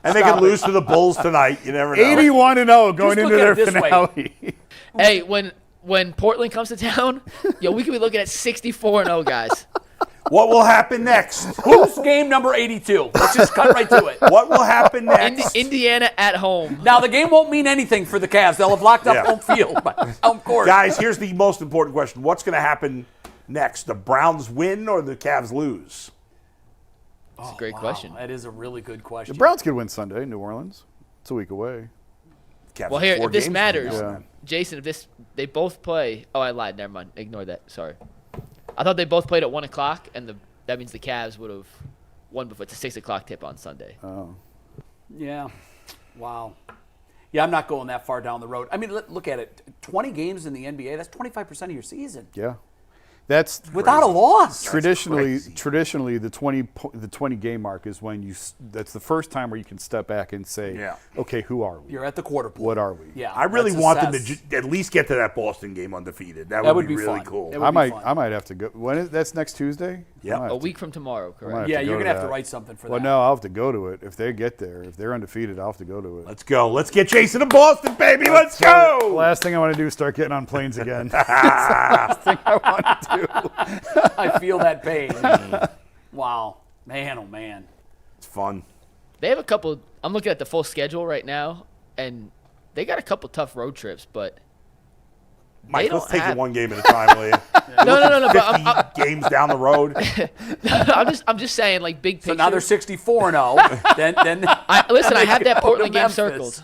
And they could lose to the Bulls tonight. You never know. 81-0 going into their finale. Hey, when Portland comes to town, we could be looking at 64-0, guys. What will happen next? Who's game number 82? Let's just cut right to it. What will happen next? Indiana at home. Now, the game won't mean anything for the Cavs. They'll have locked up home field, home court. Guys, here's the most important question. What's going to happen next? The Browns win or the Cavs lose? That's a great question. That is a really good question. The Browns could win Sunday in New Orleans. It's a week away. Cavs Well, here, have 4 if this games matters, Yeah. Jason, if they both play. Oh, I lied. Never mind. Ignore that. Sorry. I thought they both played at 1 o'clock, and that means the Cavs would have won before. It's a 6 o'clock tip on Sunday. Oh. Yeah. Wow. Yeah, I'm not going that far down the road. I mean, look at it. 20 games in the NBA, that's 25% of your season. Yeah. That's without a loss. Traditionally, the 20 game mark is when that's the first time where you can step back and say, okay, who are we? You're at the quarter point. What are we? Yeah, I really want them to at least get to that Boston game undefeated. That would be really fun. cool. I might have to go. That's next Tuesday. Yeah. A week from tomorrow, correct? Yeah, you're going going to have to write something for Well, that. no, I'll have to go to it. If they get there, if they're undefeated, I'll have to go to it. Let's go. Let's get Jason to Boston, baby. Let's go. Last thing I want to do is start getting on planes again. Last thing I want to do. I feel that pain. Wow. Man, oh, man. It's fun. They have a couple. I'm looking at the full schedule right now, and they got a couple tough road trips, but Mike, don't let's take have- it one game at a time, will you? No. 50 games down the road. I'm just saying, like, big picture. So now they're 64-0. then I have that go to Portland game Memphis. circled.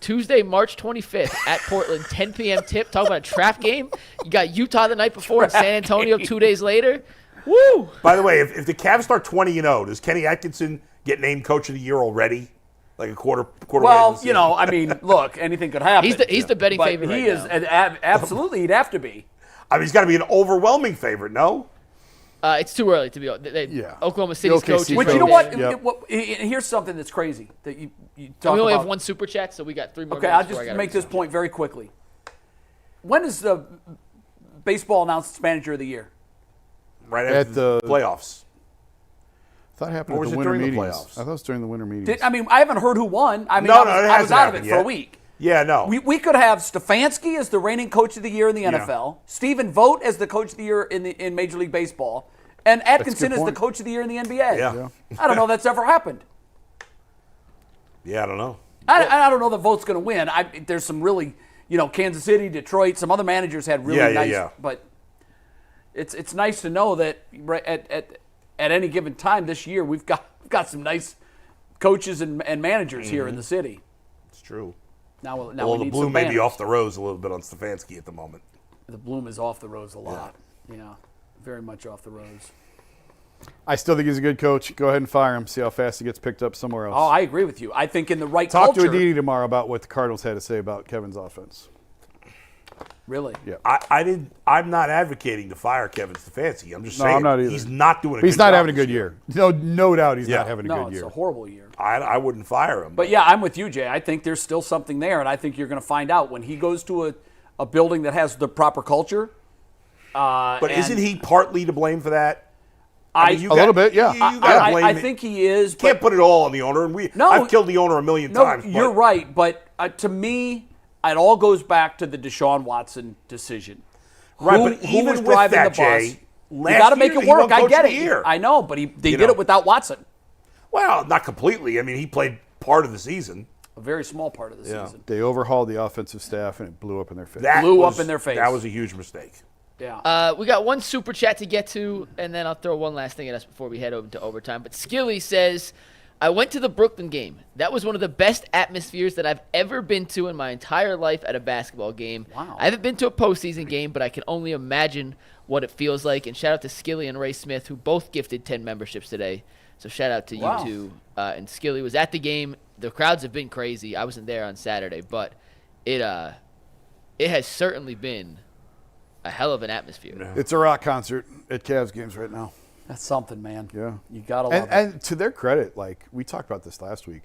Tuesday, March 25th at Portland, 10 p.m. tip. Talk about a trap game. You got Utah the night before and San Antonio 2 days later. Woo! By the way, if the Cavs start 20-0, does Kenny Atkinson get named Coach of the Year already? Like a quarter way of the Well, season? you know, I mean, look, anything could happen. He's the betting But favorite he right is now. absolutely. He'd have to be. I mean, he's got to be an overwhelming favorite, no? It's too early to be. Yeah. Oklahoma City's OKC coach. Which Right. you know what? Yep. Here's something that's crazy that you talk We only about. have one super chat, so we got 3 more. Okay, minutes I'll before I just gotta make this resign. point very quickly. When is the baseball announced its manager of the year? Right At after the the- playoffs. I thought it happened Or at was the it winter during the meetings. playoffs? I thought it was during the winter meetings. I mean, I haven't heard who won. I mean, No, I it was hasn't out of it happened for a yet. week. Yeah, no. We could have Stefanski as the reigning coach of the year in the NFL, Stephen Vogt as the coach of the year in Major League Baseball, and Atkinson as the point. coach of the year in the NBA. Yeah. I don't know if that's ever happened. Yeah, I don't know. I don't know that Vogt's going to win. There's some really, Kansas City, Detroit, some other managers had really nice. But it's nice to know that at any given time this year we've got some nice coaches and managers here in the city. It's true. Now Well, we the need bloom some may be banners. off the rose a little bit on Stefanski at the moment. The bloom is off the rose a lot. Yeah, very much off the rose. I still think he's a good coach. Go ahead and fire him. See how fast he gets picked up somewhere else. Oh, I agree with you. I think in the right Talk culture. to Aditi tomorrow about what the Cardinals had to say about Kevin's offense. Really? Yeah. I'm not advocating to fire Kevin Stefanski. I'm just No, saying I'm not either. he's not doing a He's good not job having a this good year. No doubt he's not having a No, good it's year. a horrible year. I wouldn't fire him. But yeah, I'm with you, Jay. I think there's still something there, and I think you're going to find out when he goes to a building that has the proper culture. But isn't he partly to blame for that? A little bit, yeah. You gotta blame I it. think he is. You can't but- put it all on the owner. And No. I've killed the owner a million No, times. you're but right. But to me, it all goes back to the Deshaun Watson decision. Right, Who- but who even was with driving that, the bus? Jay, You last got to make year it he won work. I Coach get of it. the Year. I know, but they did know. it without Watson. Well, not completely. I mean, he played part of the season. A very small part of the season. They overhauled the offensive staff, and it blew up in their face. That Blew was- up in their face. That was a huge mistake. Yeah. We got one super chat to get to, and then I'll throw one last thing at us before we head over to overtime. But Skilly says, I went to the Brooklyn game. That was one of the best atmospheres that I've ever been to in my entire life at a basketball game. Wow. I haven't been to a postseason game, but I can only imagine what it feels like. And shout out to Skilly and Ray Smith, who both gifted 10 memberships today. So shout out to Wow. you two. And Skilly was at the game. The crowds have been crazy. I wasn't there on Saturday, but it has certainly been a hell of an atmosphere. It's a rock concert at Cavs games right now. That's something, man. Yeah. You got to love it. And to their credit, like we talked about this last week,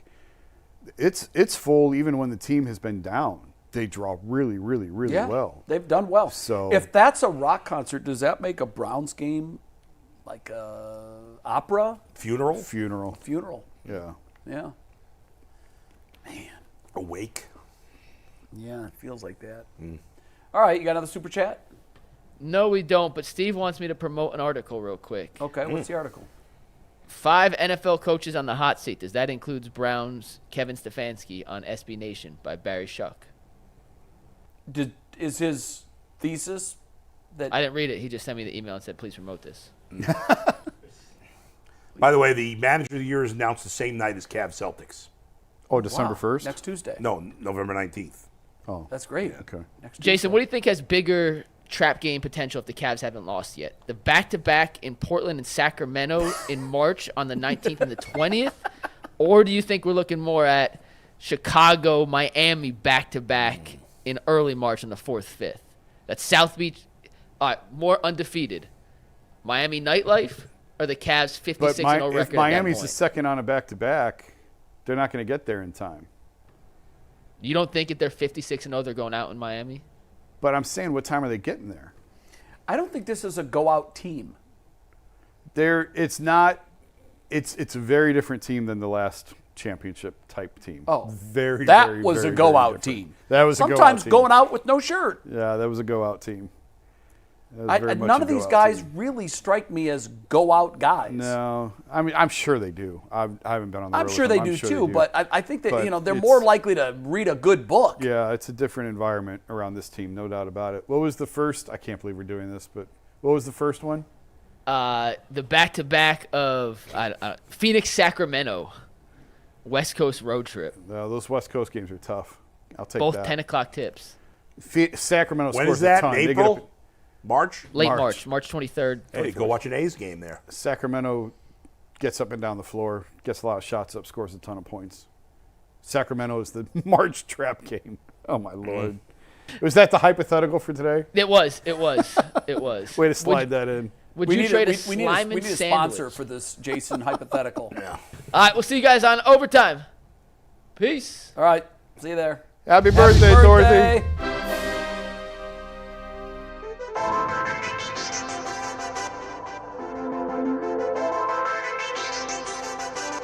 it's full even when the team has been down. They draw really, really, really Yeah, well. they've done well. So- if that's a rock concert, does that make a Browns game like a opera Funeral? funeral? Yeah. Yeah. Awake. Yeah, it feels like that. All right, you got another super chat? No, we don't, but Steve wants me to promote an article real quick. Okay, what's the article? 5 NFL coaches on the hot seat. Does that includes Browns' Kevin Stefanski on SB Nation by Barry Shuck? Is his thesis that I didn't read it. He just sent me the email and said, please promote this. By the way, the manager of the year is announced the same night as Cavs Celtics. Oh, December Wow, 1st? next Tuesday? No, November 19th. Oh. That's great. Okay. Next Jason, Tuesday. what do you think has bigger trap game potential if the Cavs haven't lost yet? The back-to-back in Portland and Sacramento in March on the 19th and the 20th? Or do you think we're looking more at Chicago, Miami back-to-back in early March on the 4th, 5th? That's South Beach, more undefeated. Miami nightlife or the Cavs 56-0 But record if at Miami's that the point? second on a back-to-back, they're not going to get there in time. You don't think if they're 56-0 they're going out in Miami? But I'm saying, what time are they getting there? I don't think this is a go-out team. It's not. It's a very different team than the last championship type team. Oh, very. That very, was very, a go very out different. team. That was sometimes a go-out team. going out with no shirt. Yeah, that was a go out team. That was very much None a of these go-out guys team. really strike me as go out guys. No, I mean I'm sure they do. I haven't been on the road. I'm with sure them. they do sure too, but I think that But they're it's- more likely to read a good book. Yeah, it's a different environment around this team, no doubt about it. What was the first? I can't believe we're doing this, but what was the first one? The back-to-back of Phoenix, Sacramento, West Coast road trip. Those West Coast games are tough. I'll take Both that. 10 o'clock tips. Sacramento When scores is that? a ton. They get April? up- March? Late March. March 23rd. Hey, go watch an A's game there. Sacramento gets up and down the floor, gets a lot of shots up, scores a ton of points. Sacramento is the March trap game. Oh, my Lord. Was that the hypothetical for today? It was. It was. Way to slide that in. Would We you need trade a we need Slyman a sponsor sandwich? for this Jason hypothetical. Yeah. All right, we'll see you guys on overtime. Peace. All right, see you there. Happy birthday, Dorothy.